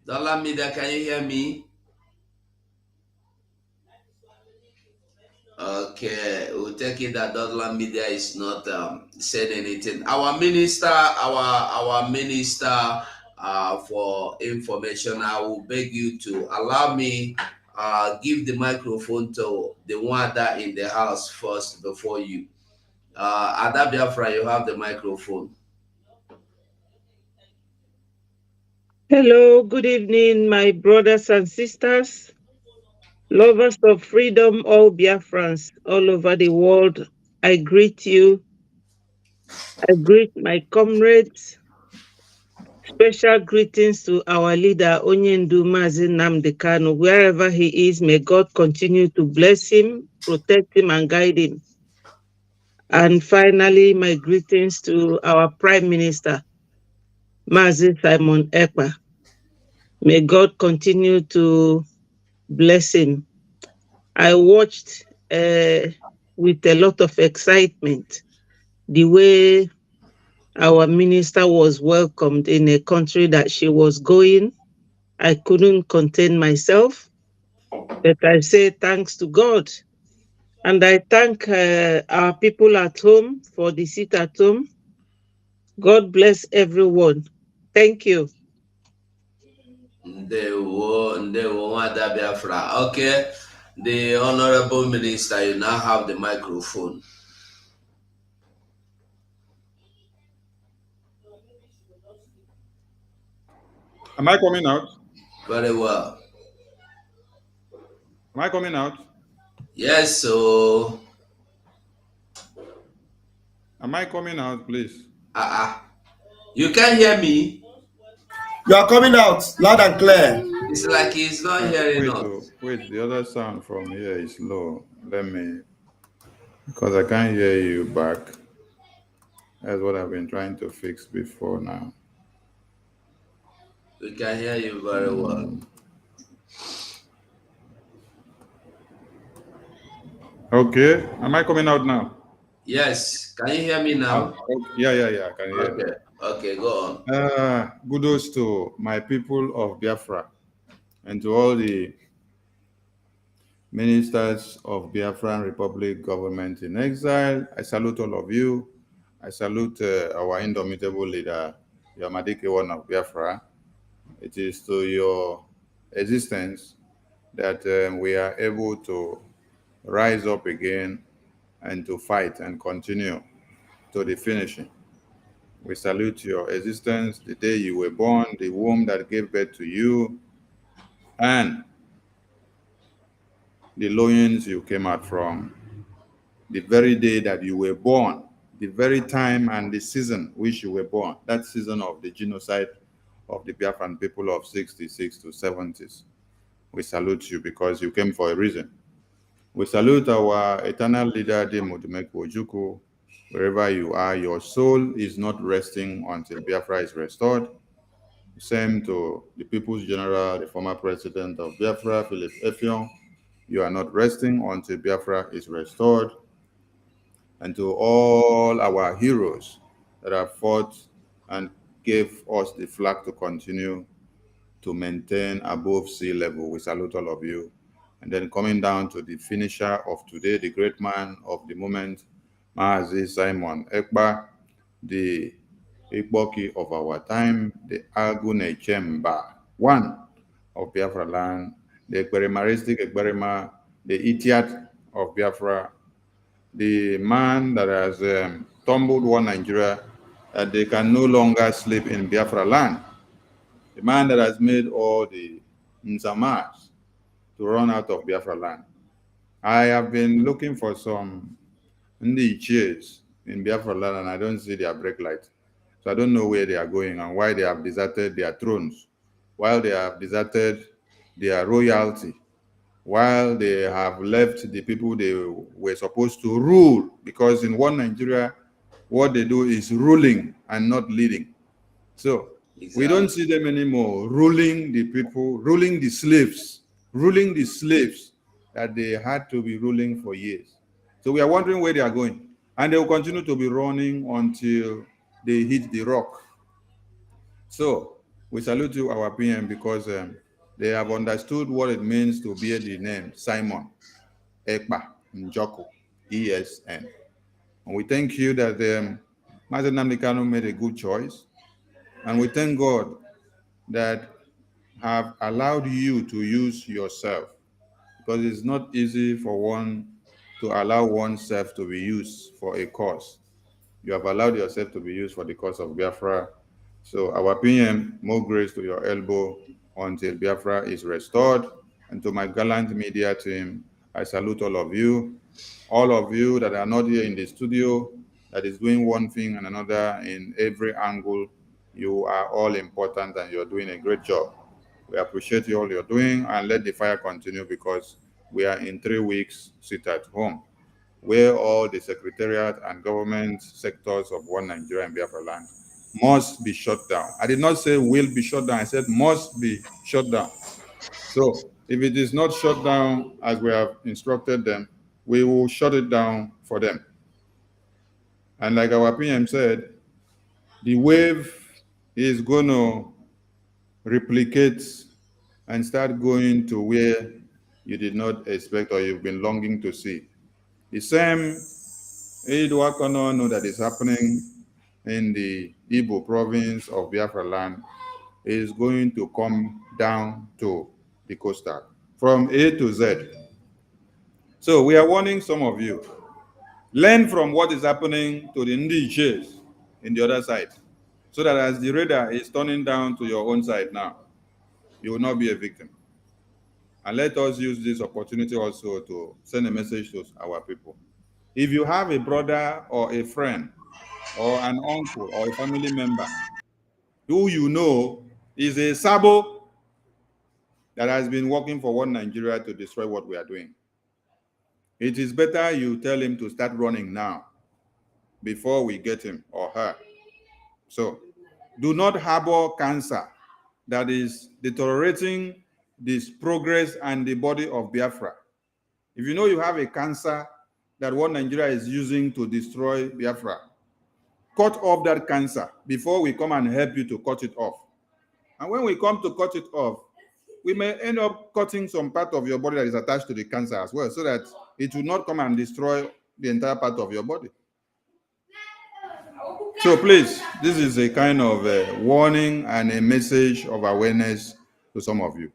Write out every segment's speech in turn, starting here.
Dollar Media, can you hear me? Okay, we'll take it that Dollar Media is not said anything. Our minister, our minister for information, I will beg you to allow me give the microphone to the one that in the house first before you. Ada Biafra, you have the microphone. Hello, good evening, my brothers and sisters, lovers of freedom, all Biafrans all over the world. I greet you. I greet my comrades. Special greetings to our leader, Onyendu Mazi Nnamdi Kanu. Wherever he is, may God continue to bless him, protect him, and guide him. And finally, my greetings to our Prime Minister, Mazi Simon Ekpa. May God continue to bless him. I watched with a lot of excitement the way our minister was welcomed in a country that she was going. I couldn't contain myself, but I say thanks to God. And I thank our people at home for the seat at home. God bless everyone. Thank you. Ndewo, Ada Biafra. Okay, the honorable minister, you now have the microphone. Am I coming out? Very well. Am I coming out? Yes, so. Am I coming out, please? You can hear me? You are coming out loud and clear. It's like he's not hearing us. Wait, the other sound from here is low. Let me, because I can't hear you back. That's what I've been trying to fix before now. We can hear you very well. Okay, am I coming out now? Yes, can you hear me now? Yeah, I can hear you. Okay, go on. Kudos to my people of Biafra and to all the ministers of Biafran Republic government in exile. I salute all of you. I salute our indomitable leader, Yamadike One of Biafra. It is to your existence that we are able to rise up again and to fight and continue to the finishing. We salute your existence, the day you were born, the womb that gave birth to you, and the loins you came out from, the very day that you were born, the very time and the season which you were born, that season of the genocide of the Biafran people of 66 to 70s. We salute you because you came for a reason. We salute our eternal leader, Demodumeko Ojukwu. Wherever you are, your soul is not resting until Biafra is restored. Same to the People's General, the former president of Biafra, Philip Effiong. You are not resting until Biafra is restored. And to all our heroes that have fought and gave us the flag to continue to maintain above sea level. We salute all of you. And then coming down to the finisher of today, the great man of the moment, Mazi Simon Ekpa, the Ikboki of our time, the Agune Chemba, one of Biafra land, the Ekberimaristic Ekberima, the Itiat of Biafra, the man that has tumbled one Nigeria that they can no longer sleep in Biafra land, the man that has made all the Nzamas to run out of Biafra land. I have been looking for some Ndi cheers in Biafra land and I don't see their brake light. So I don't know where they are going and why they have deserted their thrones, while they have deserted their royalty, while they have left the people they were supposed to rule, because in one Nigeria, what they do is ruling and not leading. So we don't see them anymore ruling the people, ruling the slaves that they had to be ruling for years. So we are wondering where they are going. And they will continue to be running until they hit the rock. So We salute you, our PM, because they have understood what it means to bear the name Simon Ekpa Njoku, ESN. And we thank you that Master Nnamdi Kanu made a good choice. And we thank God that have allowed you to use yourself, because it's not easy for one to allow oneself to be used for a cause. You have allowed yourself to be used for the cause of Biafra. So our PM, more grace to your elbow until Biafra is restored. And to my gallant media team, I salute all of you. All of you that are not here in the studio, that is doing one thing and another in every angle, you are all important and you're doing a great job. We appreciate you all you're doing, and let the fire continue, because we are in 3 weeks sit at home, where all the secretariat and government sectors of one Nigeria and Biafra land must be shut down. I did not say will be shut down, I said must be shut down. So if it is not shut down as we have instructed them, we will shut it down for them. And like our PM said, the wave is going to replicate and start going to where you did not expect or you've been longing to see. The same Eduakono that is happening in the Igbo province of Biafra land is going to come down to the coastal from A to Z. So we are warning some of you. Learn from what is happening to the Ndiches in the other side, so that as the radar is turning down to your own side now, you will not be a victim. And let us use this opportunity also to send a message to our people. If you have a brother or a friend or an uncle or a family member who you know is a sabo that has been working for one Nigeria to destroy what we are doing, it is better you tell him to start running now before we get him or her. So do not harbor cancer that is deteriorating this progress and the body of Biafra. If you know you have a cancer that one Nigeria is using to destroy Biafra, cut off that cancer before we come and help you to cut it off. And when we come to cut it off, we may end up cutting some part of your body that is attached to the cancer as well, so that it will not come and destroy the entire part of your body. So please, this is a kind of a warning and a message of awareness to some of you.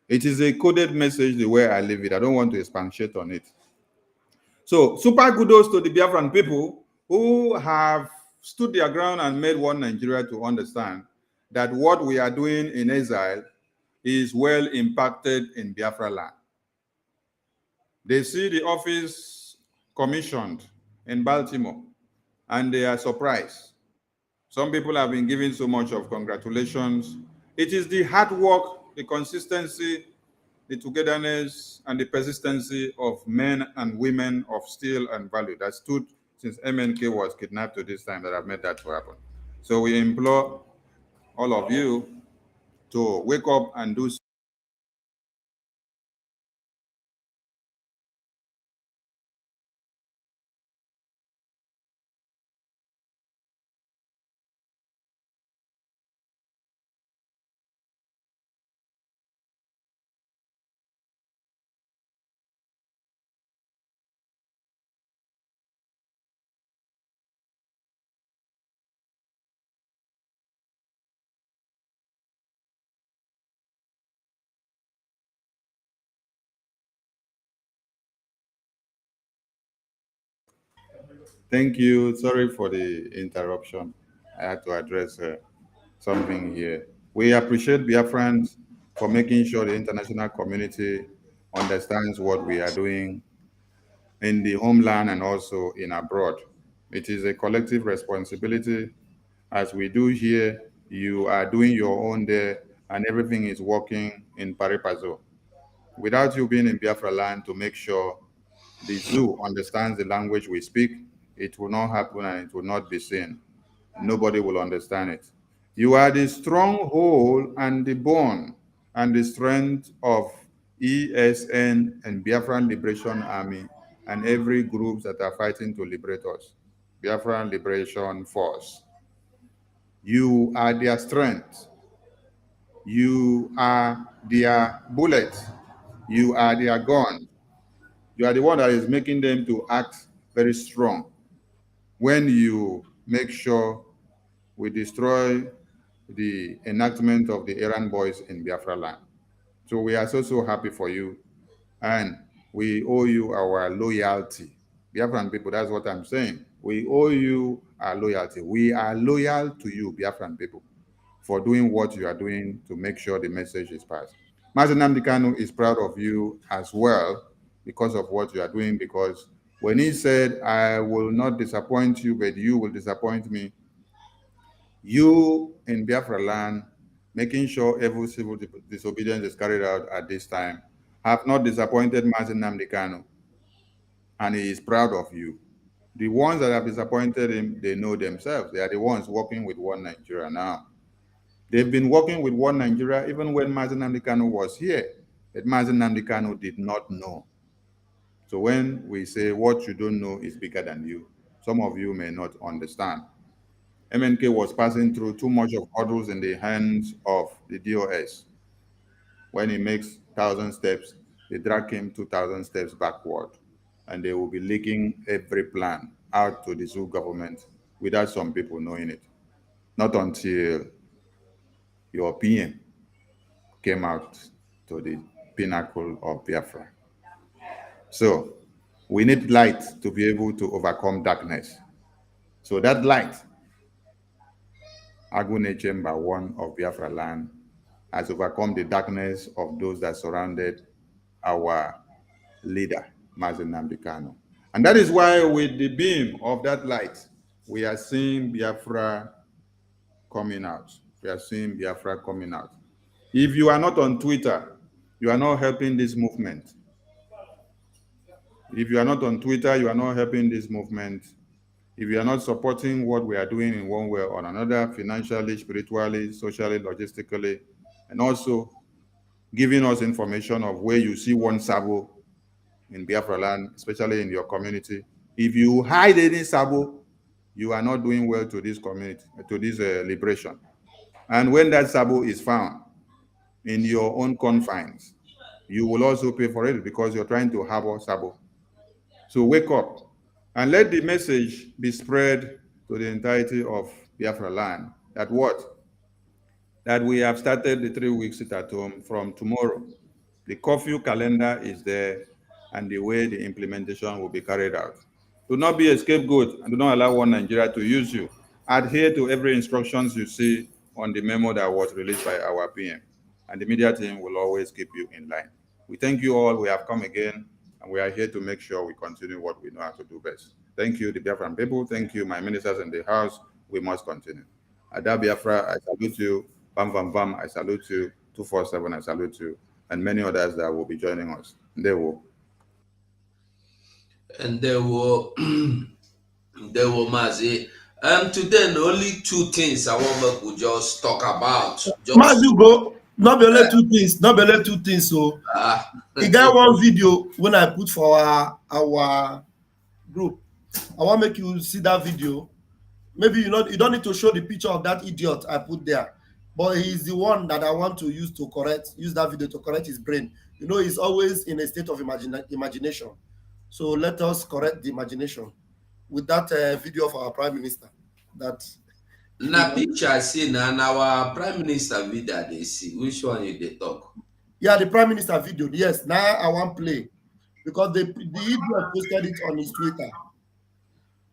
It is a coded message the way I live it. I don't want to expatiate on it. So super kudos to the Biafran people who have stood their ground and made one Nigeria to understand that what we are doing in exile is well impacted in Biafra land. They see the office commissioned in Baltimore and they are surprised. Some people have been giving so much of congratulations. It is the hard work, the consistency, the togetherness, and the persistency of men and women of steel and value that stood since MNK was kidnapped to this time that have made that to happen. So we implore all of you to wake up and do. Thank you. Sorry for the interruption. I had to address something here. We appreciate Biafrans for making sure the international community understands what we are doing in the homeland and also in abroad. It is a collective responsibility. As we do here, you are doing your own there, and everything is working in pari passu. Without you being in Biafra land to make sure the zoo understands the language we speak, it will not happen and it will not be seen. Nobody will understand it. You are the stronghold and the bone and the strength of ESN and Biafran Liberation Army and every group that are fighting to liberate us. Biafran Liberation Force. You are their strength. You are their bullet. You are their gun. You are the one that is making them to act very strong. When you make sure we destroy the enactment of the Iran boys in Biafra land. So we are so happy for you, and we owe you our loyalty. Biafran people, that's what I'm saying. We owe you our loyalty. We are loyal to you, Biafran people, for doing what you are doing to make sure the message is passed. Mazi Nnamdi Kanu is proud of you as well because of what you are doing, because when he said, I will not disappoint you, but you will disappoint me, you in Biafra land, making sure every civil disobedience is carried out at this time, have not disappointed Mazi Nnamdi Kanu, and he is proud of you. The ones that have disappointed him, they know themselves. They are the ones working with One Nigeria now. They've been working with One Nigeria even when Mazi Nnamdi Kanu was here, but Mazi Nnamdi Kanu did not know. So when we say what you don't know is bigger than you, some of you may not understand. MNK was passing through too much of hurdles in the hands of the DOS. When he makes 1,000 steps, they drag him 2,000 steps backward, and they will be leaking every plan out to the zoo government without some people knowing it. Not until your PM came out to the pinnacle of Biafra. So we need light to be able to overcome darkness. So that light, Agune Chamber 1 of Biafra land, has overcome the darkness of those that surrounded our leader, Mazi Nnamdi Kanu. And that is why with the beam of that light, we are seeing Biafra coming out. We are seeing Biafra coming out. If you are not on Twitter, you are not helping this movement. If you are not on Twitter, you are not helping this movement. If you are not supporting what we are doing in one way or another, financially, spiritually, socially, logistically, and also giving us information of where you see one Sabo in Biafra land, especially in your community. If you hide any Sabo, you are not doing well to this community, to this liberation. And when that Sabo is found in your own confines, you will also pay for it because you're trying to harbor Sabo. So wake up and let the message be spread to the entirety of Biafra land that what? That we have started the 3 weeks sit at home from tomorrow. The curfew calendar is there and the way the implementation will be carried out. Do not be a scapegoat and do not allow One Nigeria to use you. Adhere to every instructions you see on the memo that was released by our PM, and the media team will always keep you in line. We thank you all. We have come again, and we are here to make sure we continue what we know how to do best. Thank you, the Biafran people. Thank you, my ministers in the House. We must continue. Ada Biafra, I salute you. Bam Bam Bam, I salute you. 247, I salute you. And many others that will be joining us. They will. And they will Mazi. Today, the only 2 things I want to just talk about. Mazi, you go. Not be only 2 things. Not be only 2 things. So, he got one video when I put for our group. I want to make you see that video. Maybe you don't need to show the picture of that idiot I put there, but he's the one that I want to use that video to correct his brain. You know, he's always in a state of imagination. So let us correct the imagination with that video of our Prime Minister. That na picture I see now, our Prime Minister video they see. Which one you they talk? Yeah, the Prime Minister video. Yes, now I want play because the idiot posted it on his Twitter.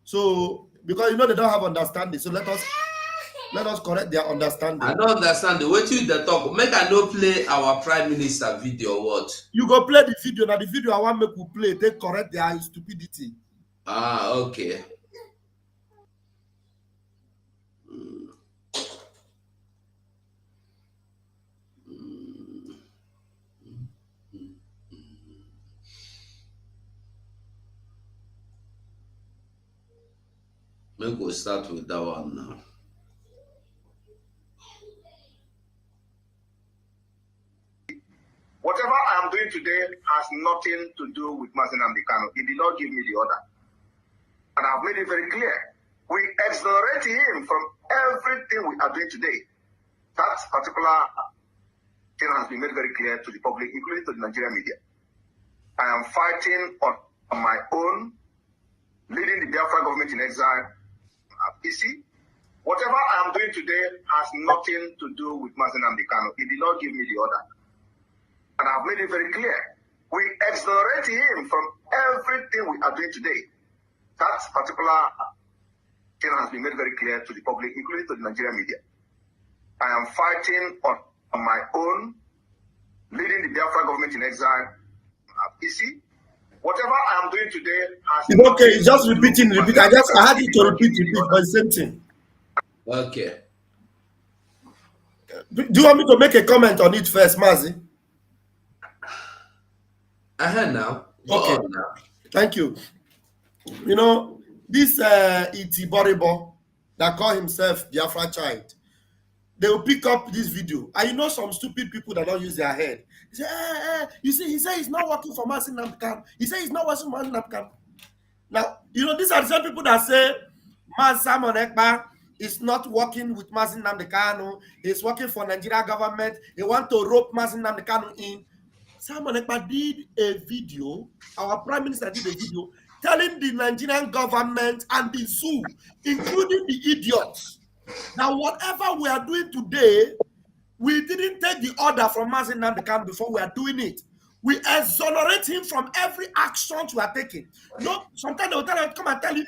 So because you know they don't have understanding, so let us correct their understanding. I don't understand the way you they talk. Make I no play our Prime Minister video. What? You go play the video. Now the video I want make you play, they correct their stupidity. Ah, okay. Maybe we'll start with that one now. Whatever I am doing today has nothing to do with Mazi Nnamdi Kanu. He did not give me the order. And I've made it very clear. We exonerate him from everything we are doing today. That particular has been made very clear to the public, including to the Nigerian media. I am fighting on my own, leading the Biafra government in exile. You see, whatever I am doing today has nothing to do with Mazi Nnamdi Kanu. He did not give me the order. And I've made it very clear. We exonerate him from everything we are doing today. That particular thing has been made very clear to the public, including to the Nigerian media. I am fighting on my own, leading the Biafra government in exile. You see, whatever I am doing today has... It's okay, it's just repeat. I had it to repeat, but the same thing. Okay. Do you want me to make a comment on it first, Mazi? Now. Okay. Now. Thank you. You know, this E.T. Boribo that call himself Biafra child, they will pick up this video. And you know some stupid people that don't use their head. They say, you see, he said he's not working for Mazi Nnamdi Kanu. He said he's not working for Mazi Nnamdi Kanu. Now, you know, these are the same people that say Simon Ekpa is not working with Mazi Nnamdi Kanu. He's working for Nigeria government. They want to rope Mazi Nnamdi Kanu in. Simon Ekpa did a video, our prime minister did a video, telling the Nigerian government and the zoo, including the idiots, that whatever we are doing today, we didn't take the order from Mazi Nnamdi Kanu before we are doing it. We exonerate him from every action we are taking. No, sometimes they will come and tell you,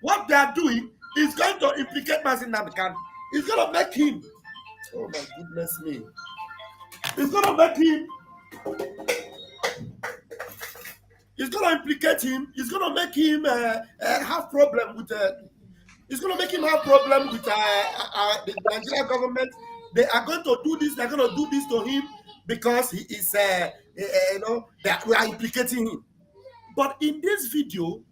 what they are doing is going to implicate Mazi Nnamdi Kanu. It's going to make him, oh my goodness me, it's going to make him, it's going to implicate him. It's going to make him have problem with. It's going to make him have problem with the Nigerian government. They are going to do this. They're going to do this to him because he is, you know, that we are implicating him. But in this video,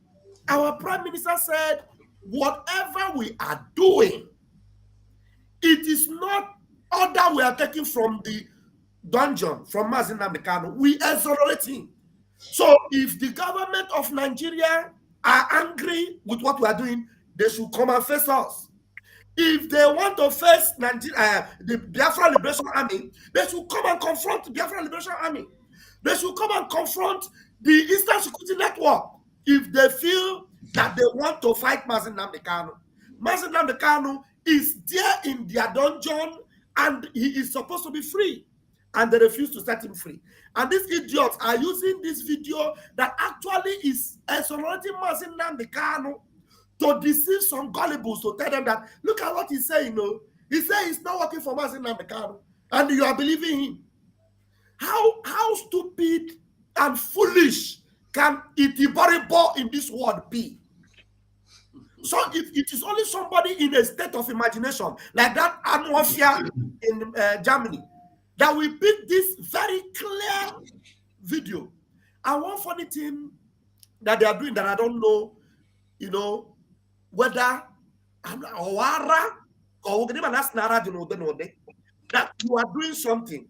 our prime minister said, whatever we are doing, it is not order we are taking from the dungeon from Mazi Nnamdi Kanu. We exonerate him. So if the government of Nigeria are angry with what we are doing, they should come and face us. If they want to face the Biafra Liberation Army, they should come and confront the Biafra Liberation Army. They should come and confront the Eastern Security Network if they feel that they want to fight Mazi Nnamdi Kanu. Mazi Nnamdi Kanu is there in their dungeon and he is supposed to be free. And they refuse to set him free. And these idiots are using this video that actually is exonerating Mazi Nnamdi Kanu to deceive some gullibles, to tell them that, look at what he's saying, no? He said he's not working for Mazi Nnamdi Kanu, and you are believing him. How stupid and foolish can E.T. Boribo in this world be? So if it is only somebody in a state of imagination, like that Anwafia in Germany, that we pick this very clear video. And one funny thing that they are doing that I don't know, you know, whether that you are doing something,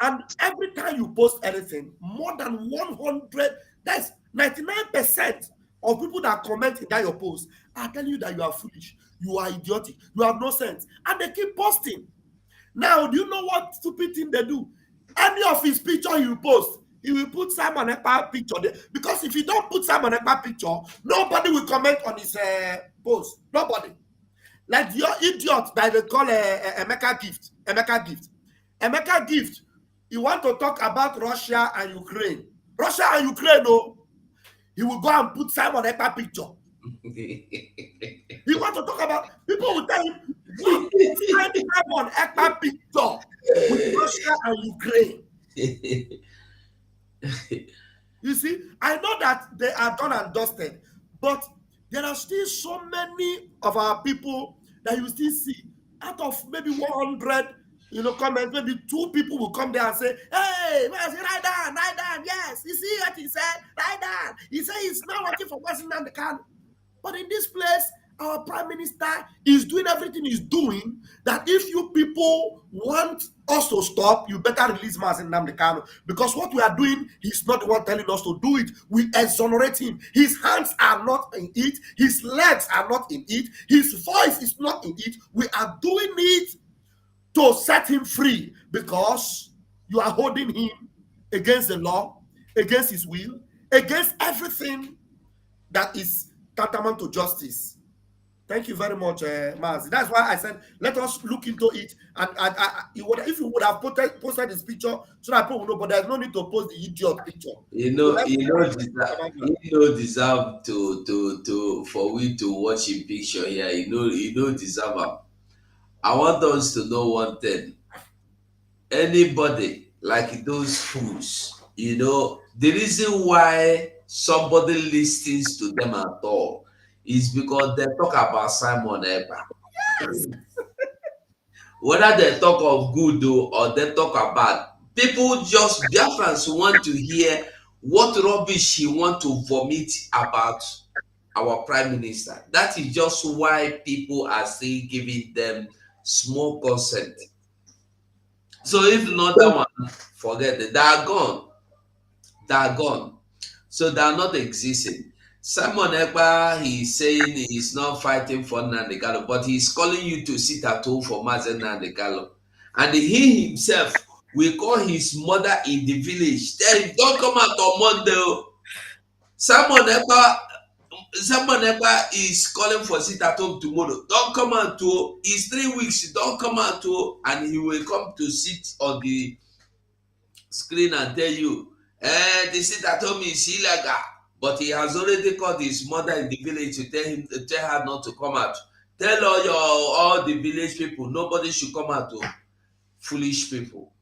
and every time you post anything, more than 100, that's 99% of people that comment in that your post are telling you that you are foolish, you are idiotic, you have no sense, and they keep posting. Now, do you know what stupid thing they do? Any of his picture he will post, he will put Simon Ekpa picture there. Because if he don't put Simon Ekpa picture, nobody will comment on his post. Nobody. Like your idiot that they call Emeka Gift. Emeka Gift, you want to talk about Russia and Ukraine. Russia and Ukraine, no. He will go and put Simon Ekpa picture. He want to talk about, people will tell him, Simon Ekpa picture with Russia and Ukraine. You see, I know that they are done and dusted, but there are still so many of our people that you still see. Out of maybe 100, you know, comments, maybe 2 people will come there and say, hey, write down, yes, you see what he said, write down. He said he's not working for Mazi Nnamdi Kanu. But in this place, our prime minister is doing everything he's doing, that if you people want us to stop, you better release Mazi Nnamdi Kanu. Because what we are doing, he's not the one telling us to do it. We exonerate him. His hands are not in it. His legs are not in it. His voice is not in it. We are doing it to set him free, because You are holding him against the law, against his will, against everything that is tantamount to justice. Thank you very much, Mazi. That's why I said, let us look into it. And if you would have posted this picture, so that people will know, but there's no need to post the idiot picture. Deserve to for we to watch a picture here. Deserve them. I want us to know one thing. Anybody like those fools, the reason why somebody listens to them at all is because they talk about Simon Ekpa. Whether they talk of good or they talk about, people just, Biafrans want to hear what rubbish he want to vomit about our prime minister. That is just why people are still giving them small consent. So if not that one, forget it. They are gone. They are gone. So they are not existing. Simon Ekpa, he's saying he's not fighting for Nnamdi Kanu, but he's calling you to sit at home for Mazen Nnamdi Kanu. And he himself will call his mother in the village. Tell him, don't come out on Monday. Simon Ekpa is calling for sit at home tomorrow. Don't come out to. It's 3 weeks. Don't come out to. And he will come to sit on the screen and tell you, the sit at home is illegal. But he has already called his mother in the village to tell her not to come out. Tell all the village people, nobody should come out to. Foolish people.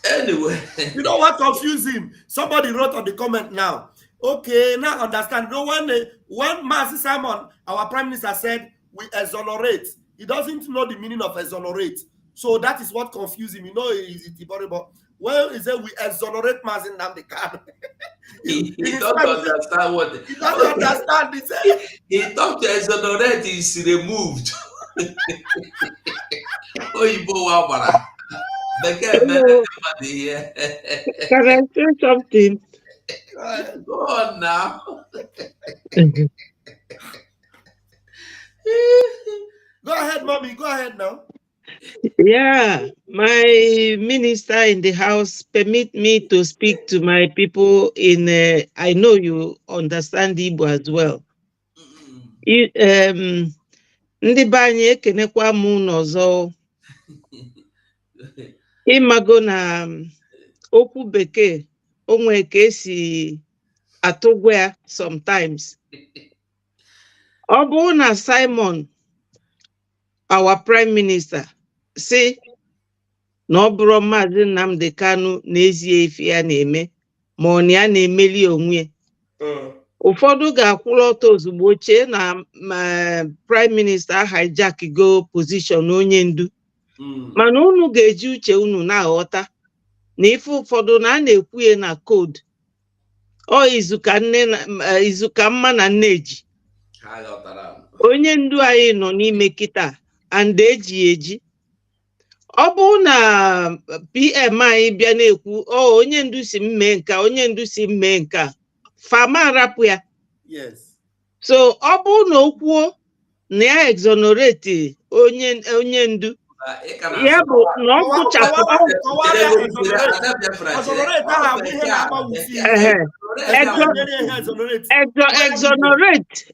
Anyway. You know what confused him? Somebody wrote on the comment now. Okay, now understand. No, when Mazi Simon, our prime minister, said we exonerate, he doesn't know the meaning of exonerate. So that is what confused him. Is it horrible? Well, he said we exonerate Mazi Nnamdi Kanu. He don't understand what. He doesn't understand. He said he thought the exonerate is removed. Can I say something? Go on now. Go ahead, mommy. Go ahead now. Yeah, my minister in the house permit me to speak to my people in. I know you understand Igbo as well. Ndị be anyị ekenekwa m n'ọzọ. Ịmago na okwu bekee onwe ka esi atụgwa ya sometimes. Ọ bụrụ na Simon, our prime minister, say na ọ bụrụ Maazị Nnamdi Kanu n'ezie ife ya na-eme ma ọ na ya na-emeli onwe. Ụfọdụ ga-akwụrụ ọtọ ozugbo chee na prime minister hijack go position onye ndu. Mana unu ga-eji uche unu na-aghọta na ife ụfọdụ na a na-ekwu ya na code. Ọ izuka mma na nneji. Onye ndu anyị nọ n'ime kịta and eji. Ọ bụ na PM anyị bịa na-ekwu onye ndu si mme nka, onye ndu si mme nka, fama arapụ ya. Yes. So ọ bụ na okwuo na ya exonerate onye ndu, ya bụ na ọ kwụchapụ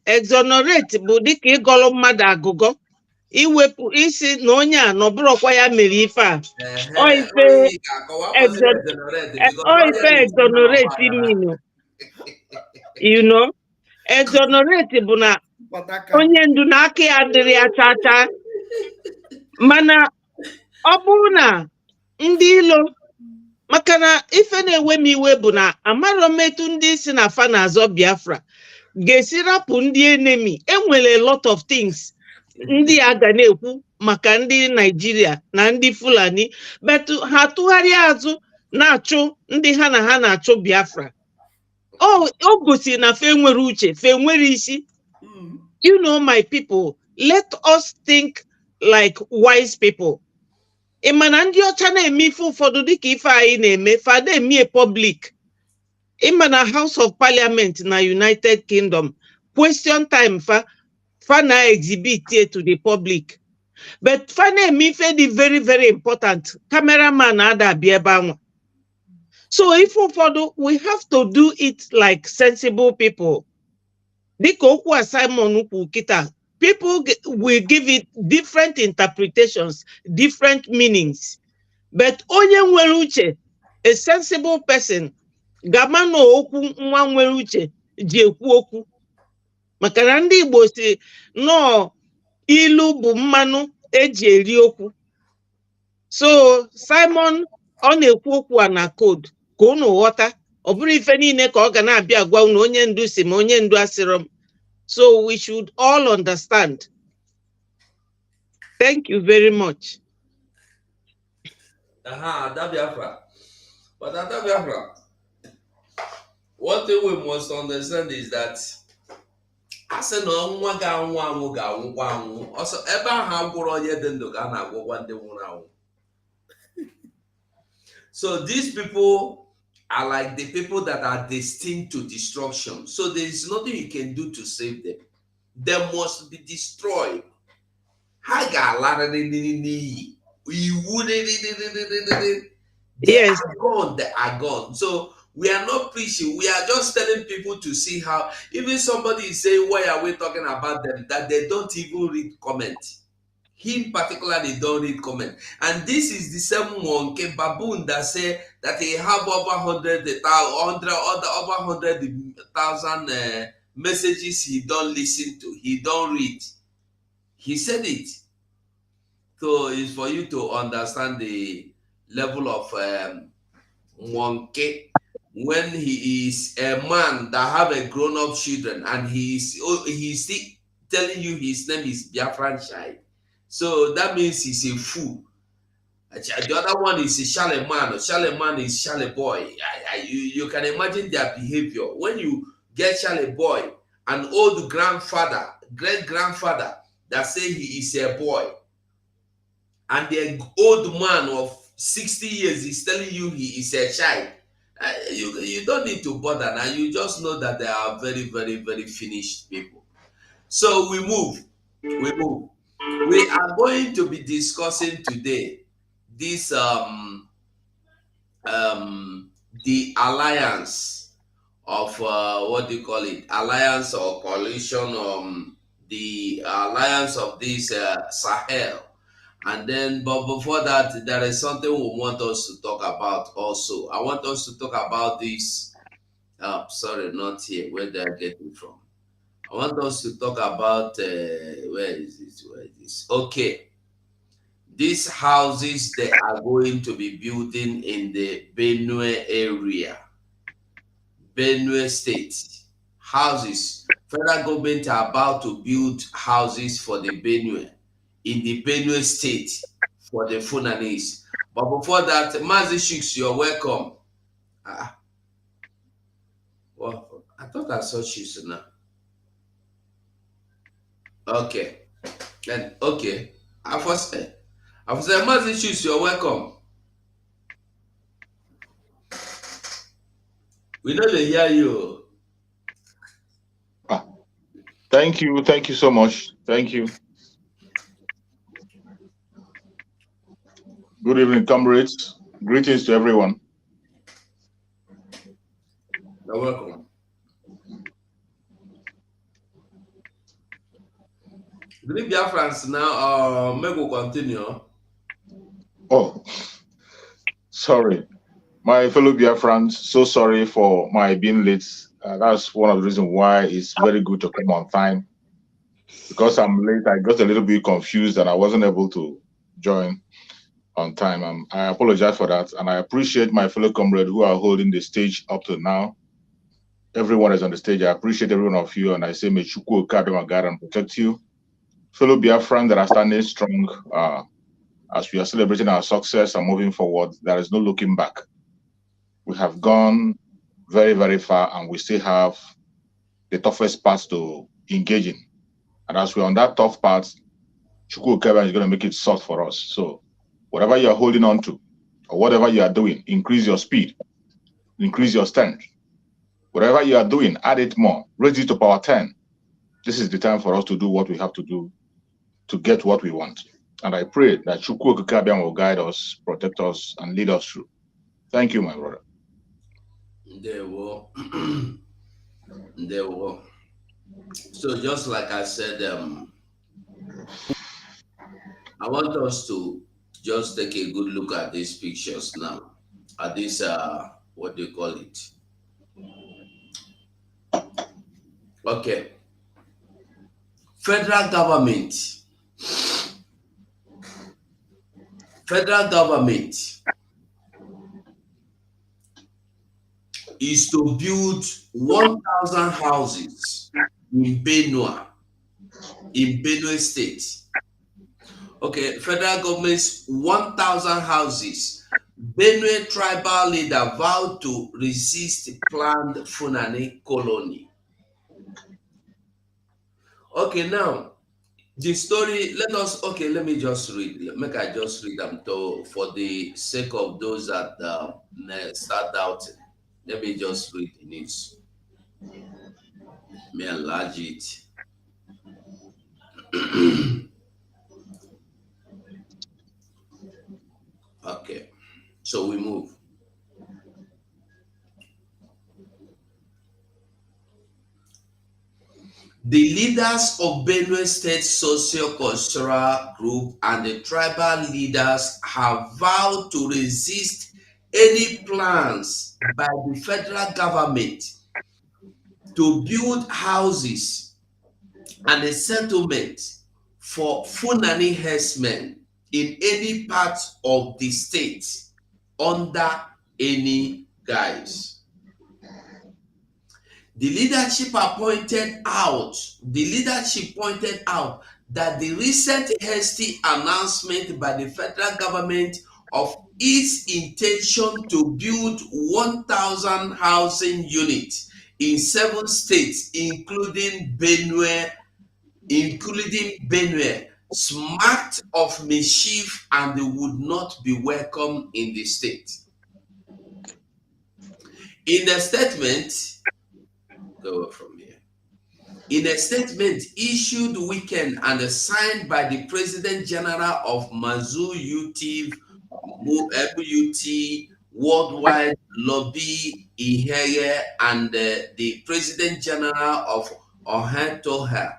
exonerate bụ dịka ịgọrọ mmadụ agụgọ, iwepụ isi na onye a nọbụrụkwa ya mere ife a. Ife exonerate mean, exonerate bụ na onye ndu na aka ya dịrị ya chacha. Mana ọ bụrụ na ndị ilo, maka na ife na-ewe m iwe bụ na amarọ metụ ndị si na fa na-azọ Biafra ga-esi rapụ ndị enemy. Enwere a lot of things ndị a ga na-ekwu maka ndị Nigeria na ndị Fulani, but ha tụgharịa azụ na-achụ ndị ha na-achụ Biafra. O gosi na fe nwere uche, fe nwere isi. My people, let us think like wise people. Ịmana ndị ọcha na-eme ife ụfọdụ dịka ife anyị na-eme, fada eme public. Ịmana House of Parliament na United Kingdom, question time fa na exhibit to the public. But finally, me feel very, very important. Cameraman ada bieba. So if we have to do it like sensible people. Diko okwu Simon ukwu kita. People will give it different interpretations, different meanings. But onye nwere uche, a sensible person, gamano okwu nwa nwere uche ji ekwu okwu. Maka na ndị Igbo si no ilu bụ mmanụ eji eri okwu. So Simon ọ na-ekwu okwu a na code ka unu ghọta. Ọ bụrụ ife niile ka ọ ga na-abịa gwa unu onye ndu si ma onye ndu asịrọ m. So we should all understand. Thank you very much. Biafra. But at Biafra, one thing we must understand is that also so these people are like the people that are destined to destruction. So there is nothing you can do to save them. They must be destroyed. They Yes. are gone. They are gone. So we are not preaching. We are just telling people to see how. Even somebody is saying, why are we talking about them? That they don't even read comment. Him particularly don't read comment. And this is the same monkey baboon that say that he have over 100,000 messages he don't listen to. He don't read. He said it. So it's for you to understand the level of monkey when he is a man that have a grown-up children and he's still telling you his name is Biafran child. So that means he's a fool. The other one is a shallow man. A shallow man is shallow boy. You can imagine their behavior. When you get shallow boy, an old grandfather, great-grandfather that say he is a boy, and the old man of 60 years is telling you he is a child, you don't need to bother now. You just know that they are very, very, very finished people. So we move. We are going to be discussing today this the alliance of what do you call it? Alliance or coalition, the alliance of this Sahel. And then, but before that, there is something we want us to talk about also. I want us to talk about this. Sorry, not here. Where did I get it from? I want us to talk about where is this? Okay. These houses they are going to be building in the Benue area, Benue State. Houses. Federal government are about to build houses for the Benue in the Benue State for the Fulanese. But before that, Mazi Shiks, you're welcome. Well, I thought I saw Shiks now. Okay. Then okay. I first said Mazi Shiks, you're welcome. We know they hear you. Thank you so much. Thank you. Good evening, comrades. Greetings to everyone. You're welcome. The BIAFRANS now, may we continue? Oh, sorry. My fellow BIAFRANS, so sorry for my being late. That's one of the reasons why it's very good to come on time. Because I'm late, I got a little bit confused and I wasn't able to join on time. I apologize for that. And I appreciate my fellow comrades who are holding the stage up to now. Everyone is on the stage. I appreciate every one of you. And I say, may Chukwu Okado guide and protect you. Fellow BIAFRANS that are standing strong as we are celebrating our success and moving forward, there is no looking back. We have gone very, very far and we still have the toughest parts to engage in. And as we're on that tough part, Chukwu Okado is going to make it soft for us. So whatever you're holding on to or whatever you are doing, increase your speed, increase your strength. Whatever you are doing, add it more, raise it to power 10. This is the time for us to do what we have to do to get what we want. And I pray that Chukwu Okike will guide us, protect us, and lead us through. Thank you, my brother. There were. There were. So just like I said, I want us to just take a good look at these pictures now. At this, what do you call it? Okay. Federal government is to build 1,000 houses in Benue State. Okay, federal government's 1,000 houses. Benue tribal leader vowed to resist planned Funani colony. Okay, now the story. Let me just read. I just read them for the sake of those that start doubting. Let me just read the news. Let me enlarge it. Okay, so we move. The leaders of Benue State socio-cultural group and the tribal leaders have vowed to resist any plans by the federal government to build houses and a settlement for Funani herdsmen in any part of the state under any guise. The leadership pointed out that the recent hasty announcement by the federal government of its intention to build 1,000 housing units in 7 states, including Benue, smacked of mischief and they would not be welcome in the state. In a statement, in a statement issued weekend and signed by the President General of Mazu UT Worldwide Lobby Iheye and the President General of Ohantoha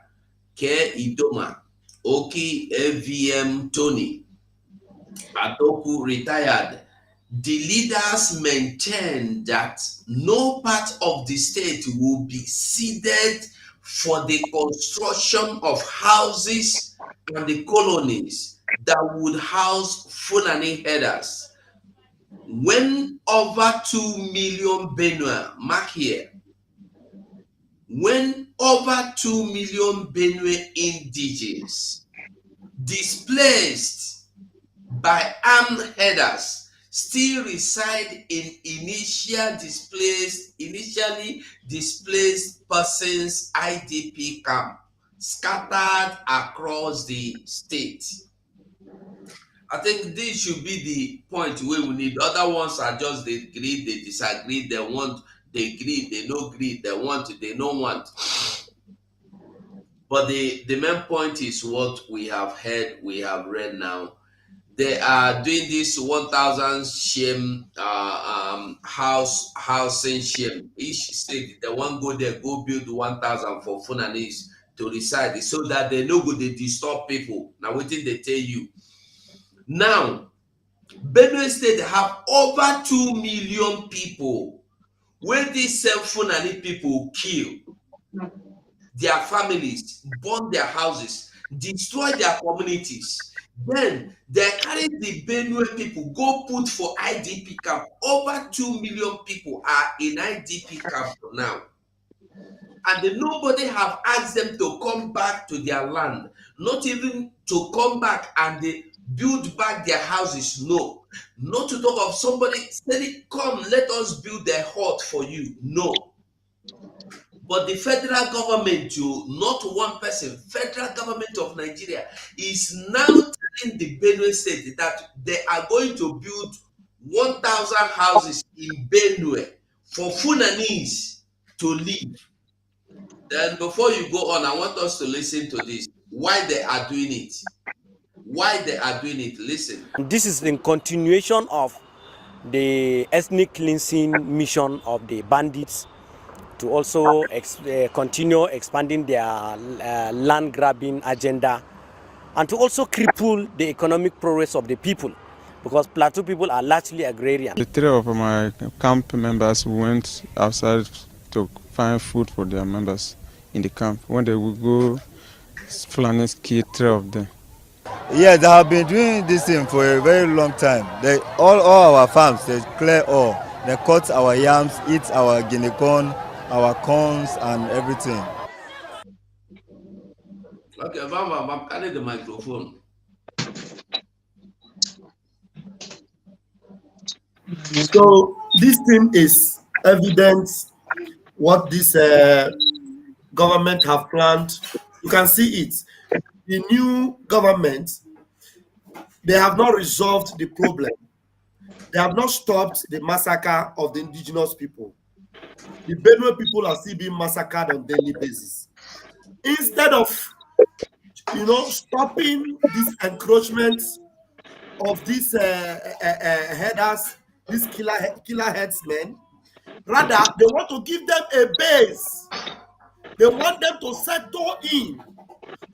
Ke Idoma Oki AVM Tony Atoku retired. The leaders maintain that no part of the state will be ceded for the construction of houses and the colonies that would house Fulani herders. When over 2 million Benue, mark here, when over 2 million Benue indigenes displaced by armed herders still reside in initially displaced persons IDP camp scattered across the state. I think this should be the point where we need. Other ones are just they agree, they disagree, they want, they agree, they no agree, they want, they don't want. But the main point is what we have heard, we have read now. They are doing this 1,000 shame housing shame. Each state they want go there, go build 1,000 for Funanis to reside so that they know go they disturb people. Now what did they tell you? Now Benue State have over 2 million people where these same Funani people kill their families, burn their houses, destroy their communities. Then they carry the Benue people, go put for IDP camp. Over 2 million people are in IDP camp now. And then nobody have asked them to come back to their land, not even to come back and they build back their houses. No. Not to talk of somebody saying, come, let us build a hut for you. No. But the federal government, not one person, federal government of Nigeria is now telling the Benue State that they are going to build 1,000 houses in Benue for Funanis to live. Then before you go on, I want us to listen to this. Why they are doing it. why they are doing it. Listen. This is in continuation of the ethnic cleansing mission of the bandits to also continue expanding their land grabbing agenda, and to also cripple the economic progress of the people, because Plateau people are largely agrarian. The three of my camp members went outside to find food for their members in the camp. When they would go, Fulanis killed three of them. Yeah, they have been doing this thing for a very long time. All our farms, they clear all. They cut our yams, eat our guinea corn, our corns, and everything. Okay, I'm carrying the microphone. So this thing is evidence what this government have planned. You can see it. The new government, they have not resolved the problem. They have not stopped the massacre of the indigenous people. The Benue people are still being massacred on a daily basis. Instead of, stopping this encroachment of these headers, these killer headsmen, rather they want to give them a base. They want them to settle in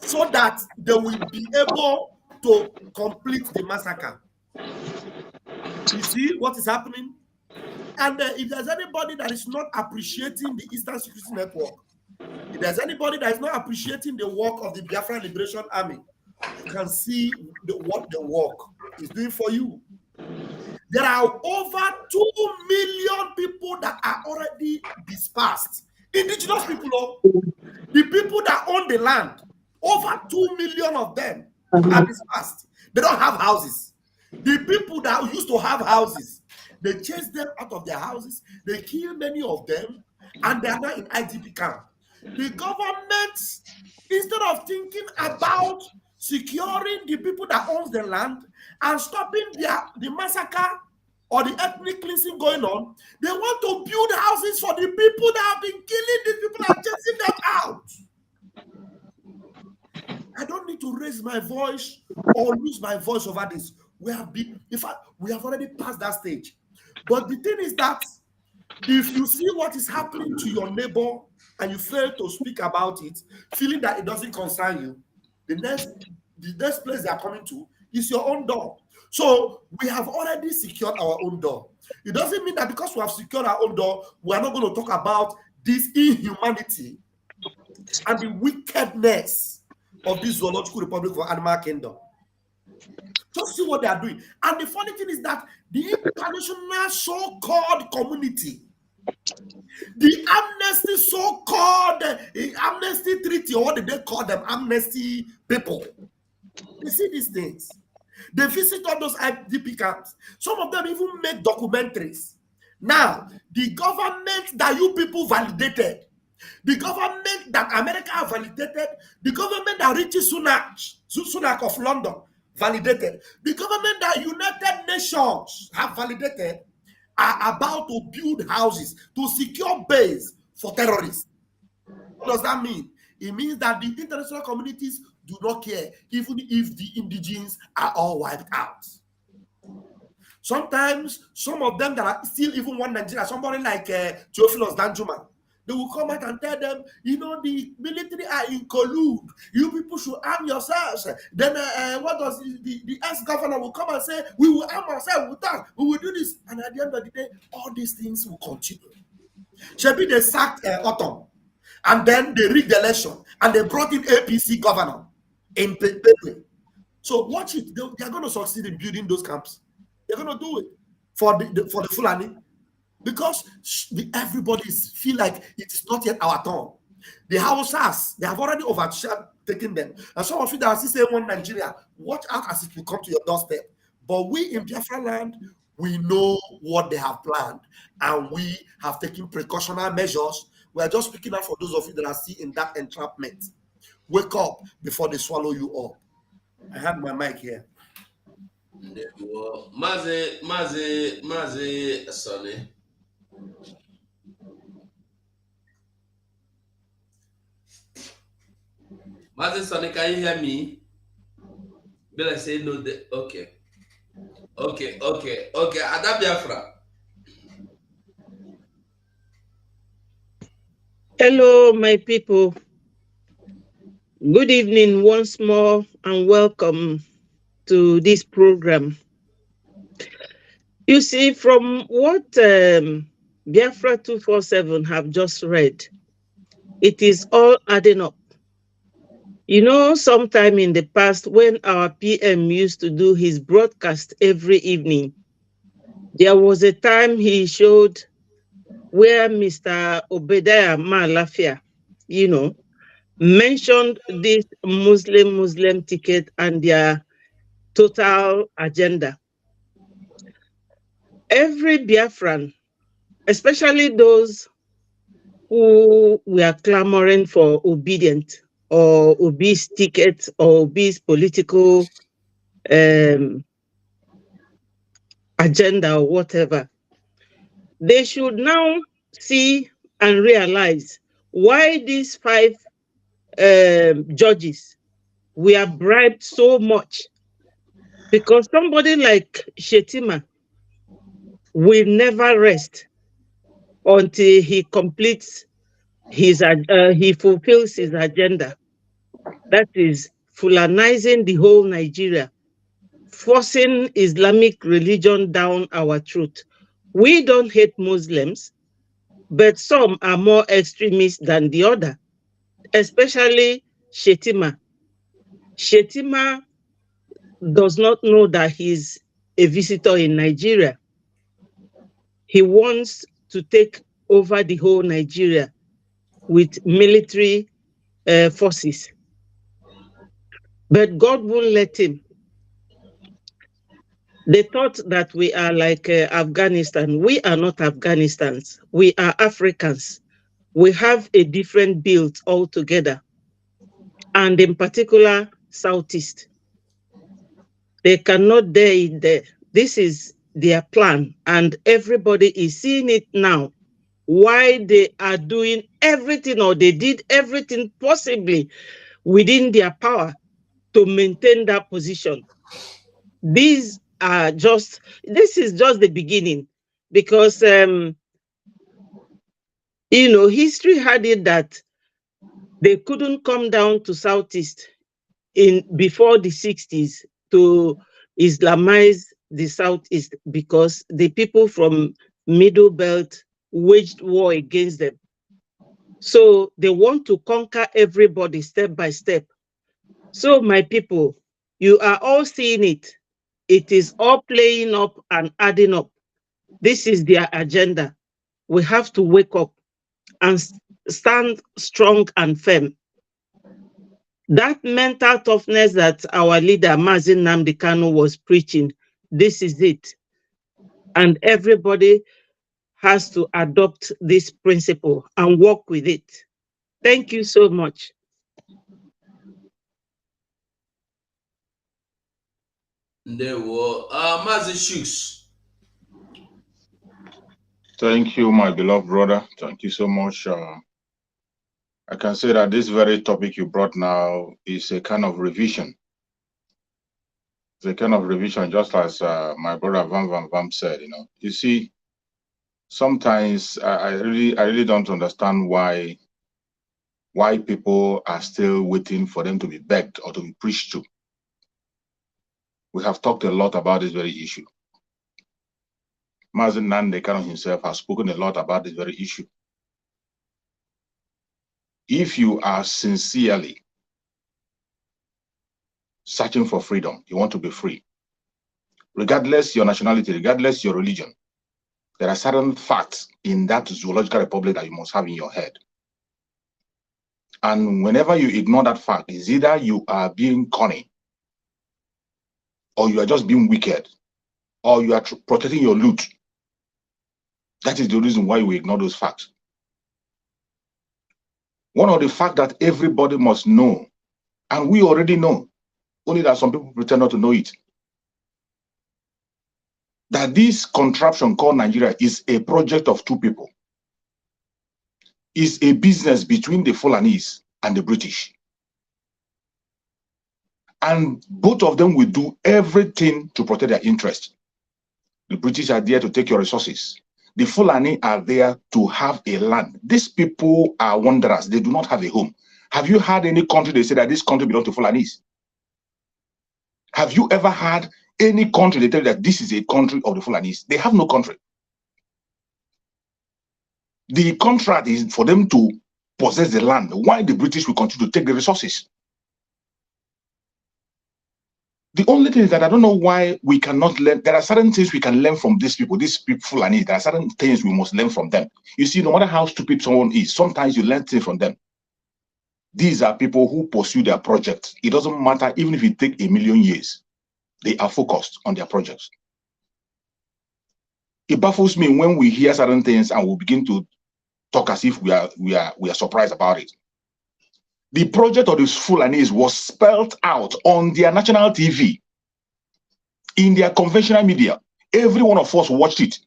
so that they will be able to complete the massacre. You see what is happening? And if there's anybody that is not appreciating the Eastern Security Network, if there's anybody that is not appreciating the work of the Biafra Liberation Army, you can see what the work is doing for you. There are over 2 million people that are already dispersed. Indigenous people, the people that own the land, over 2 million of them are dispersed. They don't have houses. The people that used to have houses, they chase them out of their houses, they kill many of them, and they are now in IDP camp. The government, instead of thinking about securing the people that owns the land and stopping the massacre or the ethnic cleansing going on, they want to build houses for the people that have been killing these people and chasing them out. I don't need to raise my voice or lose my voice over this. In fact, we have already passed that stage. But the thing is that if you see what is happening to your neighbor and you fail to speak about it, feeling that it doesn't concern you, the next place they are coming to is your own door. So we have already secured our own door. It doesn't mean that because we have secured our own door, we are not going to talk about this inhumanity and the wickedness of this zoological republic for animal kingdom. Just see what they are doing. And the funny thing is that the international so-called community, the amnesty so-called amnesty treaty, or what did they call them, amnesty people, they see these things. They visit all those IDP camps. Some of them even make documentaries. Now, the government that you people validated, the government that America have validated, the government that Richie Sunak of London validated, the government that United Nations have validated, are about to build houses to secure base for terrorists. What does that mean? It means that the international communities do not care, even if the indigenes are all wiped out. Sometimes, some of them that are still even one Nigeria, somebody like Theophilus Danjuma, they will come out and tell them, the military are in collude. You people should arm yourselves. Then what does the ex-governor will come and say, we will arm ourselves with that. We will do this. And at the end of the day, all these things will continue. Shebi, they sacked Autumn. And then they rigged the election. And they brought in APC governor in Pepe. So watch it. They are going to succeed in building those camps. They're going to do it for the Fulani. Because everybody feel like it is not yet our turn. The Hausas, they have already overtaken them. And some of you that are still saying one Nigeria, watch out as it will come to your doorstep. But we in Biafra land, we know what they have planned. And we have taken precautionary measures. We are just speaking out for those of you that are still in that entrapment. Wake up before they swallow you up. I have my mic here. Mazi Sonny. Mazi Sonny, can you hear me? Bill, I say no. Okay. Ada Biafra. Hello, my people. Good evening once more and welcome to this program. You see, from what Biafra 247 have just read, it is all adding up. You know, sometime in the past when our PM used to do his broadcast every evening, there was a time he showed where Mr. Obadiah Malafia, mentioned this Muslim ticket and their total agenda. Every Biafran, especially those who were clamoring for obedient or obese tickets or obese political agenda or whatever, they should now see and realize why these 5 judges were bribed so much. Because somebody like Shetima will never rest until he completes he fulfills his agenda. That is Fulanizing the whole Nigeria, forcing Islamic religion down our throat. We don't hate Muslims, but some are more extremist than the other, especially Shetima. Shetima does not know that he's a visitor in Nigeria. He wants to take over the whole Nigeria with military forces. But God won't let him. They thought that we are like Afghanistan. We are not Afghanistans. We are Africans. We have a different build altogether. And in particular, Southeast. They cannot dare it there. This is their plan. And everybody is seeing it now. Why they are doing everything, or they did everything possibly within their power to maintain that position. This is just the beginning, because history had it that they couldn't come down to Southeast before the 60s to Islamize the Southeast, because the people from Middle Belt waged war against them. So they want to conquer everybody step by step. So my people, you are all seeing it. It is all playing up and adding up. This is their agenda. We have to wake up and stand strong and firm. That mental toughness that our leader, Mazin Nnamdi Kanu, was preaching, this is it. And everybody has to adopt this principle and work with it. Thank you so much. Mazi Shooks. Thank you, my beloved brother. Thank you so much. I can say that this very topic you brought now is a kind of revision. It's a kind of revision, just as my brother Vam said. You see, sometimes I really don't understand why people are still waiting for them to be begged or to be preached to. We have talked a lot about this very issue. Mazin Nnamdi Kanu himself has spoken a lot about this very issue. If you are sincerely searching for freedom, you want to be free, regardless your nationality, regardless your religion, there are certain facts in that zoological republic that you must have in your head. And whenever you ignore that fact, it's either you are being cunning, or you are just being wicked, or you are protecting your loot. That is the reason why we ignore those facts. One of the facts that everybody must know, and we already know, only that some people pretend not to know it, that this contraption called Nigeria is a project of two people. Is a business between the Fulanese and the British. And both of them will do everything to protect their interest. The British are there to take your resources. The Fulani are there to have a land. These people are wanderers. They do not have a home. Have you had any country they say that this country belongs to Fulanis? Have you ever had any country they tell you that this is a country of the Fulanis? They have no country. The contract is for them to possess the land, while the British will continue to take the resources. The only thing is that I don't know why we cannot learn. There are certain things we can learn from these people Fulani. There are certain things we must learn from them. You see, no matter how stupid someone is, sometimes you learn things from them. These are people who pursue their projects. It doesn't matter, even if it takes 1,000,000 years, they are focused on their projects. It baffles me when we hear certain things and we begin to talk as if we are surprised about it. The project of the Fulanis was spelled out on their national TV, in their conventional media. Every one of us watched it.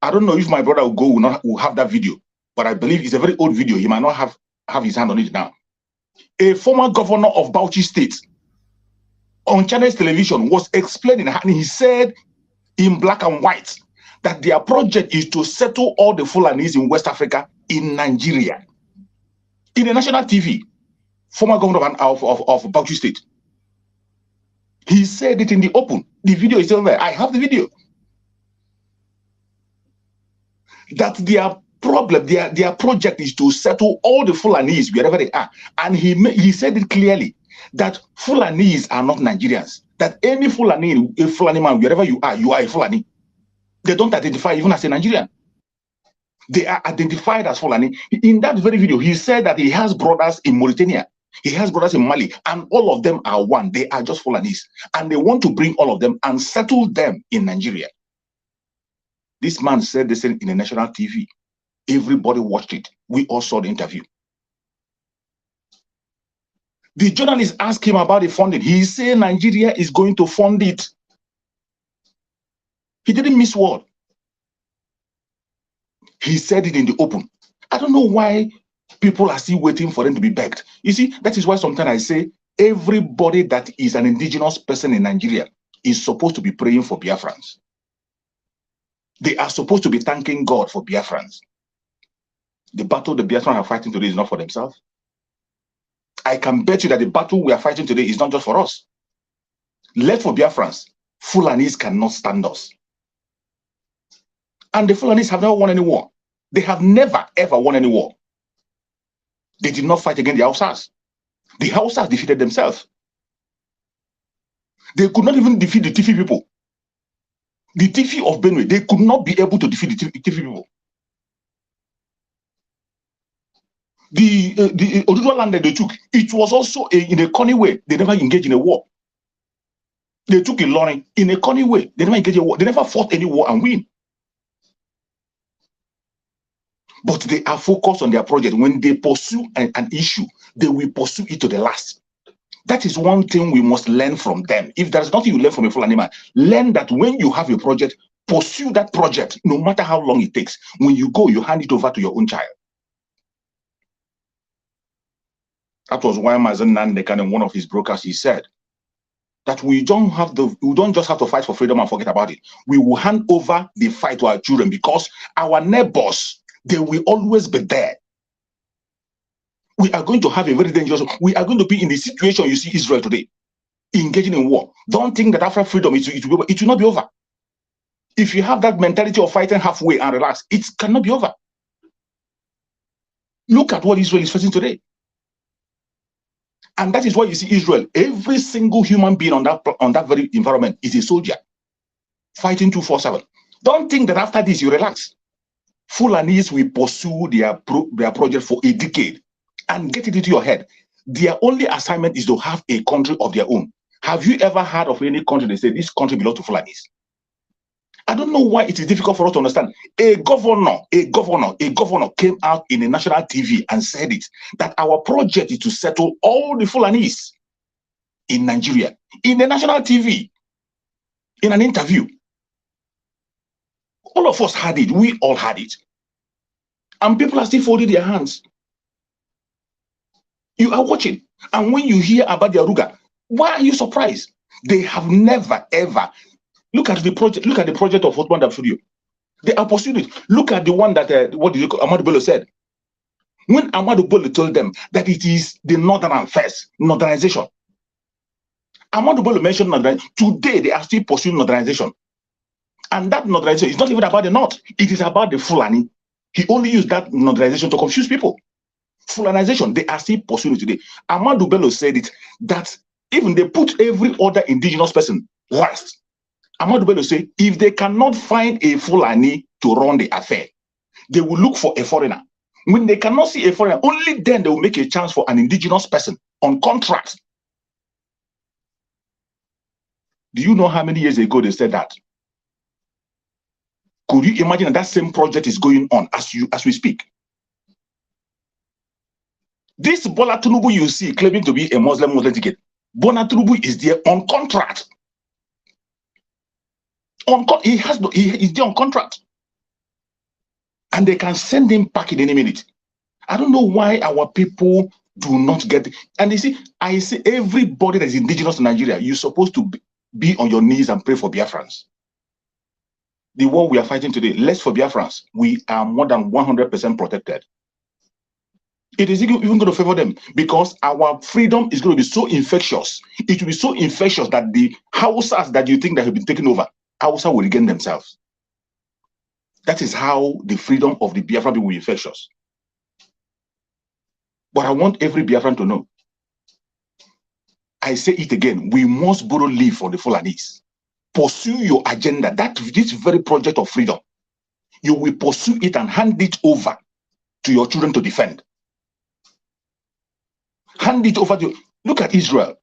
I don't know if my brother will have that video, but I believe it's a very old video. He might not have his hand on it now. A former governor of Bauchi State on Channels Television was explaining, and he said in black and white that their project is to settle all the Fulanis in West Africa in Nigeria. In the national TV, former governor of Bauchi State. He said it in the open. The video is still there. I have the video. That their problem, their project is to settle all the Fulanis wherever they are. And he said it clearly that Fulanis are not Nigerians. That any Fulani, a Fulani man, wherever you are a Fulani. They don't identify even as a Nigerian. They are identified as Fulani. In that very video, he said that he has brothers in Mauritania. He has brothers in Mali, and all of them are one. They are just Fulanis. And they want to bring all of them and settle them in Nigeria. This man said this in the national TV. Everybody watched it. We all saw the interview. The journalist asked him about the funding. He said Nigeria is going to fund it. He didn't miss word. He said it in the open. I don't know why people are still waiting for them to be begged. You see, that is why sometimes I say everybody that is an indigenous person in Nigeria is supposed to be praying for Biafrans. They are supposed to be thanking God for Biafrans. The battle the Biafrans are fighting today is not for themselves. I can bet you that the battle we are fighting today is not just for us. Left for Biafrans, Fulanis cannot stand us. And the Fulanis have never won any war. They have never, ever won any war. They did not fight against the Hausas. The Hausas defeated themselves. They could not even defeat the Tifi people. The Tifi of Benue, they could not be able to defeat the Tifi people. The original land that they took, it was also in a cunning way. They never engaged in a war. They took a learning in a cunning way. They never engaged in a war. They never fought any war and win. But they are focused on their project. When they pursue an issue, they will pursue it to the last. That is one thing we must learn from them. If there's nothing you learn from a Fulani man, learn that when you have a project, pursue that project, no matter how long it takes. When you go, you hand it over to your own child. That was why Mazen Nandekan, in one of his brokers, he said that we don't just have to fight for freedom and forget about it. We will hand over the fight to our children, because our neighbors, they will always be there. We are going to have a very dangerous, we are going to be in the situation you see Israel today, engaging in war. Don't think that after freedom, it will not be over. If you have that mentality of fighting halfway and relax, it cannot be over. Look at what Israel is facing today. And that is why you see Israel, every single human being on that very environment is a soldier, fighting 24/7. Don't think that after this you relax. Fulanis will pursue their project for a decade and get it into your head. Their only assignment is to have a country of their own. Have you ever heard of any country that say this country belongs to Fulanis? I don't know why it is difficult for us to understand. A governor came out in a national TV and said it, that our project is to settle all the Fulanis in Nigeria. In a national TV, in an interview. All of us had it. We all had it. And people are still folding their hands. You are watching. And when you hear about the Aruga, Why are you surprised? They have never ever look at the project. Look at the project of Hotman Studio. They are pursuing it. Look at the one that what did you call Ahmadu Bello said when Ahmadu Bello told them that it is the northern affairs, northernization. Ahmadu Bello mentioned northern. Today they are still pursuing northernization, and that northernization is not even about the north. It is about the Fulani. He only used that northernization to confuse people. Fulanization, they are still pursuing it today. Ahmadu Bello said it that even they put every other indigenous person last. Ahmadu Bello said if they cannot find a Fulani to run the affair, they will look for a foreigner. When they cannot see a foreigner, only then they will make a chance for an indigenous person on contract. Do you know how many years ago they said that? Could you imagine that same project is going on as we speak? This Bola Tinubu you see claiming to be a Muslim ticket, Bola Tinubu is there on contract. He is there on contract, and they can send him back in any minute. I don't know why our people do not get it. And you see, I say everybody that is indigenous to Nigeria, you're supposed to be on your knees and pray for Biafrans. The war we are fighting today, less for Biafrans, we are more than 100% protected. It is even going to favor them because our freedom is going to be so infectious. It will be so infectious that the Hausas that you think that have been taken over, Hausa will regain themselves. That is how the freedom of the Biafra people will be infectious. But I want every Biafran to know. I say it again, we must borrow leave for the Fulanis. Pursue your agenda, this very project of freedom. You will pursue it and hand it over to your children to defend. Hand it over to you. Look at Israel.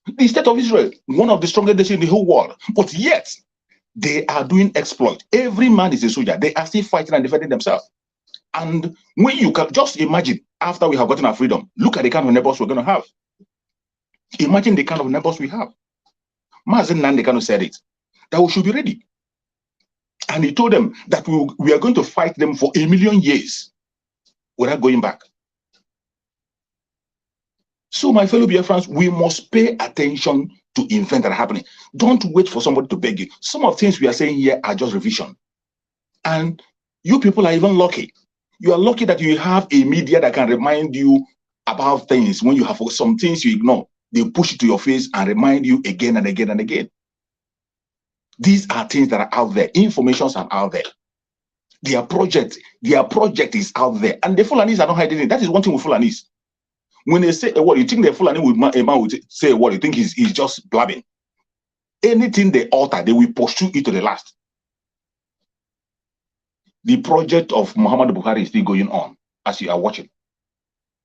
The state of Israel, one of the strongest nations in the whole world, but yet they are doing exploit. Every man is a soldier. They are still fighting and defending themselves. And when you can just imagine, after we have gotten our freedom, look at the kind of neighbors we're going to have. Imagine the kind of neighbors we have. Mazen Nandekano said it, that we should be ready. And he told them that we are going to fight them for 1,000,000 years without going back. So, my fellow Biafrans, we must pay attention to events that are happening. Don't wait for somebody to beg you. Some of the things we are saying here are just revision. And you people are even lucky. You are lucky that you have a media that can remind you about things when you have some things you ignore. They push it to your face and remind you again and again and again. These are things that are out there. Informations are out there. Their project is out there. And the Fulanis are not hiding it. That is one thing with Fulanis. When they say a word, you think the Fulani a man would say a word, you think he's just blabbing. Anything they alter, they will pursue it to the last. The project of Muhammad Buhari is still going on as you are watching.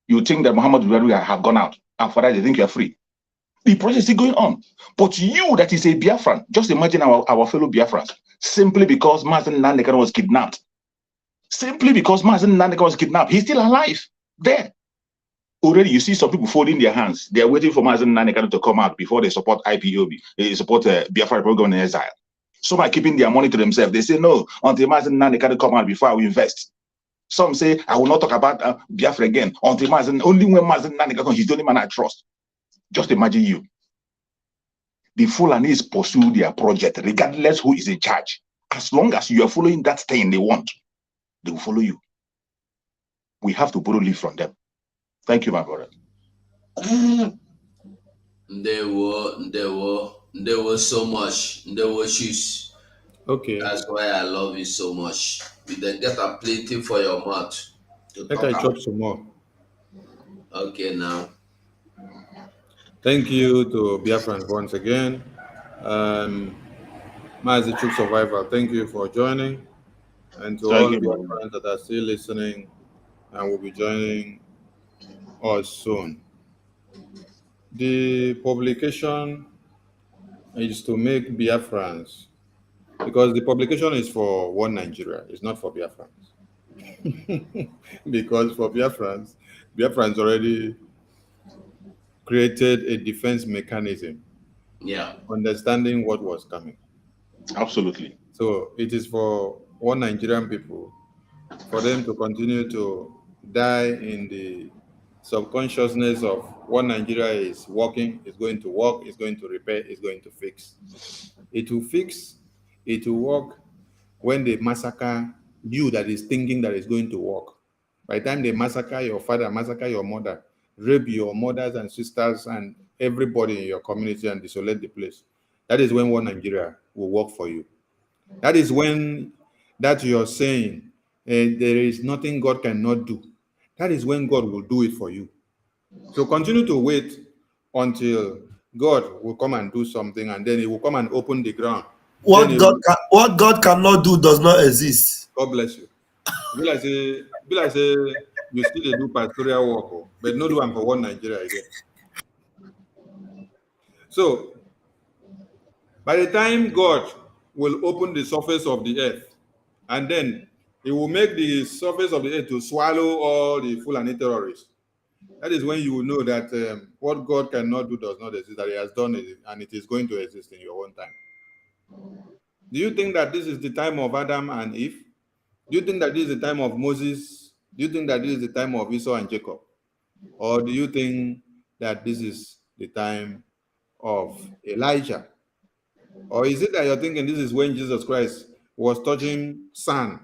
You think that Muhammad Buhari have gone out, and for that they think you are free. The project is still going on. But you that is a Biafran, just imagine our fellow Biafrans, simply because Mazen Nandekano was kidnapped. Simply because Mazen Nandekano was kidnapped, he's still alive there. Already, you see some people folding their hands. They are waiting for Mazen Nandekano to come out before they support IPOB. They support Biafra program in exile. Some are keeping their money to themselves. They say, no, until Mazen Nandekano come out before I will invest. Some say, I will not talk about Biafra again. Until Mazen, only when Mazen Nandekano, he's the only man I trust. Just imagine you. The Fulanis pursue their project, regardless who is in charge. As long as you are following that thing they want, they will follow you. We have to borrow leave from them. Thank you, my brother. There were so much. There were shoes. Okay. That's why I love you so much. You then get a plenty for your mouth. Let I chop some more. Okay, now. Thank you to Biafrans once again. Mazi True Survivor, thank you for joining. And to all Biafrans that are still listening and will be joining us soon. The publication is to make Biafrans, because the publication is for one Nigeria, it's not for Biafrans. Because for Biafrans already created a defense mechanism. Yeah. Understanding what was coming. Absolutely. So it is for one Nigerian people, for them to continue to die in the subconsciousness of what Nigeria is working, is going to work, is going to repair, is going to fix. It will fix, it will work when they massacre you that is thinking that it's going to work. By the time they massacre your father, massacre your mother, rape your mothers and sisters and everybody in your community and desolate the place, that is when one Nigeria will work for you. That is when that you're saying there is nothing God cannot do. That is when God will do it for you. So continue to wait until God will come and do something, and then He will come and open the ground. What God cannot do does not exist. God bless you. Be like say you still dey do pastoral work, but no do one for one Nigeria again. So by the time God will open the surface of the earth, and then He will make the surface of the earth to swallow all the Fulani terrorists, that is when you will know that what God cannot do does not exist, that He has done it, and it is going to exist in your own time. Do you think that this is the time of Adam and Eve? Do you think that this is the time of Moses? Do you think that this is the time of Esau and Jacob? Or do you think that this is the time of Elijah? Or is it that you're thinking this is when Jesus Christ was touching sand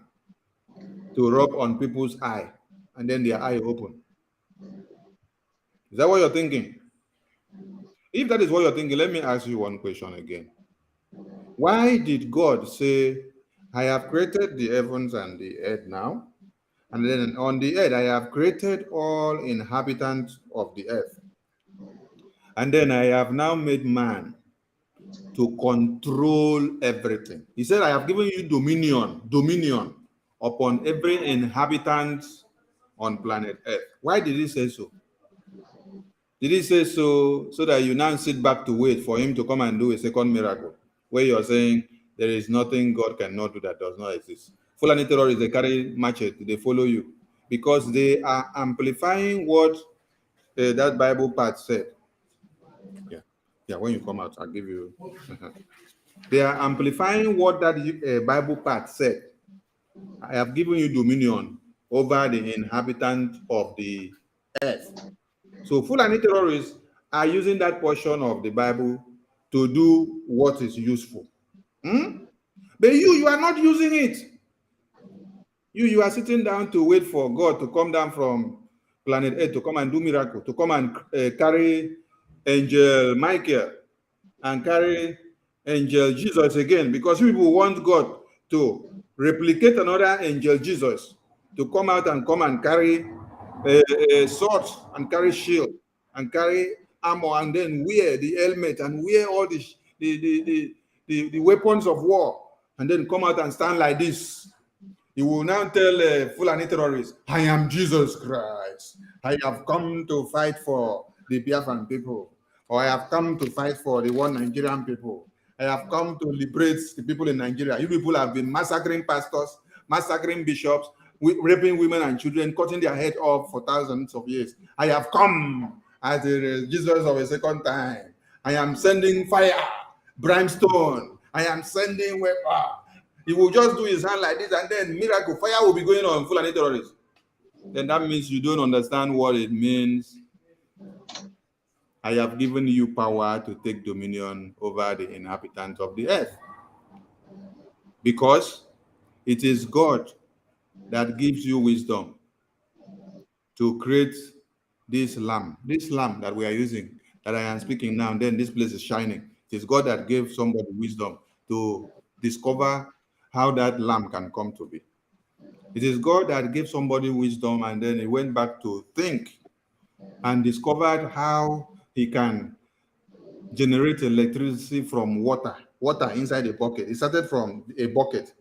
to rub on people's eye, and then their eye opened? Is that what you're thinking? If that is what you're thinking, let me ask you one question again. Why did God say, I have created the heavens and the earth now, and then on the earth I have created all inhabitants of the earth, and then I have now made man to control everything? He said, I have given you dominion upon every inhabitant on planet earth. Why did He say so? Did He say so that you now sit back to wait for Him to come and do a second miracle, where you're saying there is nothing God cannot do that does not exist? Fulani terrorists, they carry machete, they follow you because they are amplifying what that Bible part said. Yeah, when you come out, I'll give you. They are amplifying what that Bible part said. I have given you dominion over the inhabitants of the earth. So Fulani terrorists are using that portion of the Bible to do what is useful. But you are not using it. You are sitting down to wait for God to come down from planet Earth to come and do miracle, to come and carry Angel Michael and carry Angel Jesus again, because people want God to replicate another Angel Jesus to come out and carry a sword and carry shield and carry armor and then wear the helmet and wear all the weapons of war and then come out and stand like this. He will now tell Fulani terrorists, I am Jesus Christ. I have come to fight for the Biafran people, or I have come to fight for the one Nigerian people. I have come to liberate the people in Nigeria. You people have been massacring pastors, massacring bishops, raping women and children, cutting their head off for thousands of years. I have come as the Jesus of a second time. I am sending fire, brimstone. I am sending weapon. He will just do his hand like this, and then miracle, fire will be going on Fulani terrorists. Then that means you don't understand what it means. I have given you power to take dominion over the inhabitants of the earth. Because it is God that gives you wisdom to create this lamp that we are using, that I am speaking now, and then this place is shining. It is God that gave somebody wisdom to discover how that lamp can come to be. It is God that gave somebody wisdom, and then he went back to think and discovered how he can generate electricity from water inside a bucket. It started from a bucket.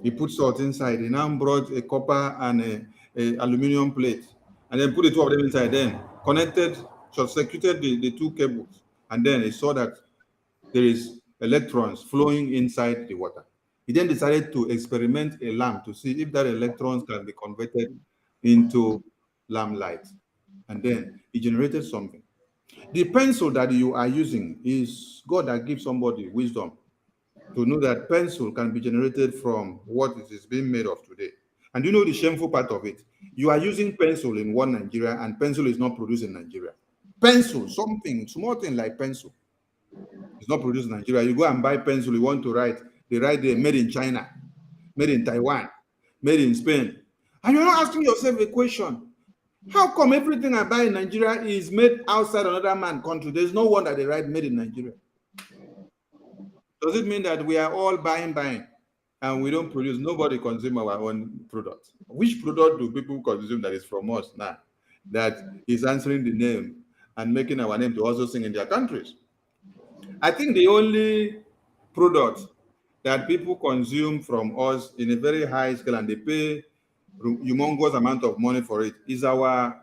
He put salt inside. He now brought a copper and a aluminum plate, and then put the two of them inside. Then connected, short-circuited the two cables, and then he saw that there is electrons flowing inside the water. He then decided to experiment a lamp to see if that electrons can be converted into lamp light. And then he generated something. The pencil that you are using is God that gives somebody wisdom to know that pencil can be generated from what it is being made of today. And you know the shameful part of it? You are using pencil in one Nigeria and pencil is not produced in Nigeria. Pencil, something, small thing like pencil. It's not produced in Nigeria. You go and buy pencil, you want to write, they write there, made in China, made in Taiwan, made in Spain. And you're not asking yourself a question. How come everything I buy in Nigeria is made outside another man's country? There's no one that they write made in Nigeria. Does it mean that we are all buying, and we don't produce? Nobody consume our own product. Which product do people consume that is from us now, that is answering the name and making our name to also sing in their countries? I think the only product that people consume from us in a very high scale and they pay humongous amount of money for it is our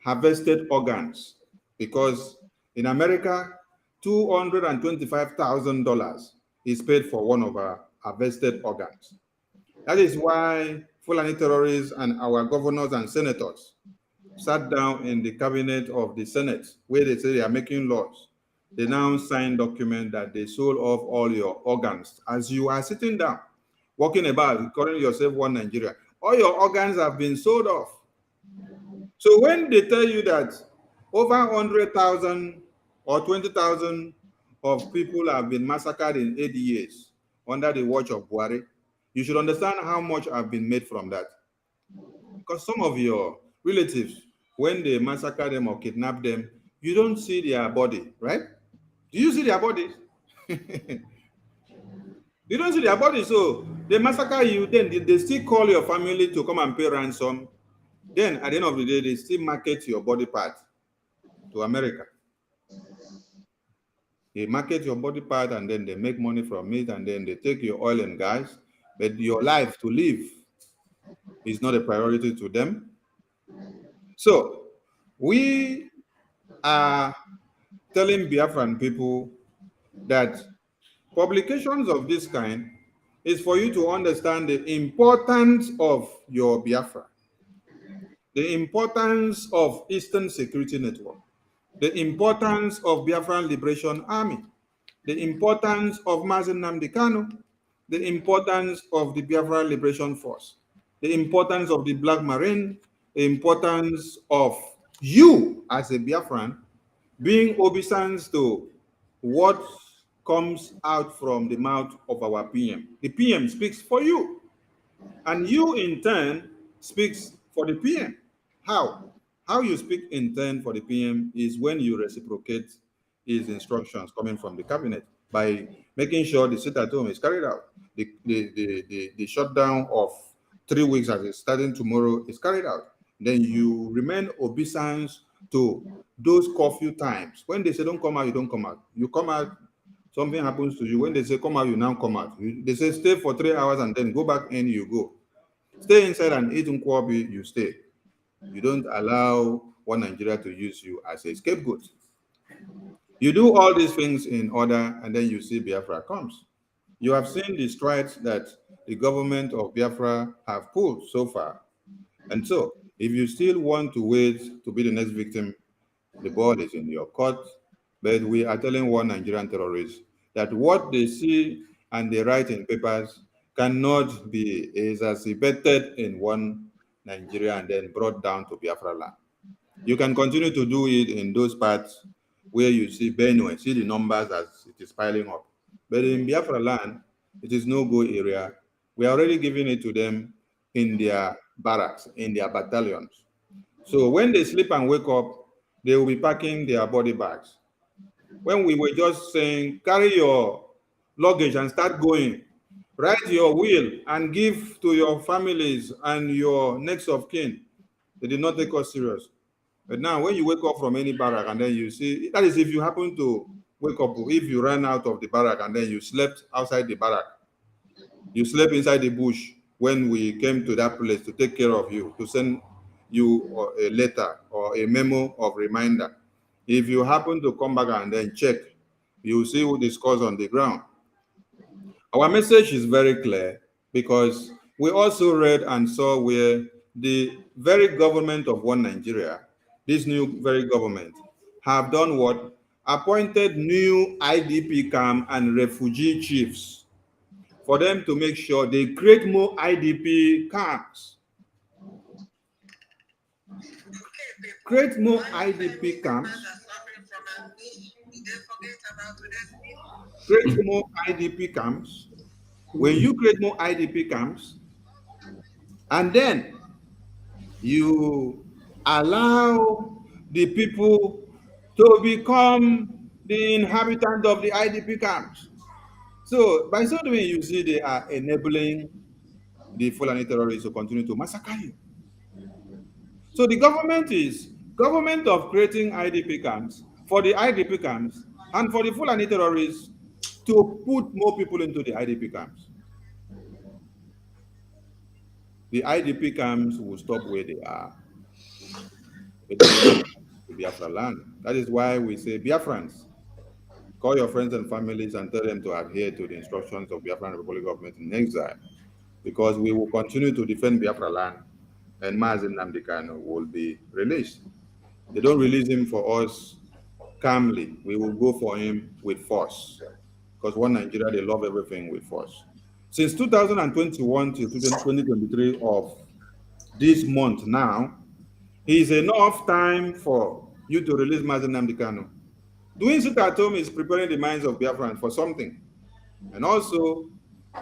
harvested organs, because in America, $225,000 is paid for one of our harvested organs. That is why Fulani terrorists and our governors and senators sat down in the cabinet of the Senate, where they say they are making laws. They now sign document that they sold off all your organs. As you are sitting down, walking about, calling yourself one Nigeria, all your organs have been sold off. So when they tell you that over 100,000 or 20,000 of people have been massacred in 8 years under the watch of Buhari, you should understand how much have been made from that. Because some of your relatives, when they massacre them or kidnap them, you don't see their body, right? Do you see their bodies? You don't see their body, so they massacre you, then they still call your family to come and pay ransom. Then at the end of the day, they still market your body part to America. They market your body part and then they make money from it, and then they take your oil and gas, but your life to live is not a priority to them. So we are telling Biafran people that publications of this kind is for you to understand the importance of your Biafra, the importance of Eastern Security Network, the importance of Biafran Liberation Army, the importance of Mazen Nnamdi Kanu, the importance of the Biafran Liberation Force, the importance of the Black Marine, the importance of you as a Biafran being obeisance to what comes out from the mouth of our PM. The PM speaks for you, and you in turn speaks for the PM. How? How you speak in turn for the PM is when you reciprocate his instructions coming from the cabinet by making sure the sit at home is carried out. The shutdown of 3 weeks as it's starting tomorrow is carried out. Then you remain obeisance to those curfew times. When they say don't come out, you don't come out. You come out, something happens to you. When they say come out, you now come out. They say stay for 3 hours and then go back in, you go. Stay inside and eat nkwobi, you stay. You don't allow one Nigeria to use you as a scapegoat. You do all these things in order, and then you see Biafra comes. You have seen the strides that the government of Biafra have pulled so far. And so, if you still want to wait to be the next victim, the ball is in your court. But we are telling one Nigerian terrorist that what they see and they write in papers cannot be exacerbated in one Nigeria and then brought down to Biafra land. You can continue to do it in those parts where you see Benue, see the numbers as it is piling up. But in Biafra land, it is no-go area. We are already giving it to them in their barracks, in their battalions. So when they sleep and wake up, they will be packing their body bags. When we were just saying, carry your luggage and start going, write your will and give to your families and your next of kin, they did not take us serious. But now when you wake up from any barrack and then you see, that is if you happen to wake up, if you ran out of the barrack and then you slept outside the barrack, you slept inside the bush when we came to that place to take care of you, to send you a letter or a memo of reminder. If you happen to come back and then check, you will see what is caused on the ground. Our message is very clear, because we also read and saw where the very government of one Nigeria, this new very government, have done what? Appointed new IDP camp and refugee chiefs for them to make sure they create more IDP camps. Create more IDP camps. Create more IDP camps. When you create more IDP camps, and then you allow the people to become the inhabitants of the IDP camps. So by so doing, you see they are enabling the Fulani terrorists to continue to massacre you. So the government of creating IDP camps for the IDP camps and for the Fulani terrorists to put more people into the IDP camps. The IDP camps will stop where they are. But they will not come to Biafra land. That is why we say, Biafrans, call your friends and families and tell them to adhere to the instructions of Biafran Republic government in exile, because we will continue to defend Biafra land, and Mazen Nnamdi Kanu will be released. They don't release him for us calmly. We will go for him with force, because one Nigeria, they love everything with force. Since 2021 to 2023 of this month now, is enough time for you to release Mazen Nnamdi Kanu. Doing so at home is preparing the minds of Biafrans for something, and also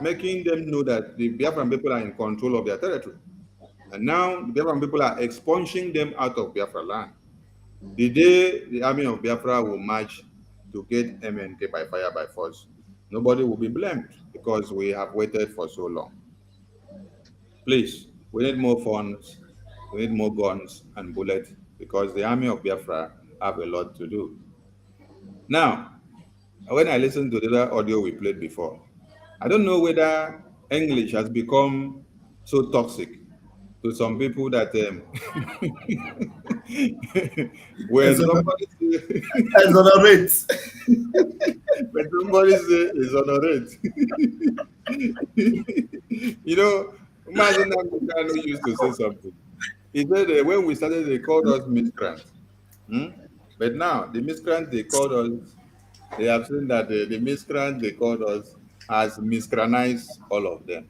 making them know that the Biafran people are in control of their territory. And now the Biafran people are expunging them out of Biafra land. The day the army of Biafra will march to get MNK by fire by force, nobody will be blamed, because we have waited for so long. Please, we need more funds, we need more guns and bullets, because the army of Biafra have a lot to do. Now, when I listened to the other audio we played before, I don't know whether English has become so toxic to some people that when somebody say, Exonerate. when somebody say exonerate, you know, imagine that used to say something. He said when we started, they called us miscreants. But now the miscreants they called us, they have seen that the miscreants they called us has miscreantized all of them.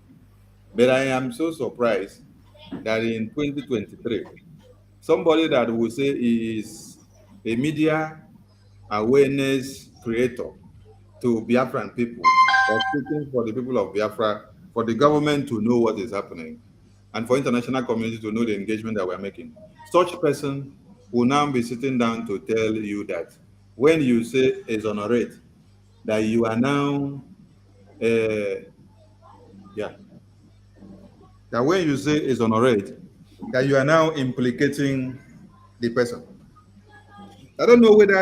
But I am so surprised that in 2023, somebody that will say he is a media awareness creator to Biafran people, or speaking for the people of Biafra, for the government to know what is happening, and for international community to know the engagement that we're making. Such person will now be sitting down to tell you that when you say exonerate, that you are now, that when you say exonerate, that you are now implicating the person. I don't know whether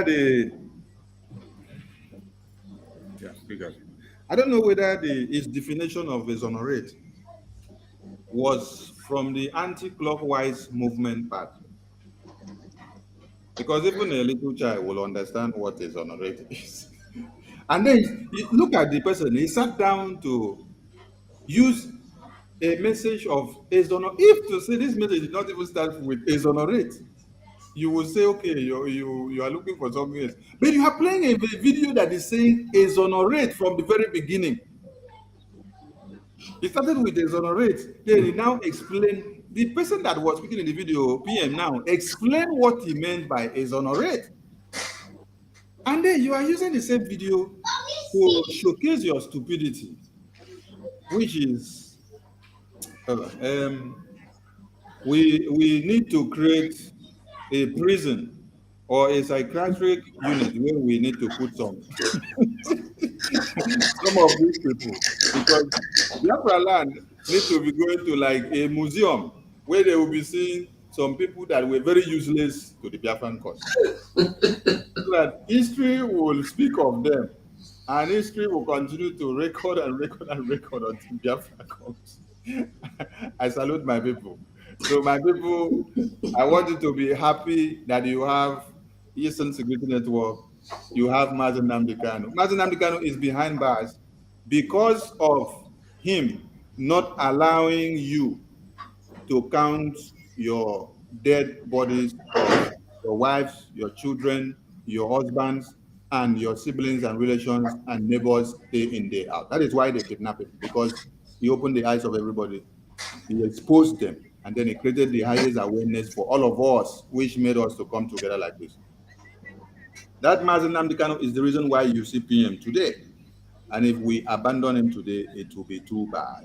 I don't know whether his definition of exonerate was from the anti-clockwise movement part, because even a little child will understand what exonerate is. And then look at the person. He sat down to use a message of exonerate. If to say this message did not even start with exonerate, you will say, okay, you are looking for something else. But you are playing a video that is saying exonerate from the very beginning. He started with exonerate. Then he now explained, the person that was speaking in the video, PM now, explain what he meant by exonerate. And then you are using the same video to showcase your stupidity, which is, we need to create a prison or a psychiatric unit where we need to put some of these people, because Biafra land need to be going to like a museum where they will be seeing some people that were very useless to the Biafran cause. So that history will speak of them, and history will continue to record and record and record until Biafra comes. I salute my people. So my people, I want you to be happy that you have Eastern Security Network, you have Mazen Nnamdi Kanu. Mazen Nnamdi Kanu is behind bars because of him not allowing you to count your dead bodies of your wives, your children, your husbands, and your siblings and relations and neighbors day in, day out. That is why they kidnapped him, because he opened the eyes of everybody. He exposed them, and then he created the highest awareness for all of us, which made us to come together like this. That Mazi Nnamdi Kanu is the reason why you see PM today. And if we abandon him today, it will be too bad.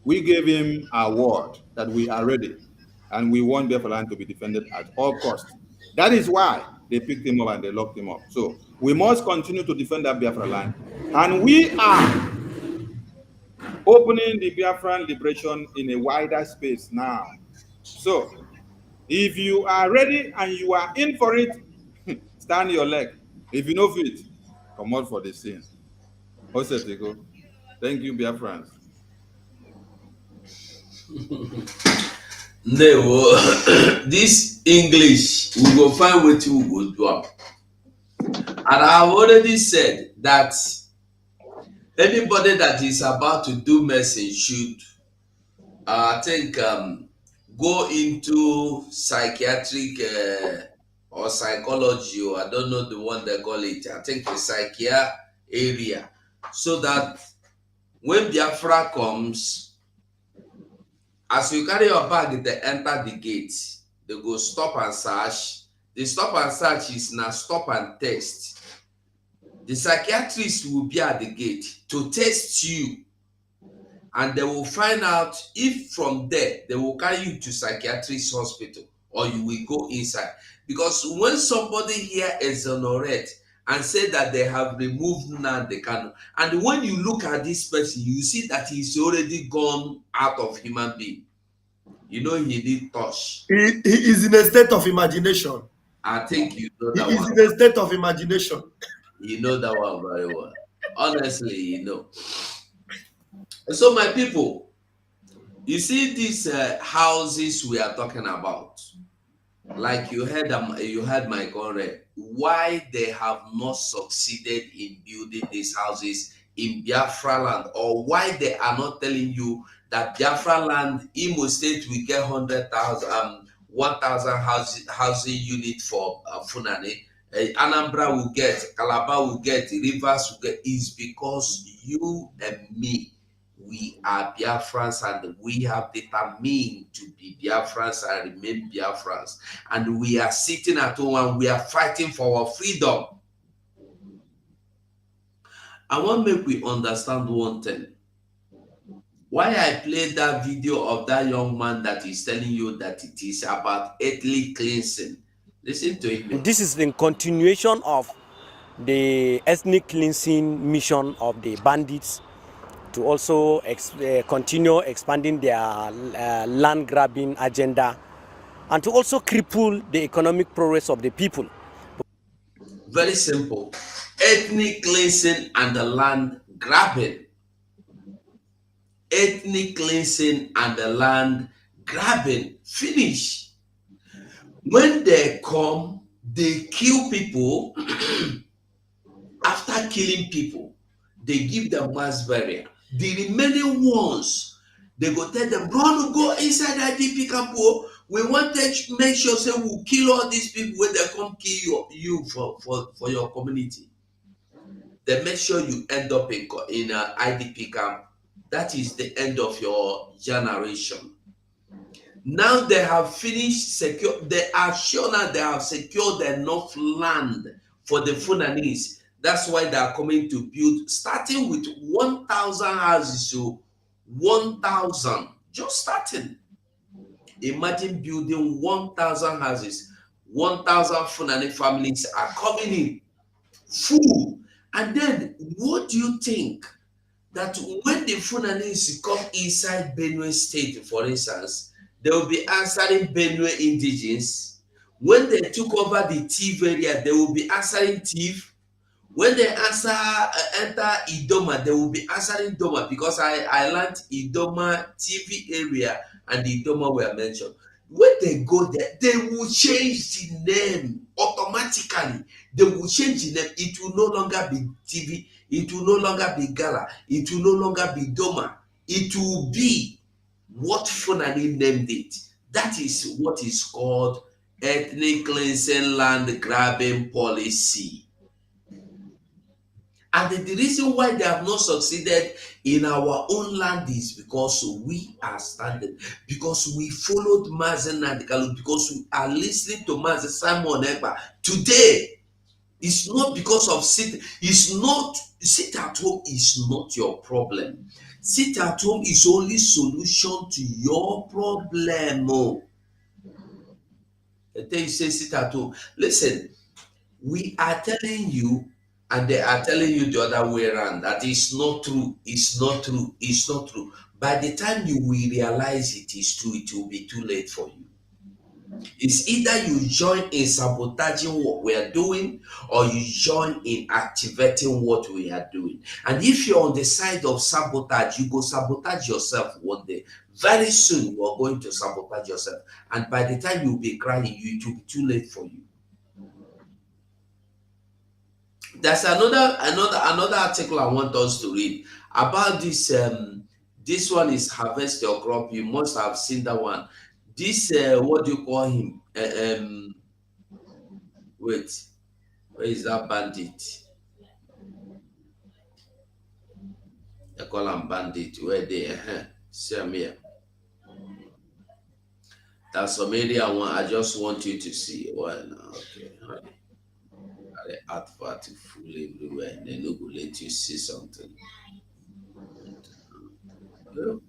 We gave him our word that we are ready, and we want Biafra land to be defended at all costs. That is why they picked him up and they locked him up. So we must continue to defend that Biafra land, and we are opening the Biafran liberation in a wider space now. So if you are ready and you are in for it, stand your leg. If you know fit, come out for the scene. Osetiko. Thank you, Biafrans. No, this English, we will find what we will do. And I have already said that anybody that is about to do medicine should, I think, go into psychiatric or psychology, or I don't know the one they call it. I think the psychiatric area, so that when Biafra comes, as you carry your bag, they enter the gate. They go stop and search. The stop and search is now stop and test. The psychiatrist will be at the gate to test you, and they will find out if from there they will carry you to psychiatrist hospital or you will go inside. Because when somebody here exonerate and say that they have removed Nnamdi Kanu, and when you look at this person, you see that he's already gone out of human being. You know he did touch. He is in a state of imagination. I think you know that He one. is in a state of imagination. You know that one very well. Honestly, you know. So my people, you see these houses we are talking about, like you heard my comrade, why they have not succeeded in building these houses in Biafra land, or why they are not telling you that Biafra land, Imo State will get 1,000 housing unit for Funani, Anambra will get, Calabar will get, Rivers will get, is because you and me, we are Biafrans, and we have determined to be Biafrans and remain Biafrans. And we are sitting at home and we are fighting for our freedom. I want to make we understand one thing. Why I played that video of that young man that is telling you that it is about ethnic cleansing. Listen to it. This is the continuation of the ethnic cleansing mission of the bandits to also continue expanding their land grabbing agenda, and to also cripple the economic progress of the people. Very simple. Ethnic cleansing and the land grabbing. Ethnic cleansing and the land grabbing. Finish. When they come, they kill people. After killing people, they give them mass burial. The remaining ones, they go tell them, run, go inside IDP camp. We want to make sure say we'll kill all these people when they come kill you for your community. They make sure you end up in an IDP camp. That is the end of your generation. Now they have finished secure. They are sure now they have secured enough land for the Funanis. That's why they are coming to build, starting with 1,000 houses. So 1,000, just starting. Imagine building 1,000 houses. 1,000 Funani families are coming in full. And then what do you think? That when the Funanis come inside Benue State, for instance, they will be answering Benue indigenes. When they took over the Tiv area, they will be answering Tiv. When they enter Idoma, they will be answering Idoma, because I learned Idoma TV area and Idoma were mentioned. When they go there, they will change the name automatically. They will change the name. It will no longer be TV. It will no longer be Gala. It will no longer be Doma. It will be what Funani named it. That is what is called ethnic cleansing land grabbing policy. And the reason why they have not succeeded in our own land is because we are standing, because we followed Mazen Nadikalu, because we are listening to Mazen Simon Ekpa. Today, it's not because of sit at home is not your problem. Sit at home is only solution to your problem. Oh. I tell you, say sit at home. Listen, we are telling you, and they are telling you the other way around, that it's not true, it's not true, it's not true. By the time you will realize it is true, it will be too late for you. It's either you join in sabotaging what we are doing, or you join in activating what we are doing. And if you're on the side of sabotage, you go sabotage yourself one day. Very soon you are going to sabotage yourself, and by the time you'll be crying, it will be too late for you. There's another article I want us to read about this. This one is harvest your crop. You must have seen that one. This what do you call him? Wait, where is that bandit? They call him bandit. Where they? See him here. That's some area one. I just want you to see. Well, okay. The advert full everywhere, and they no go let you see something. Well,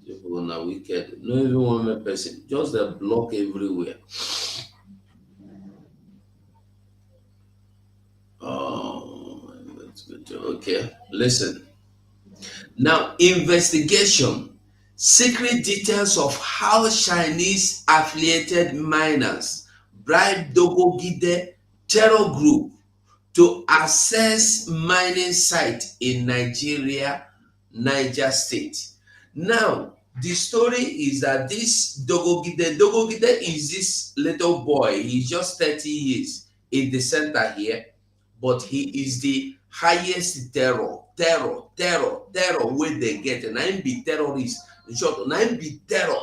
people are wicked. No even one person, just a block everywhere. Oh, okay. Listen. Now, investigation. Secret details of how Chinese affiliated miners bribed Dogogide terror group to access mining site in Niger State. Now, the story is that this Dogogide is this little boy. He's just 30 years in the center here, but he is the highest terror wey they get. And I be terrorist. In short, and I be terror.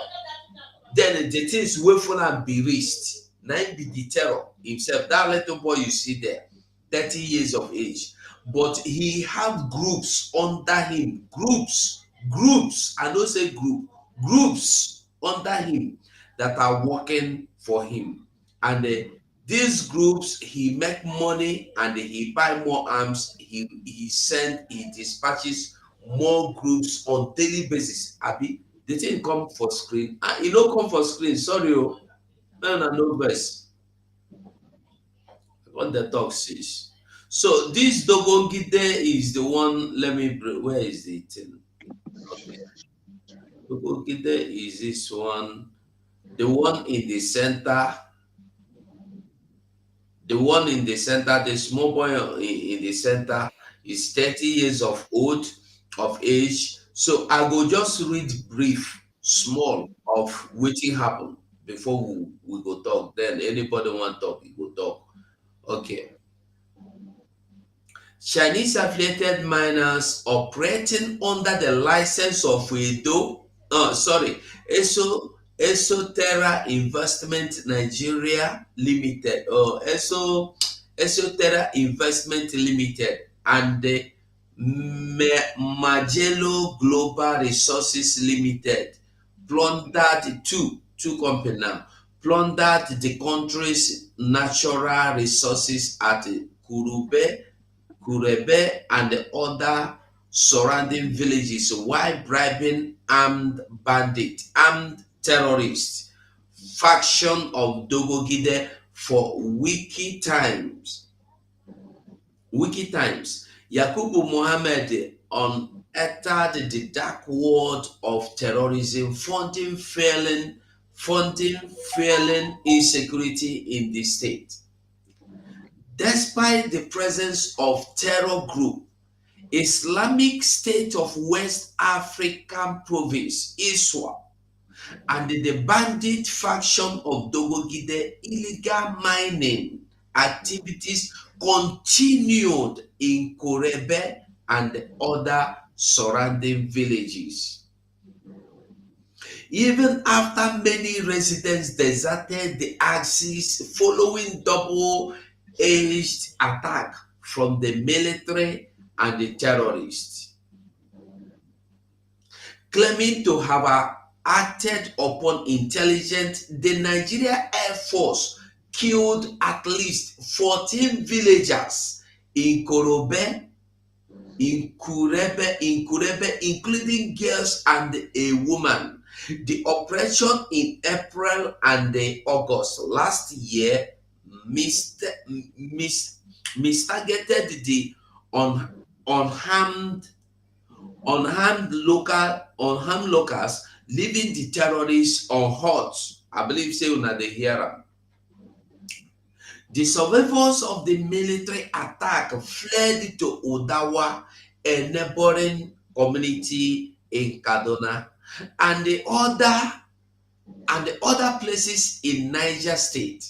Then the things wey full and be reached. Now be the terror himself. That little boy you see there, 30 years of age. But he have groups under him. Groups. I don't say groups under him that are working for him. And these groups, he make money and he buy more arms. He dispatches more groups on daily basis. Abi, the thing come for screen. You don't come for screen. Sorry, no verse. What the talk says. So this Dogogide is the one. Let me. Where is the thing? Okay. Dogogide is this one. The one in the center. The one in the center, the small boy in the center, is 30 years of age. So I go just read brief, small of wetin happen before we go talk. Then anybody want talk, we go talk. Okay. Chinese affiliated miners operating under the license of Esoterra Investment Nigeria Limited, or Esoterra Investment Limited, and the Magello Global Resources Limited plundered two companies now, plundered the country's natural resources at Kurebe and the other surrounding villages while bribing armed terrorists faction of Dogogide for Wiki Times. Yakubu Mohammed unearthed the dark world of terrorism, funding failing insecurity in the state. Despite the presence of terror group, Islamic State of West African Province, ISWAP, and the bandit faction of Dogogide, illegal mining activities continued in Kurebe and other surrounding villages. Even after many residents deserted the axis following double-edged attack from the military and the terrorists. Claiming to have acted upon intelligence, the Nigeria Air Force killed at least 14 villagers in Inkurebe, including girls and a woman. The operation in April and August last year mistargeted the unharmed locals, leaving the terrorists unhurt. I believe say una dey hear am. The survivors of the military attack fled to Odawa, a neighboring community in Kaduna, and the other places in Niger State.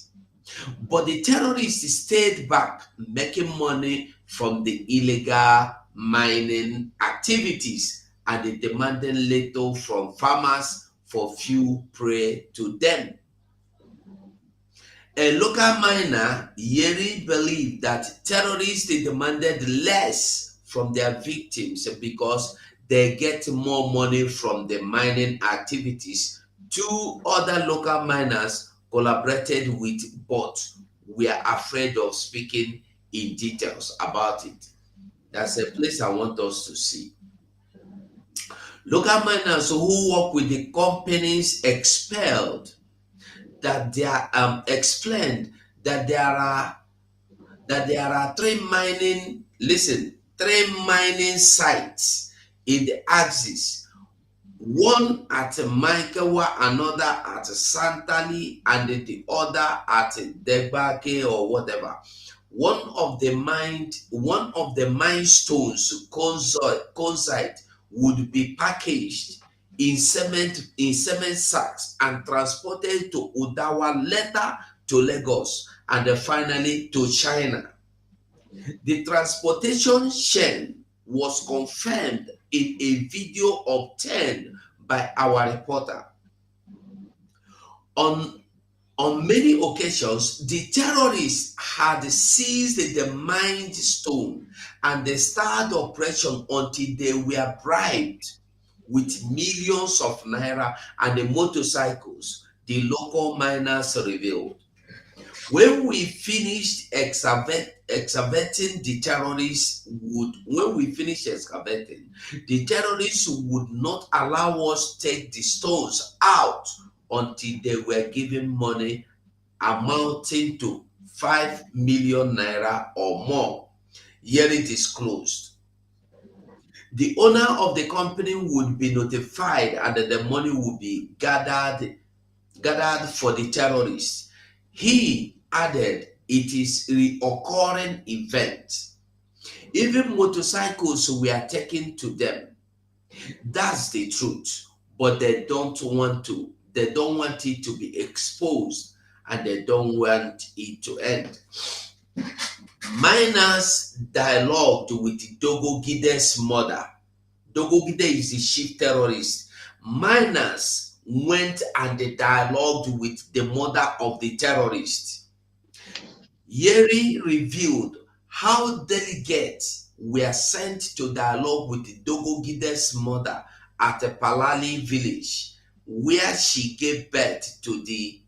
But the terrorists stayed back, making money from the illegal mining activities, and they demanded little from farmers for few prey to them. A local miner, Yeri, believed that terrorists demanded less from their victims because they get more money from the mining activities. Two other local miners collaborated with, but were afraid of speaking in details about it. That's a place I want us to see. Local miners who work with the companies explained that there are three mining sites in the axis, one at Maikawa, another at Santali, and the other at Debake or whatever. One of the milestones coincide would be packaged in cement sacks and transported to Udawa, later to Lagos, and then finally to China. The transportation chain was confirmed in a video obtained by our reporter. On many occasions, the terrorists had seized the mine stone and they started operation until they were bribed with millions of naira and the motorcycles, the local miners revealed. When we finished excavating, the terrorists would not allow us to take the stones out until they were given money amounting to 5 million naira or more. Here it is closed. The owner of the company would be notified and the money would be gathered for the terrorists. He added it is a recurring event. Even motorcycles were taken to them. That's the truth. But they don't want it to be exposed, and they don't want it to end. Miners dialogued with Dogo Gide's mother. Dogo Gide is the chief terrorist. Miners went and they dialogued with the mother of the terrorist. Yeri revealed how delegates were sent to dialogue with Dogo Gide's mother at a Palali village, where she gave birth to the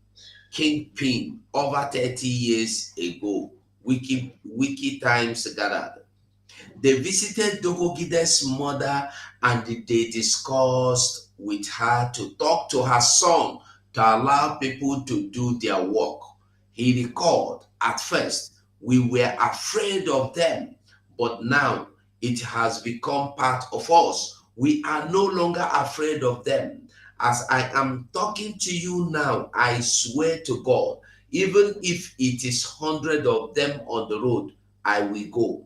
kingpin over 30 years ago. Wiki Times gathered. They visited Dogo Gide's mother and they discussed with her to talk to her son to allow people to do their work. He recalled, at first, we were afraid of them, but now it has become part of us. We are no longer afraid of them. As I am talking to you now, I swear to God, even if it is 100 of them on the road, I will go.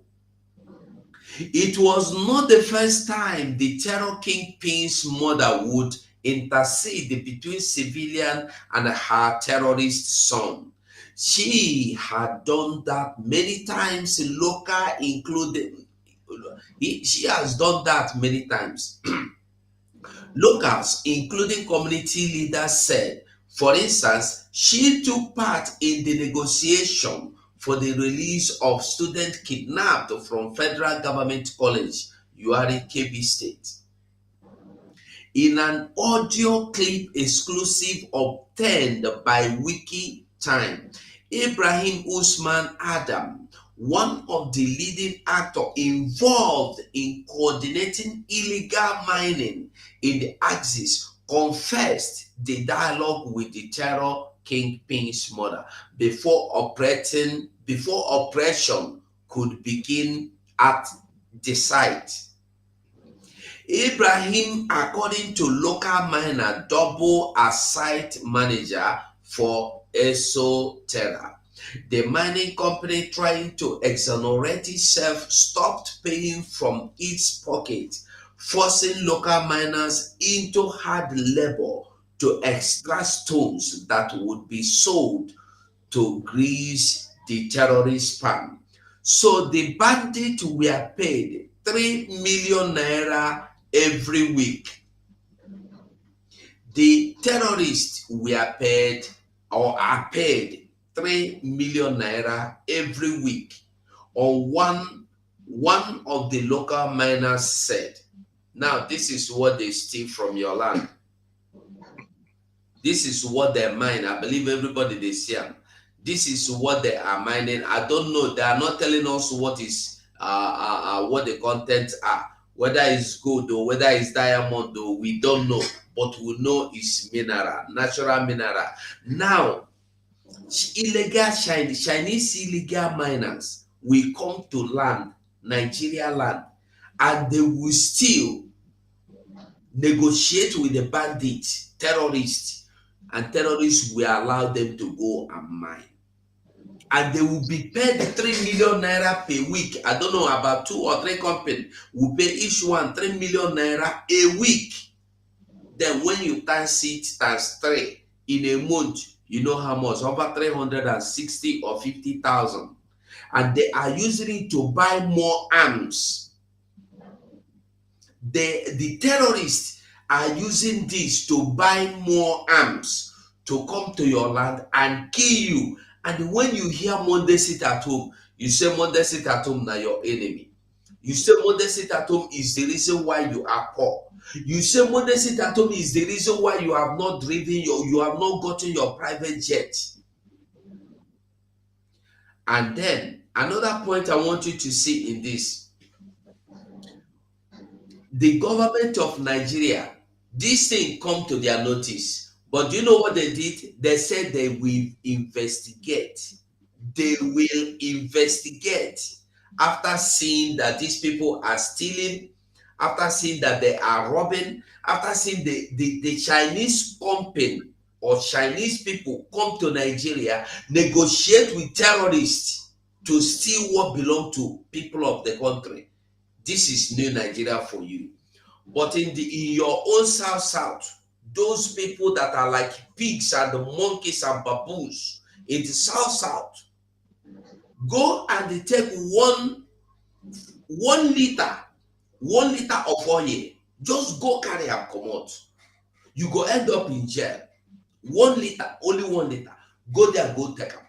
It was not the first time the terror kingpin's mother would intercede between civilian and her terrorist son. She had done that many times, local included. She has done that many times. Locals, including community leaders, said, for instance, she took part in the negotiation for the release of students kidnapped from Federal Government College, Yuari, Kebbi State. In an audio clip exclusive obtained by Wiki Time, Ibrahim Usman Adam, one of the leading actors involved in coordinating illegal mining in the Axis, confessed the dialogue with the terror kingpin's mother before operation could begin at the site. Ibrahim, according to local miner, double as site manager for Esoterra. The mining company, trying to exonerate itself, stopped paying from its pocket, forcing local miners into hard labor to extract stones that would be sold to grease the terrorist palm. So the bandits were paid 3 million naira every week. The terrorists were paid or are paid 3 million naira every week. Or one of the local miners said, now this is what they steal from your land. This is what they mine. I believe everybody they see them. This is what they are mining. I don't know. They are not telling us what is what the contents are. Whether it's gold or whether it's diamond, or we don't know. But we know it's mineral, natural mineral. Now, Chinese illegal miners will come to land, Nigeria land, and they will still negotiate with the bandits, terrorists, and terrorists will allow them to go and mine. And they will be paid 3 million naira per week. I don't know, about 2 or 3 companies will pay each one 3 million naira a week. Then when you times it times 3 in a month, you know how much? Over 360 or 50,000. And they are using it to buy more arms. The terrorists are using this to buy more arms to come to your land and kill you. And when you hear Monday sit at home, you say Monday sit at home now your enemy. You say Monday sit at home is the reason why you are poor. You say Monday sit at home is the reason why you have not driven you have not gotten your private jet. And then another point I want you to see in this, the government of Nigeria, this thing come to their notice. But do you know what they did? They said they will investigate. They will investigate after seeing that these people are stealing, after seeing that they are robbing, after seeing the Chinese company or Chinese people come to Nigeria, negotiate with terrorists to steal what belongs to people of the country. This is new Nigeria for you. But in your own south, those people that are like pigs and the monkeys and baboons in the south, go and they take one liter of oil. Just go carry and come out. You go end up in jail. 1 liter, only 1 liter. Go there, go take them.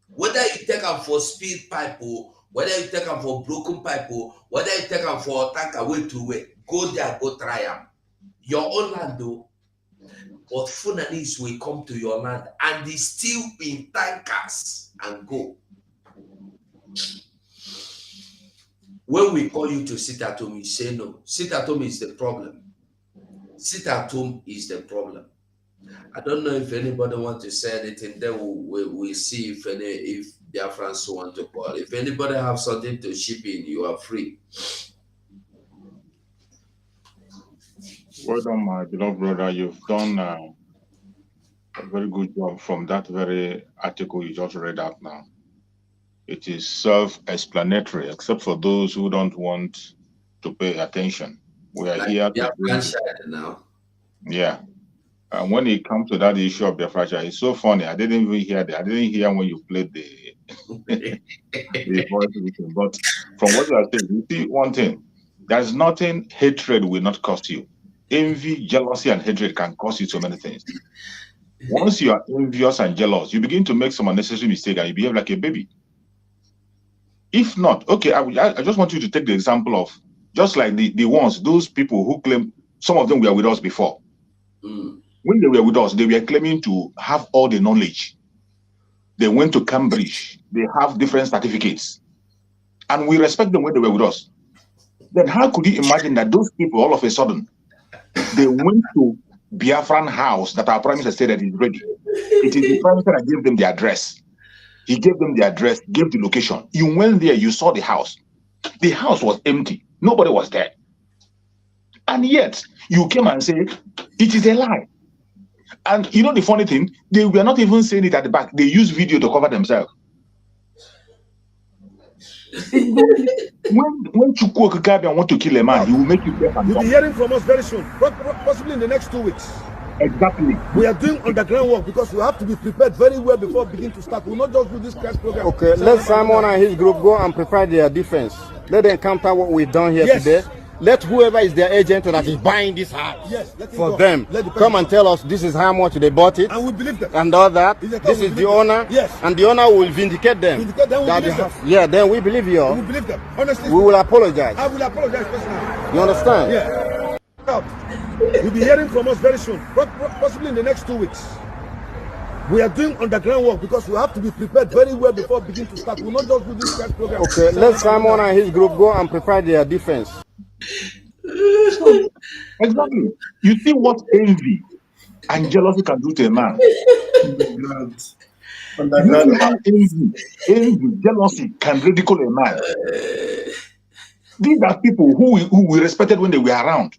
Whether you take them for speed pipe, or whether you take them for broken pipe, or whether you take them for tanker way to way, go there, go try them. Your own land though. But Funanis will come to your land and they steal in tankers and go. When we call you to sit at home, you say no. Sit at home is the problem. Sit at home is the problem. I don't know if anybody wants to say anything. Then we'll see if BIAFRANS want to call. If anybody have something to ship in, you are free. Well done, my beloved brother. You've done a very good job from that very article you just read out now. It is self-explanatory, except for those who don't want to pay attention. We are here to now. Yeah. And when it comes to that issue of Biafra, it's so funny. I didn't even hear that. I didn't hear when you played the voice. But from what you are saying, you see one thing. There's nothing hatred will not cost you. Envy, jealousy, and hatred can cost you so many things. Once you are envious and jealous, you begin to make some unnecessary mistake and you behave like a baby. If not, okay, I just want you to take the example of just like the ones, those people who claim, some of them were with us before. When they were with us, they were claiming to have all the knowledge. They went to Cambridge. They have different certificates. And we respect them when they were with us. Then how could you imagine that those people, all of a sudden, they went to Biafran house that our Prime Minister said that is ready. It is the Prime Minister that gave them the address. He gave them the address, gave the location. You went there, you saw the house. The house was empty. Nobody was there. And yet, you came and said, it is a lie. And you know the funny thing? They were not even saying it at the back. They used video to cover themselves. When Chukwu Okikabian want to kill a man, he will make you deaf and dumb. You'll be hearing from us very soon, possibly in the next 2 weeks. Exactly. We are doing underground work because we have to be prepared very well before we begin to start. We'll not just do this class program. Okay, let Simon and his group go and prepare their defense. Let them counter what we've done here today. Let whoever is their agent that is buying this house for them come and tell us this is how much they bought it. And we believe them. And all that. This is the owner. Yes. And the owner will vindicate them. Yeah, then we believe you. We believe them. Honestly. We will apologize. I will apologize personally. You understand? Yeah. You'll be hearing from us very soon, possibly in the next 2 weeks. We are doing underground work because we have to be prepared very well before we begin to start. We'll not just do this class program. Okay, let Simon and his group go and prepare their defense. Exactly. You see what envy and jealousy can do to a man. Envy, jealousy can ridicule a man. These are people who we respected when they were around.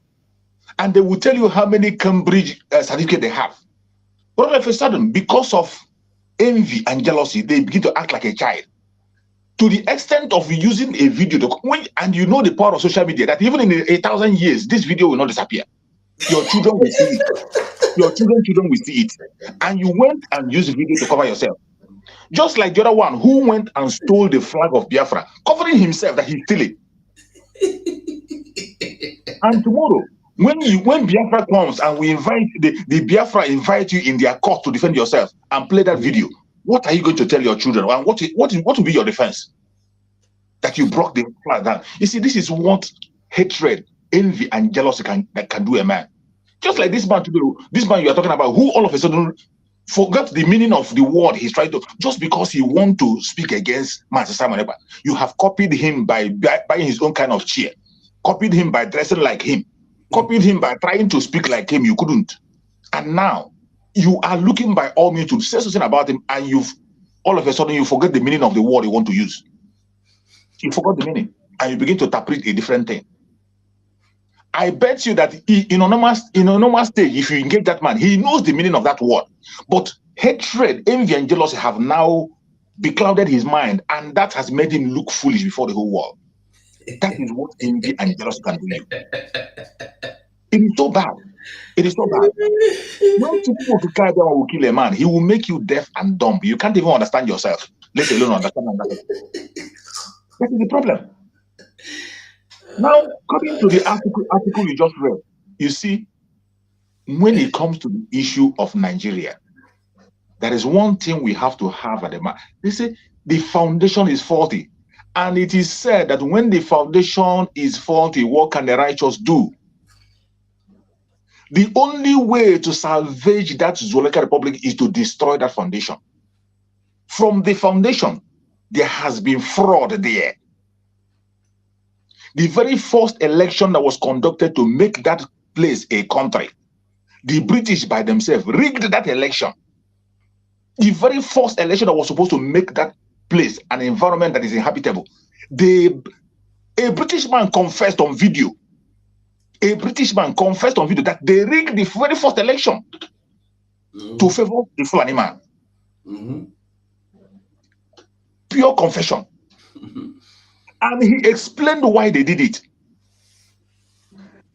And they will tell you how many Cambridge certificates they have. But all of a sudden, because of envy and jealousy, they begin to act like a child. To the extent of using a video, and you know the power of social media, that even in 1,000 years, this video will not disappear. Your children will see it. Your children will see it. And you went and used the video to cover yourself. Just like the other one who went and stole the flag of Biafra, covering himself that he's stealing. And tomorrow, when Biafra comes and we invite the Biafra invite you in their court to defend yourself and play that video, what are you going to tell your children? And what will be your defense? That you broke the flag down. You see, this is what hatred, envy, and jealousy can do a man. Just like this man you are talking about, who all of a sudden forgot the meaning of the word he's trying to, just because he wants to speak against Master Simon Ekpa. You have copied him by buying his own kind of chair, copied him by dressing like him, copied him by trying to speak like him. You couldn't. And now you are looking by all means to say something about him, and all of a sudden you forget the meaning of the word you want to use. You forgot the meaning, and you begin to interpret a different thing. I bet you that in a normal stage, if you engage that man, he knows the meaning of that word. But hatred, envy, and jealousy have now beclouded his mind, and that has made him look foolish before the whole world. That is what envy and jealousy can do you. It is so bad. It is so bad. When people to carry down will kill a man, he will make you deaf and dumb. You can't even understand yourself, let alone understand another. That is the problem. Now, coming to the article you just read, you see, when it comes to the issue of Nigeria, there is one thing we have to have at the moment. They say the foundation is faulty. And it is said that when the foundation is faulty, what can the righteous do? The only way to salvage that Zoological Republic is to destroy that foundation. From the foundation, there has been fraud there. The very first election that was conducted to make that place a country, the British by themselves rigged that election. The very first election that was supposed to make that place an environment that is inhabitable, a British man confessed on video. A British man confessed on video that they rigged the very first election to favor the Fulani man. Pure confession. And he explained why they did it.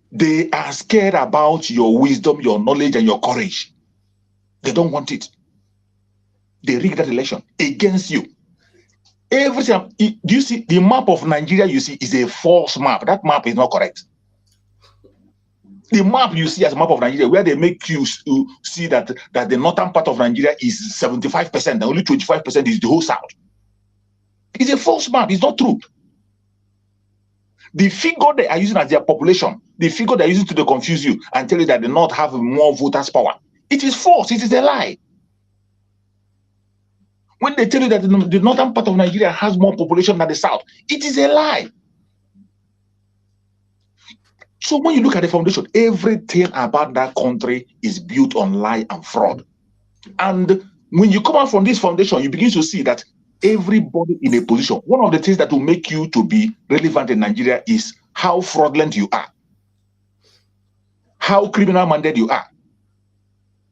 They are scared about your wisdom, your knowledge, and your courage. They don't want it. They rigged that election against you. Everything. Do you see the map of Nigeria? You see is a false map. That map is not correct. The map you see as a map of Nigeria, where they make you see that the northern part of Nigeria is 75%, and only 25% is the whole south. It's a false map. It's not true. The figure they are using as their population, the figure they are using to confuse you and tell you that they not have more voters' power, it is false. It is a lie. When they tell you that the northern part of Nigeria has more population than the south, it is a lie. So when you look at the foundation, everything about that country is built on lie and fraud. And when you come out from this foundation, you begin to see that everybody in a position, one of the things that will make you to be relevant in Nigeria is how fraudulent you are, how criminal-minded you are,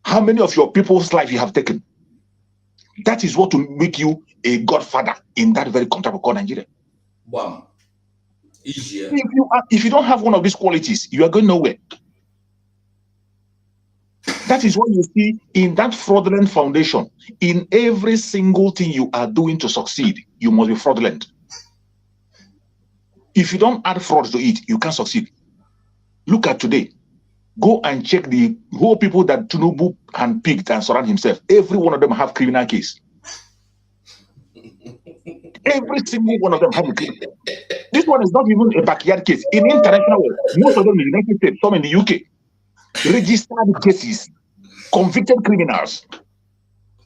how many of your people's life you have taken. That is what will make you a godfather in that very country called Nigeria. Wow. Easier. If you don't have one of these qualities, you are going nowhere. That is what you see in that fraudulent foundation. In every single thing you are doing to succeed, you must be fraudulent. If you don't add fraud to it, you can't succeed. Look at today. Go and check the whole people that Tinubu handpicked and surround himself. Every one of them have criminal case. Every single one of them have a criminal. This one is not even a backyard case. In international world, most of them in the United States, some in the UK, registered cases, convicted criminals,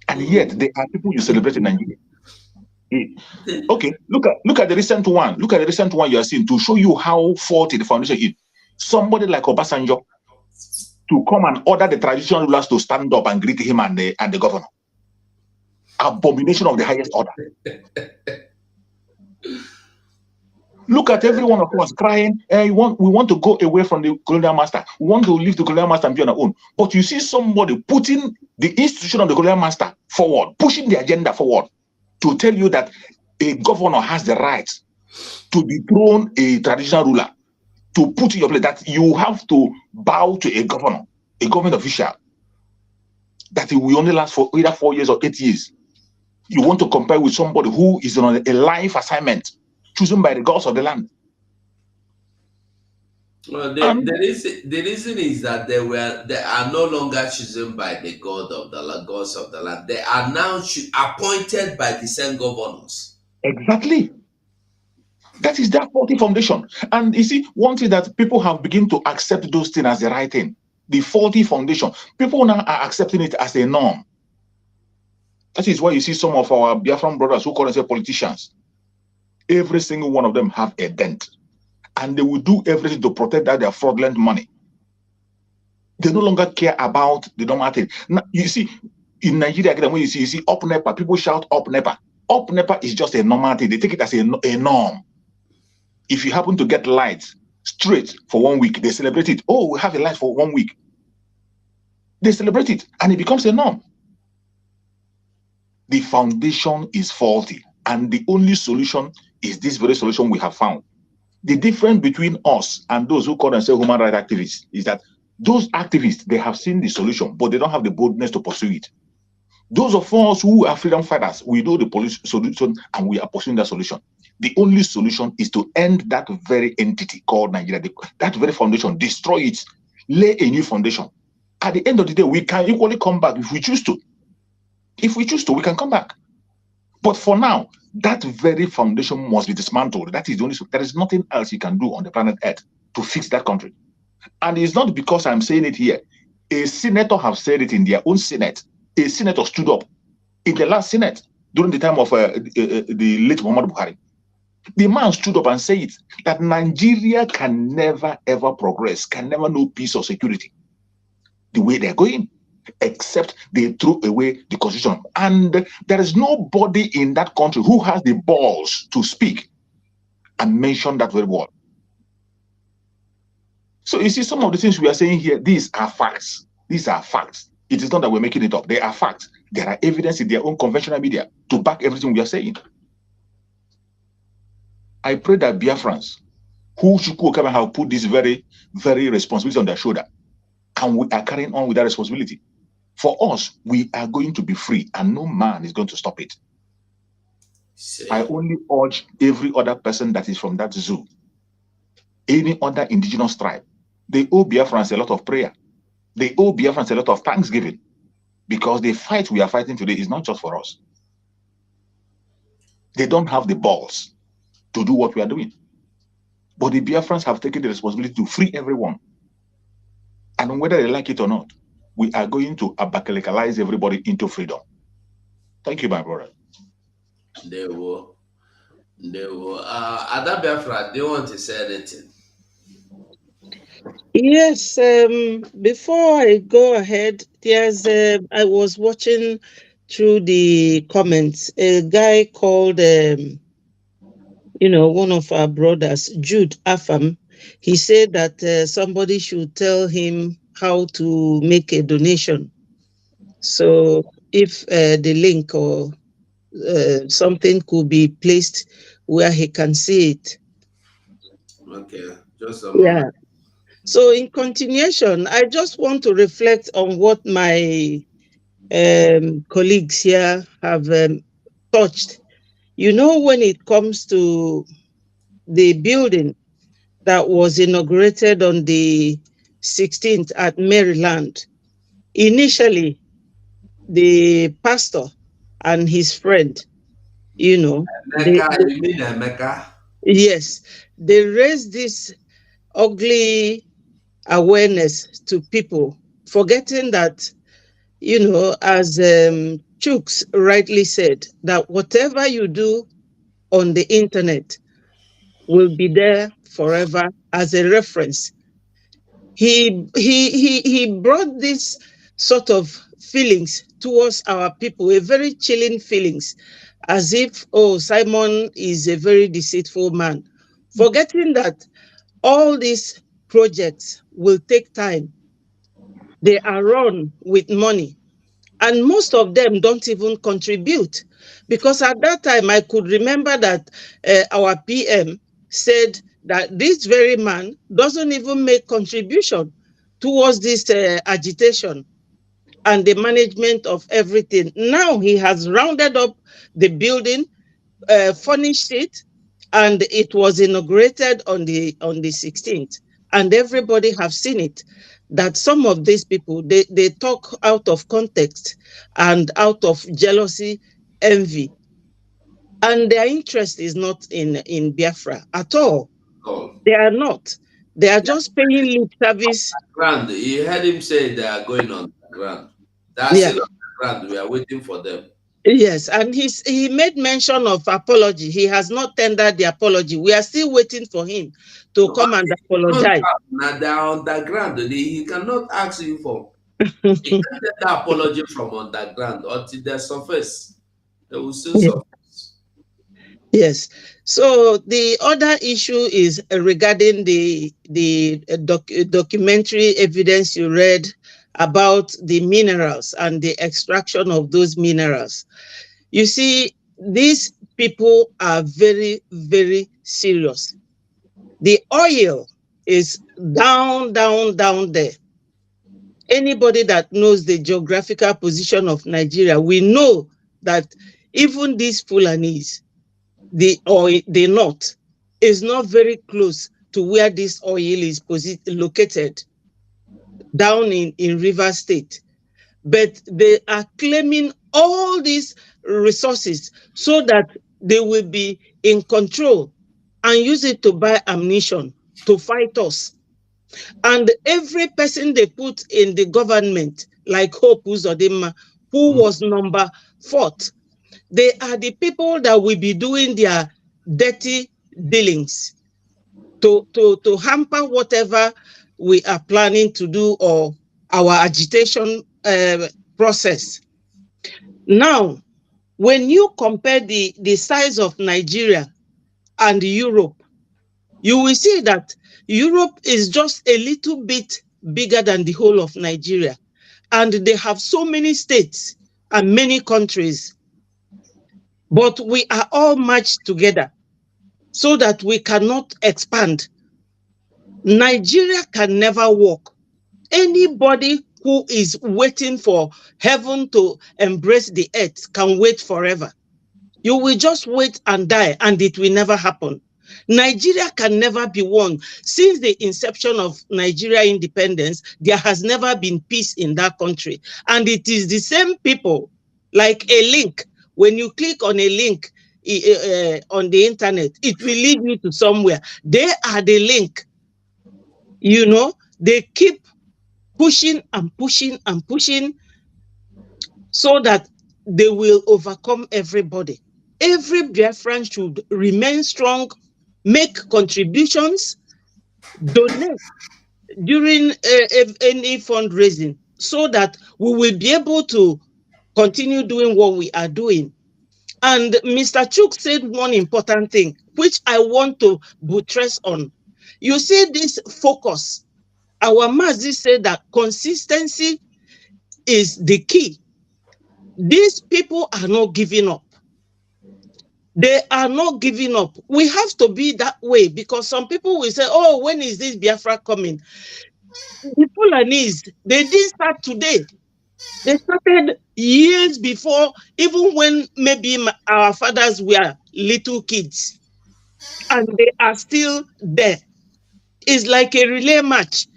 and yet they are people you celebrate in Nigeria. Okay, look at the recent one. Look at the recent one you are seeing to show you how faulty the foundation is. Somebody like Obasanjo to come and order the traditional rulers to stand up and greet him and the governor. Abomination of the highest order. Look at every one of us crying, we want to go away from the colonial master. We want to leave the colonial master and be on our own. But you see somebody putting the institution of the colonial master forward, pushing the agenda forward to tell you that a governor has the right to dethrone a traditional ruler, to put in your place that you have to bow to a governor, a government official, that it will only last for either 4 years or 8 years. You want to compare with somebody who is on a life assignment chosen by the gods of the land. Well, the reason is that they are no longer chosen by the gods of the land. They are now appointed by the same governors. Exactly. That is that faulty foundation. And you see, one thing that people have begun to accept those things as the right thing, the faulty foundation. People now are accepting it as a norm. That is why you see some of our Biafran brothers who call themselves politicians. Every single one of them have a dent. And they will do everything to protect that their fraudulent money. They no longer care about the normal thing. Now, you see, in Nigeria, when you see up NEPA, people shout up NEPA. Up NEPA is just a normal thing. They take it as a norm. If you happen to get lights straight for 1 week, they celebrate it. Oh, we have a light for 1 week. They celebrate it, and it becomes a norm. The foundation is faulty, and the only solution is this very solution we have found. The difference between us and those who call themselves human rights activists is that those activists, they have seen the solution, but they don't have the boldness to pursue it. Those of us who are freedom fighters, we know the solution and we are pursuing that solution. The only solution is to end that very entity called Nigeria, that very foundation, destroy it, lay a new foundation. At the end of the day, we can equally come back if we choose to. If we choose to, we can come back. But for now, that very foundation must be dismantled. That is the only. There is nothing else you can do on the planet Earth to fix that country. And it's not because I'm saying it here. A senator have said it in their own Senate. A senator stood up in the last Senate during the time of the late Muhammad Buhari. The man stood up and said that Nigeria can never ever progress, can never know peace or security the way they're going, except they threw away the constitution. And there is nobody in that country who has the balls to speak and mention that very word. So you see, some of the things we are saying here, these are facts. These are facts. It is not that we're making it up. They are facts. There are evidence in their own conventional media to back everything we are saying. I pray that Biafrans, who should come and have put this very, very responsibility on their shoulder, and we are carrying on with that responsibility. For us, we are going to be free, and no man is going to stop it. I only urge every other person that is from that zoo, any other indigenous tribe, they owe Biafrans a lot of prayer. They owe Biafrans a lot of thanksgiving, because the fight we are fighting today is not just for us. They don't have the balls to do what we are doing. But the Biafrans have taken the responsibility to free everyone. And whether they like it or not, we are going to abakalekalize everybody into freedom. Thank you, my brother. They will. Ada Biafra, do you want to say anything? Yes, before I go ahead, there's I was watching through the comments, a guy called one of our brothers, Jude Afam. He said that somebody should tell him how to make a donation. So if the link or something could be placed where he can see it. Okay, just a moment. Yeah. So in continuation, I just want to reflect on what my colleagues here have touched. When it comes to the building that was inaugurated on the 16th at Maryland, initially the pastor and his friend, Emeka, you mean Emeka? Yes, they raised this ugly awareness to people, forgetting that, as Chooks rightly said, that whatever you do on the internet will be there forever as a reference. He brought this sort of feelings towards our people, a very chilling feelings, as if, oh, Simon is a very deceitful man, forgetting that all these projects will take time. They are run with money. And most of them don't even contribute. Because at that time, I could remember that our PM said that this very man doesn't even make contribution towards this agitation and the management of everything. Now he has rounded up the building, furnished it, and it was inaugurated on the 16th. And everybody have seen it, that some of these people, they talk out of context and out of jealousy, envy. And their interest is not in Biafra at all. Oh. They are not. They are just paying lip service. Ground. You heard him say they are going on the ground. They are still on the ground. We are waiting for them. Yes, and he made mention of apology. He has not tendered the apology. We are still waiting for him to come and apologize. Now they are underground. He cannot ask you for. He can't get the apology from underground until they surface. They will still surface. Yes. So the other issue is regarding the documentary evidence you read about the minerals and the extraction of those minerals. You see, these people are very, very serious. The oil is down there. Anybody that knows the geographical position of Nigeria, we know that even these Fulanis, the north, is not very close to where this oil is located, down in Rivers State. But they are claiming all these resources so that they will be in control and use it to buy ammunition to fight us. And every person they put in the government, like Hope Uzodinma, who was number 4th, they are the people that will be doing their dirty dealings to hamper whatever we are planning to do or our agitation process. Now, when you compare the size of Nigeria and Europe, you will see that Europe is just a little bit bigger than the whole of Nigeria. And they have so many states and many countries. But we are all matched together so that we cannot expand. Nigeria can never work. Anybody who is waiting for heaven to embrace the earth can wait forever. You will just wait and die, and it will never happen. Nigeria can never be won. Since the inception of Nigeria independence, there has never been peace in that country. And it is the same people, like a link. When you click on a link on the internet, it will lead you to somewhere. They are the link. You know, they keep pushing and pushing and pushing so that they will overcome everybody. Every Biafran should remain strong, make contributions, donate during any fundraising, so that we will be able to continue doing what we are doing. And Mr. Chuk said one important thing, which I want to buttress on. You see this focus. Our Mazi said that consistency is the key. These people are not giving up. They are not giving up. We have to be that way, because some people will say, oh, when is this Biafra coming? The Fulanese, they didn't start today. They started years before, even when maybe our fathers were little kids. And they are still there. It's like a relay match.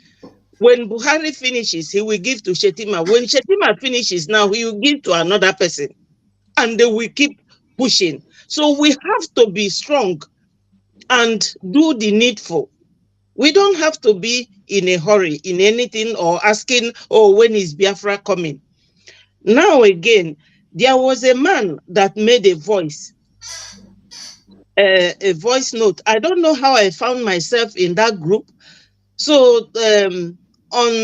When Buhari finishes, he will give to Shetima. When Shetima finishes now, he will give to another person. And they will keep pushing. So we have to be strong and do the needful. We don't have to be in a hurry in anything or asking, oh, when is Biafra coming? Now again, there was a man that made a voice note. I don't know how I found myself in that group. So on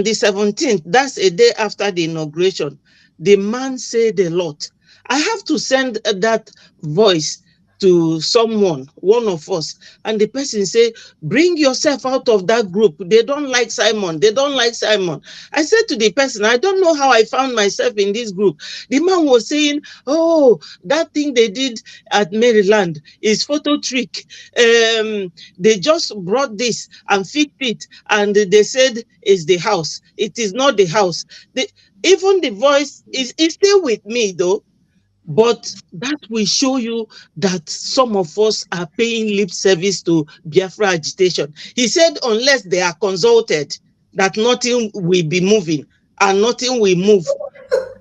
the 17th, that's a day after the inauguration, the man said a lot. I have to send that voice to someone, one of us, and the person say, bring yourself out of that group. They don't like Simon. They don't like Simon. I said to the person, I don't know how I found myself in this group. The man was saying, oh, that thing they did at Maryland is photo trick. They just brought this and fixed it, and they said it's the house. It is not the house. Even the voice is still with me though. But that will show you that some of us are paying lip service to Biafra agitation. He said unless they are consulted, that nothing will be moving and nothing will move.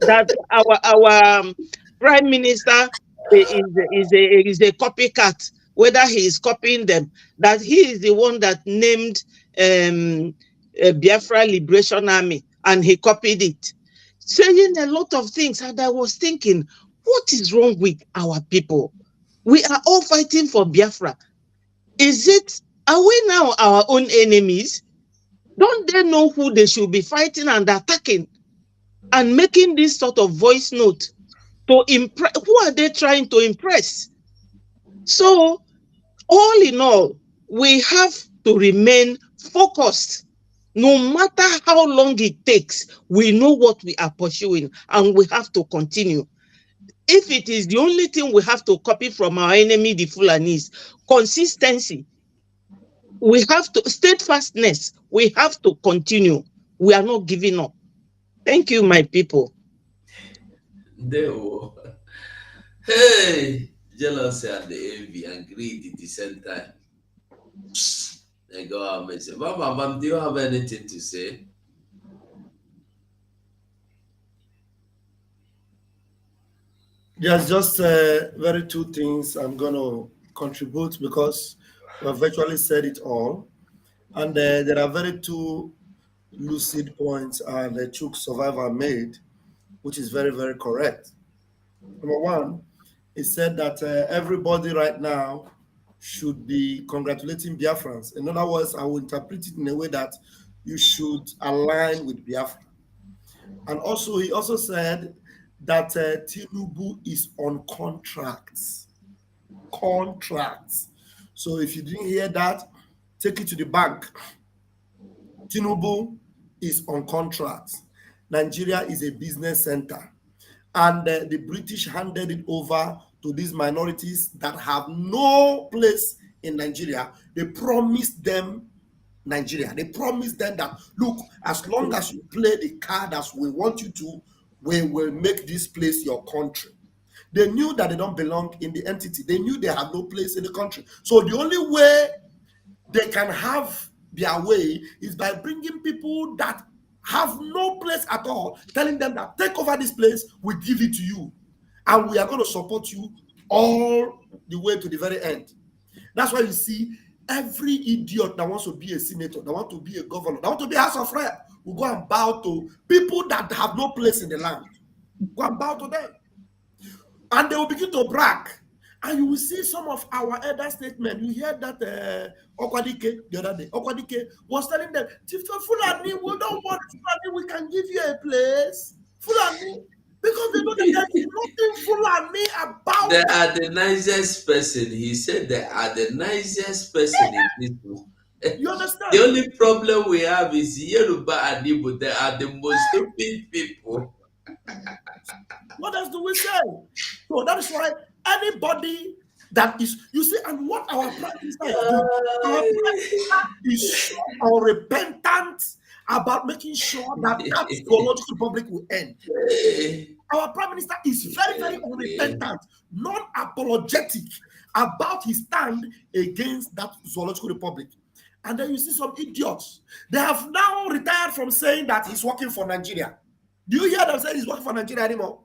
That our prime minister is a copycat, whether he is copying them, that he is the one that named Biafra Liberation Army and he copied it, saying a lot of things. And I was thinking, what is wrong with our people? We are all fighting for Biafra. Are we now our own enemies? Don't they know who they should be fighting and attacking and making this sort of voice note to impress? Who are they trying to impress? So, all in all, we have to remain focused. No matter how long it takes, we know what we are pursuing and we have to continue. If it is the only thing we have to copy from our enemy, the Fulanese, consistency, we have to, steadfastness, we have to continue. We are not giving up. Thank you, my people. Hey, jealousy and the envy and greed at the same time. God, Mama, do you have anything to say? There's just very two things I'm going to contribute, because we've virtually said it all. And there are very two lucid points the Chuk survivor made, which is very, very correct. Number one, he said that everybody right now should be congratulating Biafrans. In other words, I will interpret it in a way that you should align with Biafra. And also, he also said that Tinubu is on contracts. Contracts. So if you didn't hear that, take it to the bank. Tinubu is on contracts. Nigeria is a business center. And the British handed it over to these minorities that have no place in Nigeria. They promised them Nigeria. They promised them that, look, as long as you play the card as we want you to, we will make this place your country. They knew that they don't belong in the entity. They knew they have no place in the country. So the only way they can have their way is by bringing people that have no place at all, telling them that take over this place, we give it to you, and we are going to support you all the way to the very end. That's why you see every idiot that wants to be a senator, that want to be a governor, that want to be a House of Rep, will go and bow to people that have no place in the land. Go and bow to them. And they will begin to brag. And you will see some of our elder statesmen. You hear that Okwadike the other day. Okwadike was telling them, Fulani, we don't want Fulani, we can give you a place. Fulani, because they know that there is nothing Fulani about. They are the nicest person. He said they are the nicest person in this world. You understand? The only problem we have is Yoruba and Igbo. They are the most stupid people. What else do we say? So that is why anybody that is, you see, and what our prime minister is doing, our prime minister is so unrepentant about making sure that that zoological republic will end. Our prime minister is very, very unrepentant, non-apologetic about his stand against that zoological republic. And then you see some idiots. They have now retired from saying that he's working for Nigeria. Do you hear them say he's working for Nigeria anymore?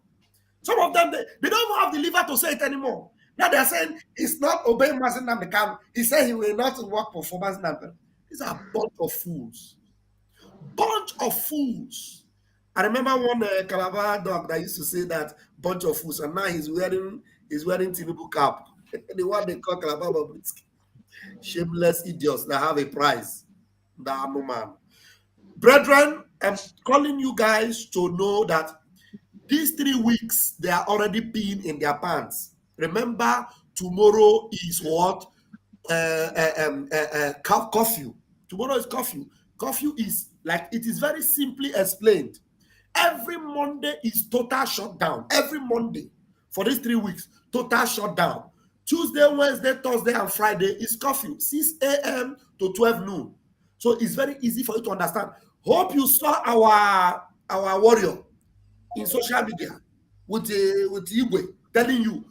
Some of them, they don't even have the liver to say it anymore. Now they're saying he's not obeying Mazen Namdekam. He said he will not work for Mazen Namdekam. These are a bunch of fools. Bunch of fools. I remember one Calabar dog that used to say that bunch of fools, and now he's wearing Tinubu cap. The one they call Calabar Bobrisky. Shameless idiots that have a prize. That no man. Brethren, I'm calling you guys to know that these 3 weeks, they are already peeing in their pants. Remember, tomorrow is what? Curfew. Tomorrow is curfew. Curfew is like, it is very simply explained. Every Monday is total shutdown. Every Monday for these 3 weeks, total shutdown. Tuesday, Wednesday, Thursday, and Friday is curfew, 6 a.m. to 12 noon. So it's very easy for you to understand. Hope you saw our warrior in social media with Igwe telling you,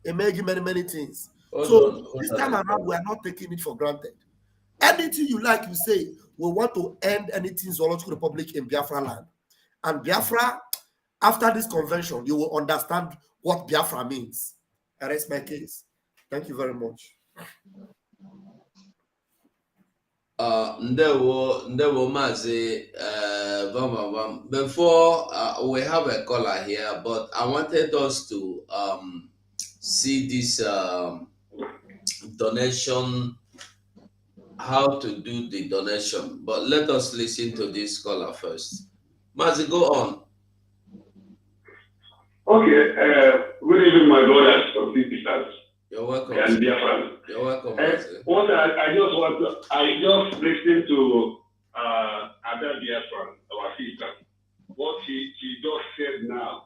and making many things. This time around, we are not taking it for granted. Anything you like, you say, we want to end anything zoological republic in Biafra land. And Biafra, after this convention, you will understand what Biafra means. I rest my case. Thank you very much. Ndewo Mazi, before we have a caller here, but I wanted us to see this donation, how to do the donation. But let us listen to this caller first. Mazi, go on. Okay, good evening, my brothers and sisters. You're welcome. And dear friends. You're welcome. What I just listened to Ada Biafran, our sister. What she just said now,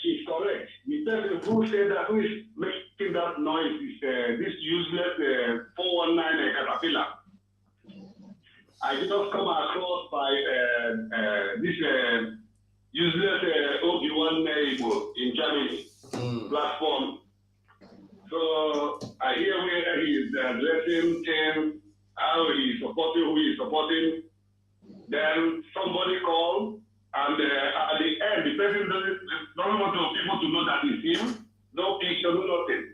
she's correct. The person who said that, who is making that noise is this useless 419 caterpillar. I just come across by this useless Obi-Wan in Germany platform. So I hear where he is addressing things, how he is supporting, who he is supporting. Then somebody called, and at the end, the person doesn't want people to know that it's him. No picture, no nothing.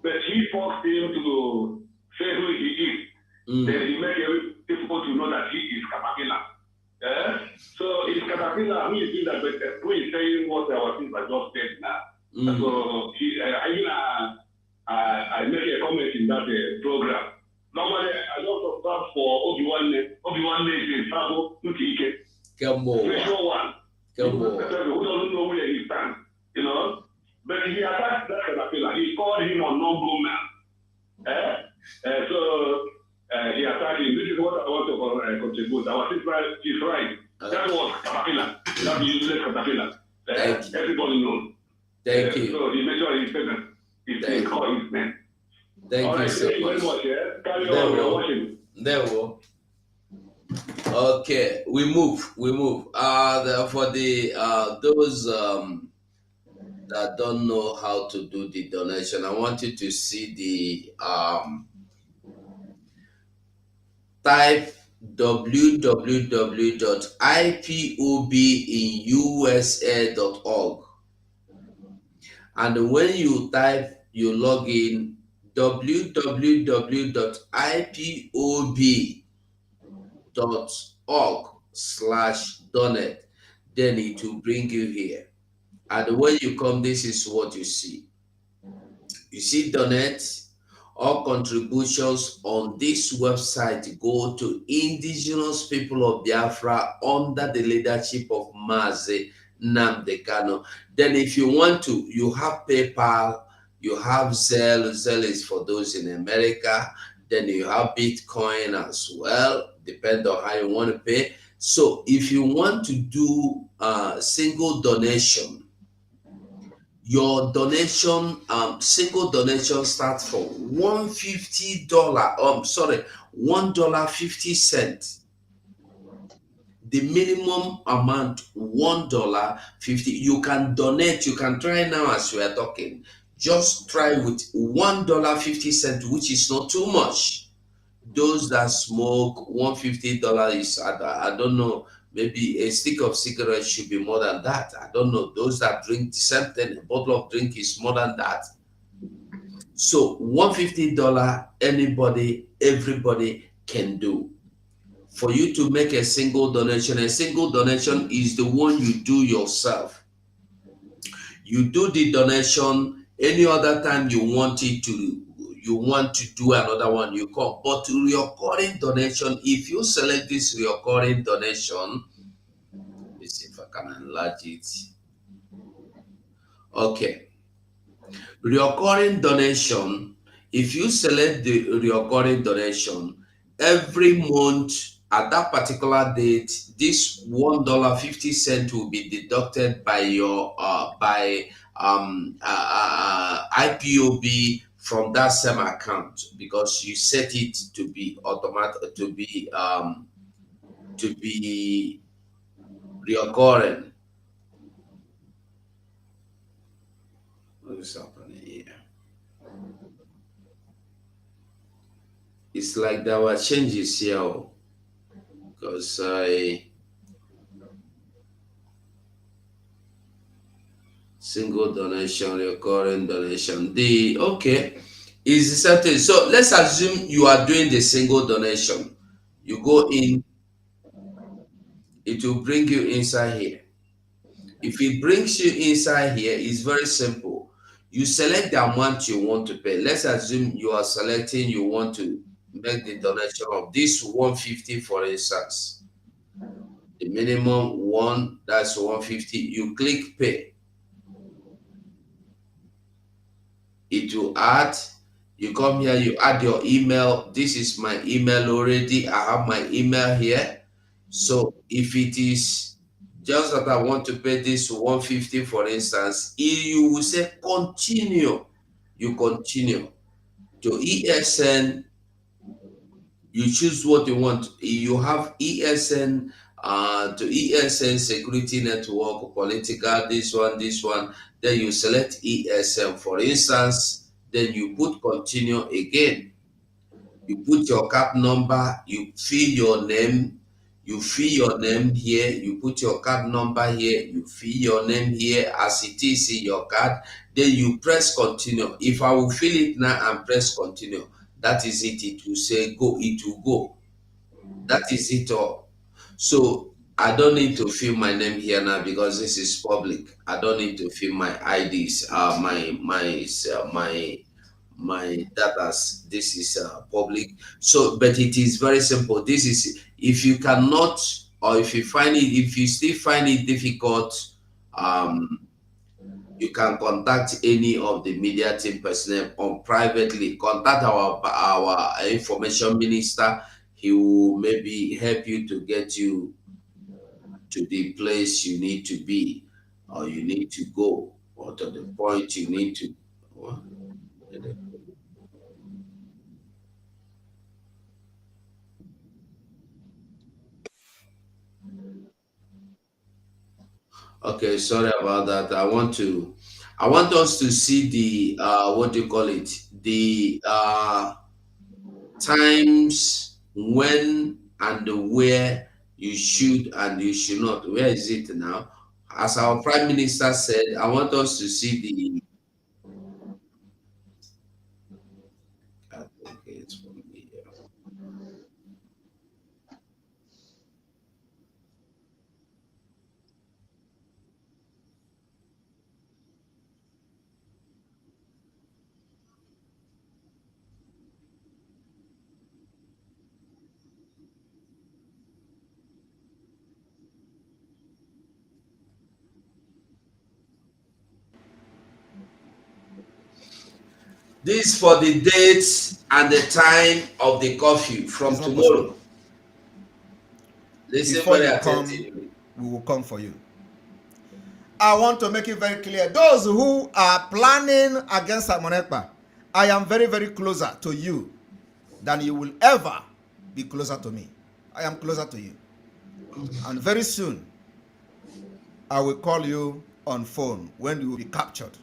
But he forced him to say who he is. Then he made people to know that he is Caterpillar. So it's Caterpillar who is doing that, but who is saying what our sister just said now. So I make a comment in that program. Normally, I don't subscribe for Obi-Wan is Sabo Nukike. Special one. Who doesn't know where he stands, you know? But he attacked that Caterpillar. He called him a noble man. So he attacked him. This is what I want to contribute. Our sister is right. That was Caterpillar. That useless Caterpillar. Everybody knows. Thank you. So he made sure he's present. He's calling his name. Thank you so much. Carry on, we are watching. There we go. Okay, we move. For the those that don't know how to do the donation, I want you to see the type www.ipobinusa.org. And when you type, you log in www.ipob.org/donate, then it will bring you here. And when you come, this is what you see. You see donate. All contributions on this website go to indigenous people of Biafra under the leadership of Mazi Nnamdi Kanu. Then if you want to, you have PayPal, you have Zelle. Zelle is for those in America. Then you have Bitcoin as well, depend on how you want to pay. So if you want to do a single donation, your donation, single donation starts from $150. $1.50. The minimum amount $1.50. You can donate. You can try now as we are talking. Just try with $1.50, which is not too much. Those that smoke, $150 is, I don't know. Maybe a stick of cigarettes should be more than that. I don't know. Those that drink the same thing, a bottle of drink is more than that. So $150, anybody, everybody can do. For you to make a single donation is the one you do yourself. You do the donation any other time you want to do another one, you come. But recurring donation, if you select this recurring donation, let's see if I can enlarge it. Okay. Recurring donation, if you select the recurring donation, every month at that particular date, this $1.50 will be deducted by your IPOB from that same account, because you set it to be automatic, to be recurring. What is happening here? It's like there were changes here, because single donation, recurring donation. Okay, is certain. So let's assume you are doing the single donation. You go in, it will bring you inside here. If it brings you inside here, it's very simple. You select the amount you want to pay. Let's assume you are selecting, you want to make the donation of this $150, for instance. The minimum one, that's $150. You click pay. It will add. You come here, you add your email. This is my email already. I have my email here. So if it is just that I want to pay this $150, for instance, you will say continue. You continue to ESN. You choose what you want. You have ESN to ESN Security Network, political, this one. Then you select ESN, for instance. Then you put continue again. You put your card number. You fill your name. You fill your name here. You put your card number here. You fill your name here as it is in your card. Then you press continue. If I will fill it now and press continue, that is it. It will say go. It will go. That is it all. So I don't need to fill my name here now because this is public. I don't need to fill my IDs, my data. This is public. So, but it is very simple. This is, if you cannot, or if you still find it difficult, you can contact any of the media team personnel on privately. Contact our information minister. He will maybe help you to get you to the place you need to be, or you need to go, or to the point you need to. Okay, sorry about that. I want us to see the what do you call it? The times when and where you should and you should not. Where is it now? As our Prime Minister said, I want us to see This for the dates and the time of the curfew from It's not tomorrow. possible. Listen Before very you come, attentively. we will come for you. I want to make it very clear. Those who are planning against Amonekpa, I am very, very closer to you than you will ever be closer to me. I am closer to you. And very soon, I will call you on phone when you will be captured.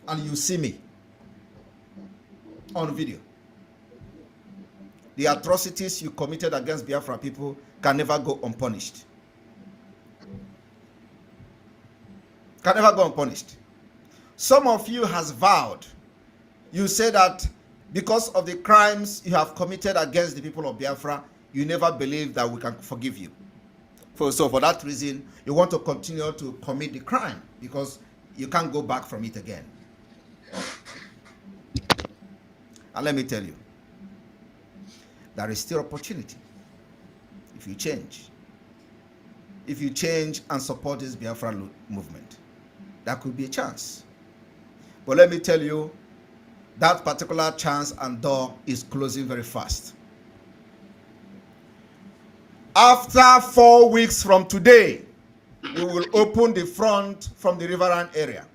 And you see me on video. The atrocities you committed against Biafra people can never go unpunished. Can never go unpunished. Some of you has vowed. You say that because of the crimes you have committed against the people of Biafra, you never believe that we can forgive you. So for that reason, you want to continue to commit the crime because you can't go back from it again. And let me tell you, there is still opportunity if you change. If you change and support this Biafra movement, there could be a chance. But let me tell you, that particular chance and door is closing very fast. After 4 weeks from today, we will open the front from the riverine area.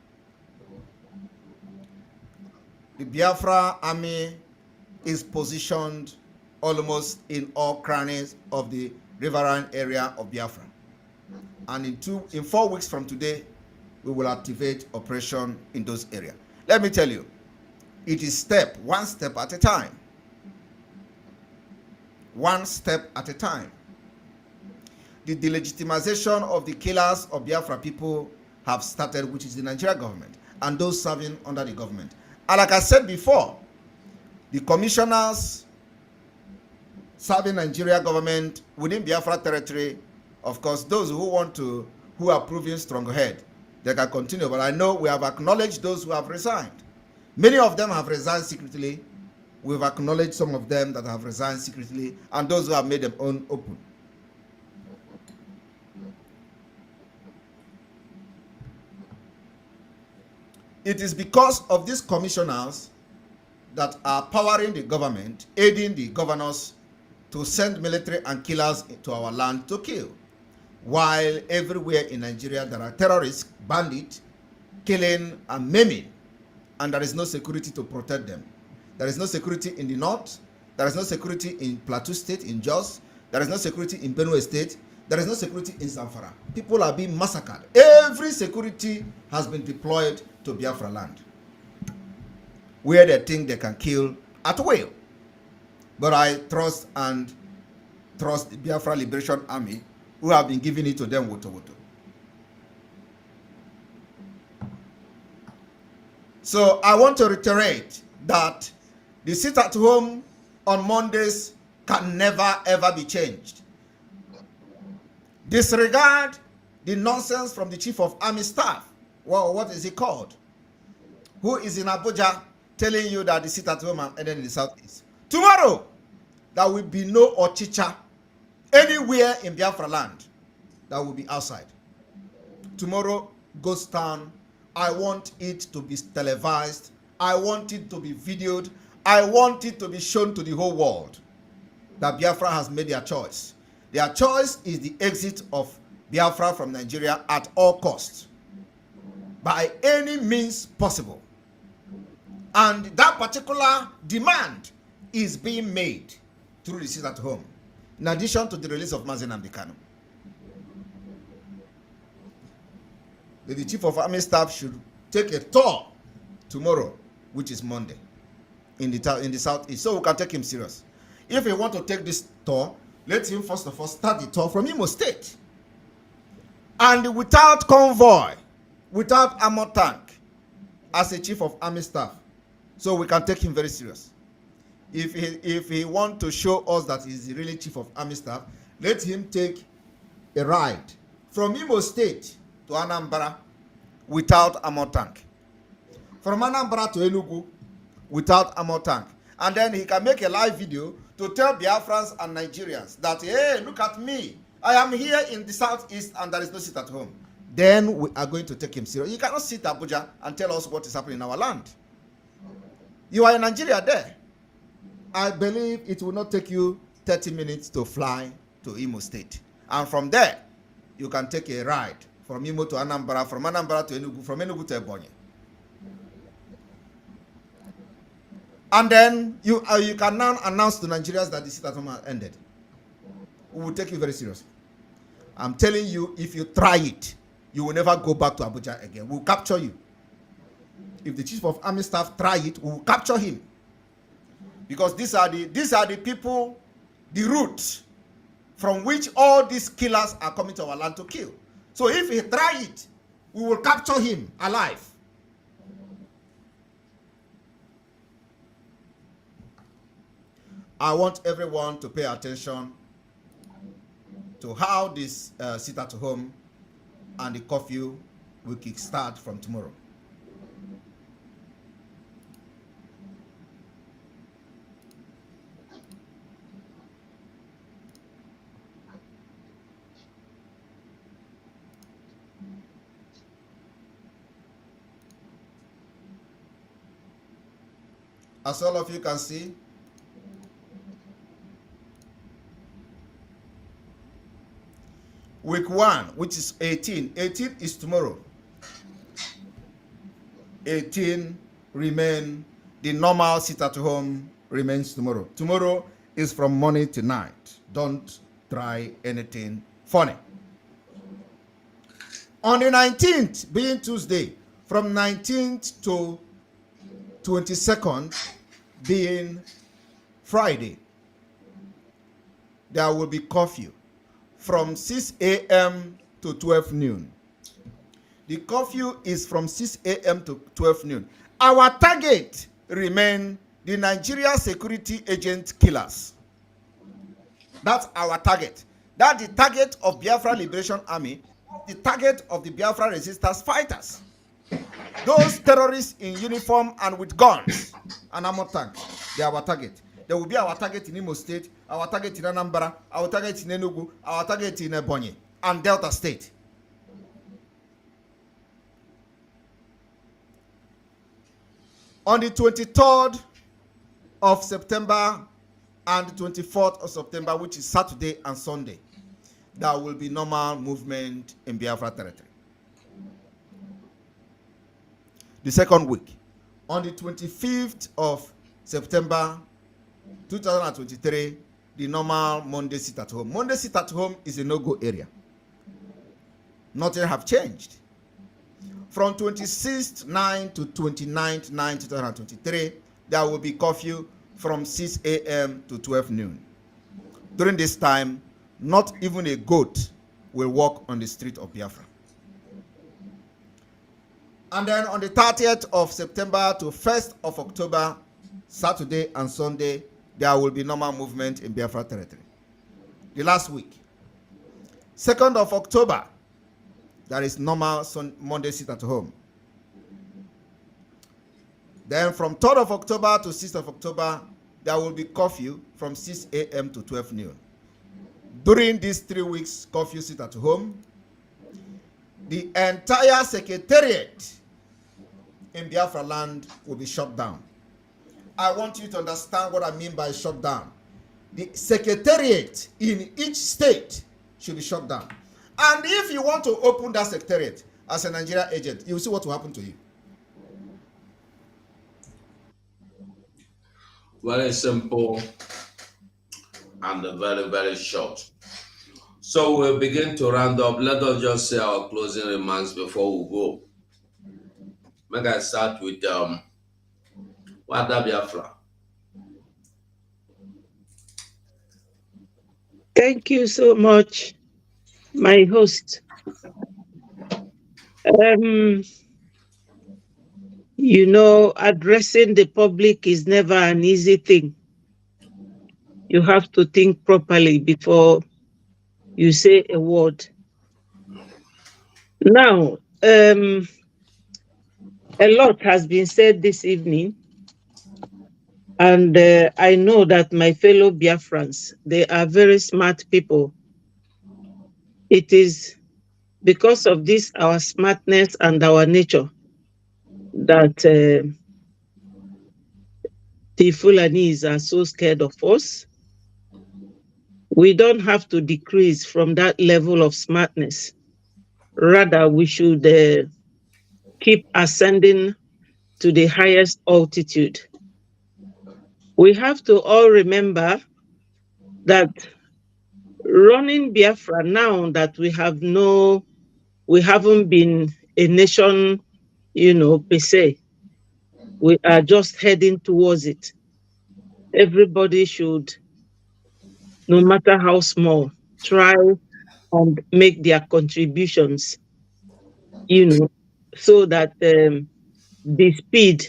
The Biafra army is positioned almost in all crannies of the riverine area of Biafra. And in 4 weeks from today, we will activate operation in those areas. Let me tell you, it is one step at a time. One step at a time. The delegitimization of the killers of Biafra people have started, which is the Nigerian government and those serving under the government. And like I said before, the commissioners serving Nigeria government within Biafra territory, of course, those who are proving strong-head, they can continue. But I know we have acknowledged those who have resigned. Many of them have resigned secretly. We've acknowledged some of them that have resigned secretly, and those who have made them open. It is because of these commissioners that are powering the government, aiding the governors to send military and killers to our land to kill. While everywhere in Nigeria there are terrorists, bandits, killing and maiming, and there is no security to protect them. There is no security in the north. There is no security in Plateau State, in Jos. There is no security in Benue State. There is no security in Zamfara. People are being massacred. Every security has been deployed to Biafra land, where they think they can kill at will. But I trust the Biafra Liberation Army, who have been giving it to them woto woto. So I want to reiterate that the sit at home on Mondays can never ever be changed. Disregard the nonsense from the Chief of Army Staff. Well, what is he called? Who is in Abuja telling you that the sit at home and ended in the southeast. Tomorrow, there will be no Ochicha anywhere in Biafra land. That will be outside. Tomorrow, Ghost Town, I want it to be televised. I want it to be videoed. I want it to be shown to the whole world that Biafra has made their choice. Their choice is the exit of Biafra from Nigeria at all costs, by any means possible. And that particular demand is being made through the sit at home, in addition to the release of Mazen Ambikano. The Chief of Army Staff should take a tour tomorrow, which is Monday, in the southeast, so we can take him serious. If he want to take this tour, let him first of all start the tour from Imo State. And without convoy, without armor tank, as a Chief of Army Staff, so we can take him very serious. If he want to show us that he's really Chief of Army Staff, let him take a ride from Imo State to Anambra without armor tank. From Anambra to Enugu without armor tank. And then he can make a live video to tell Biafrans and Nigerians that, hey, look at me. I am here in the southeast and there is no sit at home. Then we are going to take him serious. You cannot sit Abuja and tell us what is happening in our land. You are in Nigeria there. I believe it will not take you 30 minutes to fly to Imo State. And from there, you can take a ride from Imo to Anambra, from Anambra to Enugu, from Enugu to Ebonyi. And then you can now announce to Nigerians that the sit at home has ended. We will take you very seriously. I'm telling you, if you try it, you will never go back to Abuja again. We'll capture you. If the Chief of Army Staff try it, we will capture him. Because these are the people, the root from which all these killers are coming to our land to kill. So if he try it, we will capture him alive. I want everyone to pay attention to how this sit at home and the curfew will kickstart from tomorrow. As all of you can see, week 1, which is 18 is tomorrow. 18 remain, the normal sit at home remains tomorrow. Tomorrow is from morning to night. Don't try anything funny. On the 19th, being Tuesday, from 19th to 22nd, being Friday, there will be curfew from 6 a.m. to 12 noon. The curfew is from 6 a.m. to 12 noon. Our target remain the Nigeria security agent killers. That's our target. That's the target of Biafra Liberation Army, the target of the Biafra resistance fighters. Those terrorists in uniform and with guns and armor tanks, they are our target. They will be our target in Imo State, our target in Anambra, our target in Enugu, our target in Ebonyi and Delta State. On the 23rd of September and the 24th of September, which is Saturday and Sunday, there will be normal movement in Biafra territory. The second week, on the 25th of September 2023, the normal Monday sit at home. Monday sit at home is a no-go area. Nothing have changed. From 26th 9 to 29th 9 2023, there will be curfew from 6 a.m. to 12 noon. During this time, not even a goat will walk on the street of Biafra. And then on the 30th of September to 1st of October, Saturday and Sunday, there will be normal movement in Biafra territory. The last week, 2nd of October, there is normal Monday sit at home. Then from 3rd of October to 6th of October, there will be curfew from 6 a.m. to 12 noon. During these 3 weeks, curfew sit at home, the entire secretariat in Biafra land will be shut down. I want you to understand what I mean by shut down. The secretariat in each state should be shut down. And if you want to open that secretariat as a Nigerian agent, you will see what will happen to you. Very simple and very, very short. So we'll begin to round up. Let us just say our closing remarks before we go. Make I start with Wada Biafra. Thank you so much, my host. You know, addressing the public is never an easy thing. You have to think properly before you say a word. Now, a lot has been said this evening, and I know that my fellow Biafrans, they are very smart people. It is because of this, our smartness and our nature, that the Fulanese are so scared of us. We don't have to decrease from that level of smartness. Rather, we should keep ascending to the highest altitude. We have to all remember that running Biafra now that we haven't been a nation, per se, we are just heading towards it. Everybody should, no matter how small, try and make their contributions, so that the speed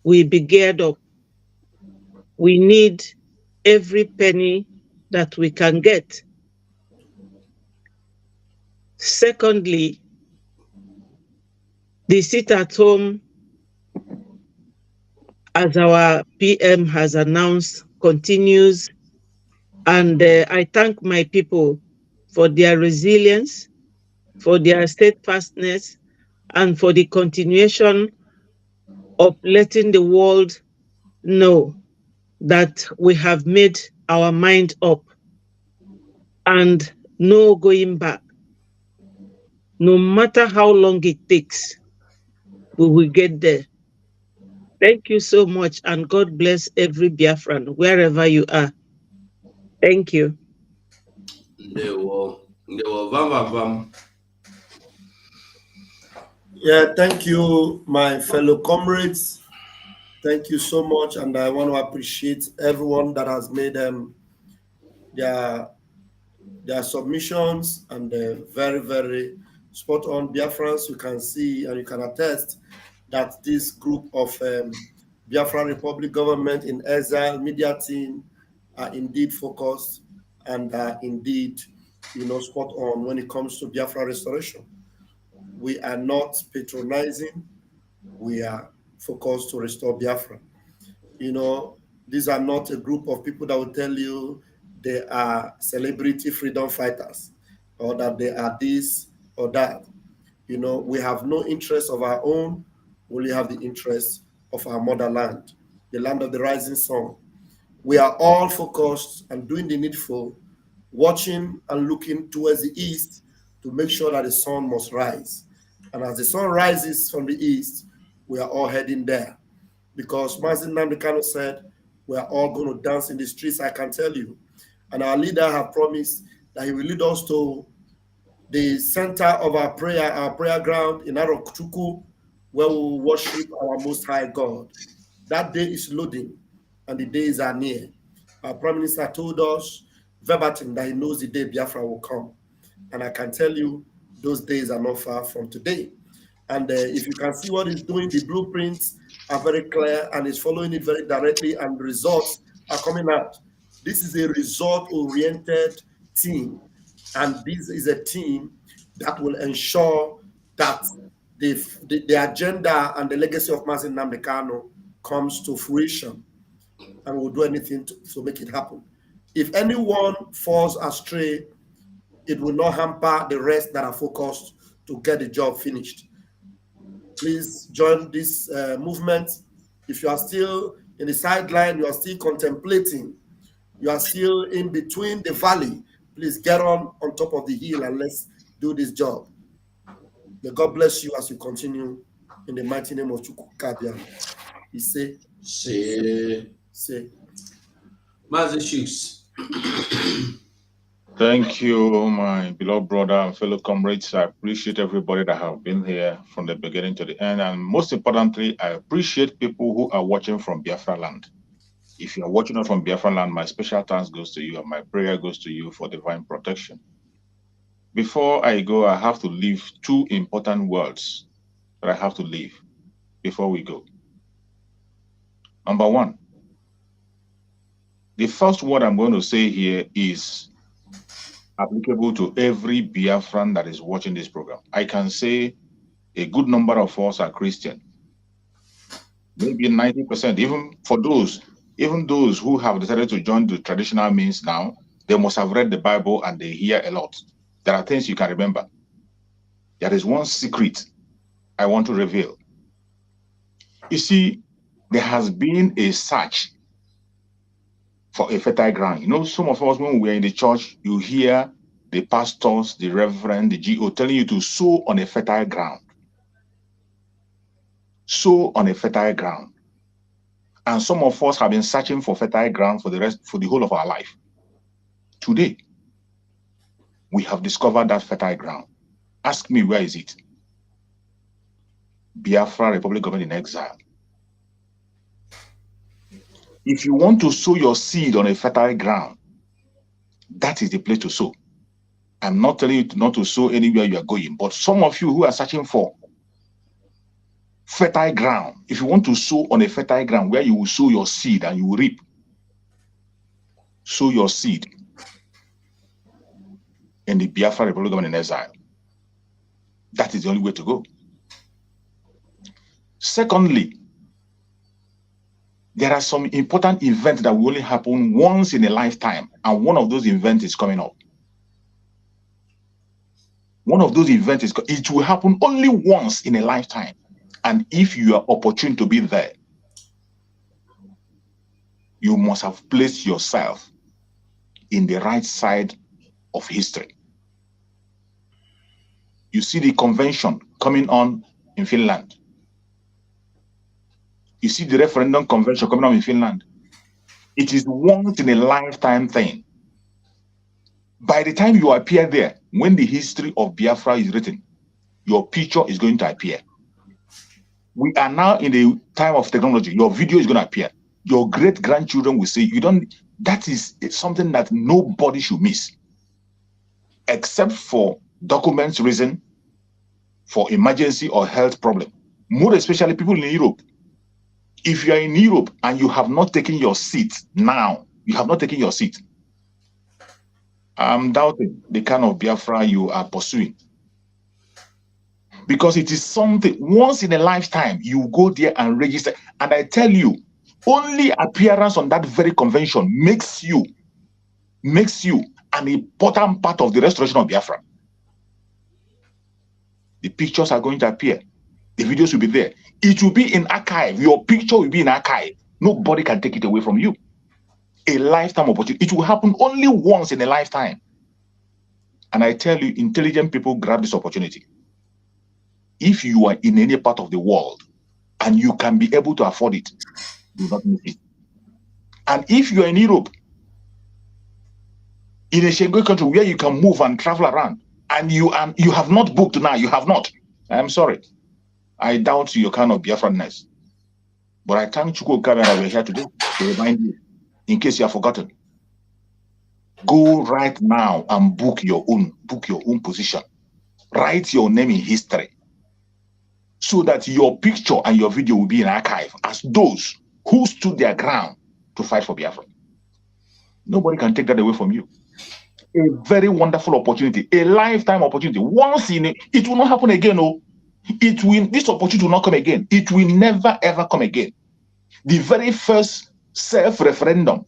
will be geared up. We need every penny that we can get. Secondly, the sit-at-home, as our PM has announced, continues. And I thank my people for their resilience, for their steadfastness, and for the continuation of letting the world know that we have made our mind up and no going back. No matter how long it takes, we will get there. Thank you so much, and God bless every Biafran, wherever you are. Thank you. Yeah, thank you, my fellow comrades. Thank you so much, and I want to appreciate everyone that has made their submissions, and very, very spot on. Biafrans, you can see and you can attest that this group of Biafra Republic Government in Exile media team are indeed focused and are indeed, spot on when it comes to Biafra restoration. We are not patronizing. We are focused to restore Biafra. These are not a group of people that will tell you they are celebrity freedom fighters or that they are this or that. We have no interest of our own. We only have the interest of our motherland, the land of the rising sun. We are all focused and doing the needful, watching and looking towards the east to make sure that the sun must rise. And as the sun rises from the east, we are all heading there. Because Mazin Nnamdi Kanu said, we are all going to dance in the streets, I can tell you. And our leader has promised that he will lead us to the center of our prayer ground in Arokuchuku, where we will worship our Most High God. That day is loading, and the days are near. Our Prime Minister told us verbatim that he knows the day Biafra will come. And I can tell you, those days are not far from today. And if you can see what he's doing, the blueprints are very clear, and he's following it very directly, and the results are coming out. This is a result-oriented team, and this is a team that will ensure that the agenda and the legacy of Mazin Nnamdi Kanu comes to fruition, and will do anything to make it happen. If anyone falls astray, it will not hamper the rest that are focused to get the job finished. Please join this movement. If you are still in the sideline, you are still contemplating, you are still in between the valley, please get on top of the hill and let's do this job. May God bless you as you continue in the mighty name of Chukwukabian. He say. Thank you, my beloved brother and fellow comrades. I appreciate everybody that have been here from the beginning to the end. And most importantly, I appreciate people who are watching from Biafra land. If you are watching us from Biafra land, my special thanks goes to you, and my prayer goes to you for divine protection. Before I go, I have to leave two important words that I have to leave before we go. Number one, the first word I'm going to say here is applicable to every Biafran that is watching this program. I can say a good number of us are Christian. Maybe 90%, even those who have decided to join the traditional means now, they must have read the Bible and they hear a lot. There are things you can remember. There is one secret I want to reveal. You see, there has been a search for a fertile ground. You know, some of us, when we are in the church, you hear the pastors, the reverend, the GO telling you to sow on a fertile ground. Sow on a fertile ground. And some of us have been searching for fertile ground for the whole of our life. Today, we have discovered that fertile ground. Ask me, where is it? Biafra Republic Government in Exile. If you want to sow your seed on a fertile ground, that is the place to sow. I'm not telling you not to sow anywhere you are going, but some of you who are searching for fertile ground, if you want to sow on a fertile ground where you will sow your seed and you will reap, sow your seed in the Biafra Republic Government in Exile. That is the only way to go. Secondly, there are some important events that will only happen once in a lifetime, and one of those events is coming up. One of those events it will happen only once in a lifetime, and if you are opportune to be there, you must have placed yourself in the right side of history. You see the convention coming on in Finland. You see the referendum convention coming on in Finland. It is once in a lifetime thing. By the time you appear there, when the history of Biafra is written, your picture is going to appear. We are now in the time of technology. Your video is going to appear. Your great-grandchildren will say, that is something that nobody should miss, except for documents reason, for emergency or health problem. More especially people in Europe. If you are in Europe and you have not taken your seat now, you have not taken your seat, I'm doubting the kind of Biafra you are pursuing. Because it is something, once in a lifetime, you go there and register. And I tell you, only appearance on that very convention makes you an important part of the restoration of Biafra. The pictures are going to appear. The videos will be there. It will be in archive. Your picture will be in archive. Nobody can take it away from you. A lifetime opportunity. It will happen only once in a lifetime. And I tell you, intelligent people grab this opportunity. If you are in any part of the world and you can be able to afford it, do not miss it. And if you are in Europe, in a Schengen country where you can move and travel around, and you have not booked now, you have not. I'm sorry. I doubt your kind of Biafranness. But I thank Chukwu Kamera that we're here today to remind you, in case you have forgotten. Go right now and book your own position. Write your name in history, so that your picture and your video will be in archive as those who stood their ground to fight for Biafra. Nobody can take that away from you. A very wonderful opportunity, a lifetime opportunity. Once in it will not happen again. Oh, this opportunity will not come again. It will never ever come again. The very first self-referendum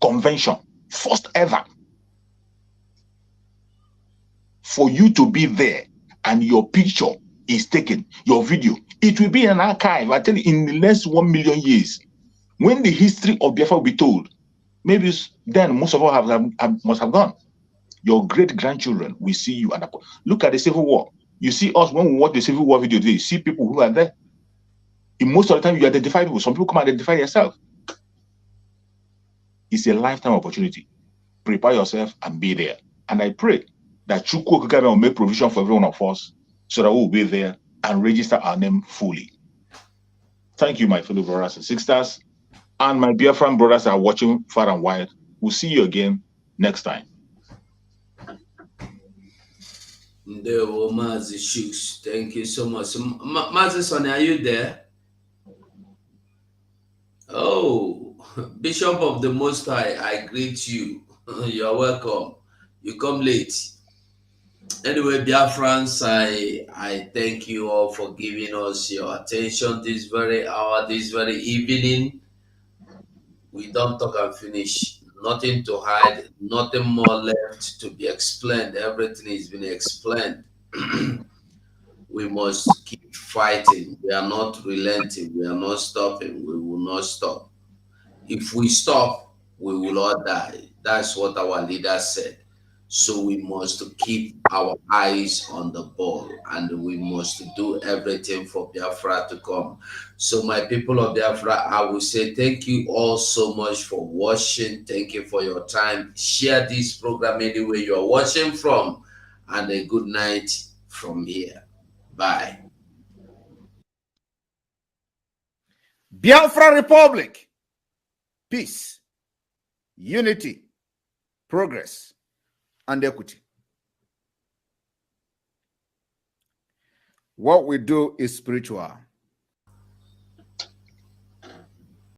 convention, first ever, for you to be there and your picture is taken, your video, it will be an archive. I tell you, in the next 1 million years, when the history of Biafra will be told, maybe then most of us must have gone. Your great-grandchildren will see you. And look at the Civil War. You see us when we watch the Civil War video today, you see people who are there. In most of the time, you identify people. Some people come identify yourself. It's a lifetime opportunity. Prepare yourself and be there. And I pray that Chukwu Okikame will make provision for every one of us so that we will be there and register our name fully. Thank you, my fellow brothers and sisters. And my Biafran brothers are watching far and wide. We'll see you again next time. Ndewo Mazi Shooks. Thank you so much. Mazi Sonny, are you there? Oh, Bishop of the Most High, I greet you. You're welcome. You come late. Anyway, Biafrans, I thank you all for giving us your attention this very hour, this very evening. We don't talk and finish. Nothing to hide, nothing more left to be explained. Everything has been explained. We must keep fighting. We are not relenting. We are not stopping. We will not stop. If we stop, we will all die. That's what our leader said. So we must keep our eyes on the ball, and we must do everything for Biafra to come. So my people of Biafra, I will say thank you all so much for watching. Thank you for your time. Share this program anywhere you are watching from, and a good night from here. Bye. Biafra Republic. Peace, unity, progress, and equity. What we do is spiritual.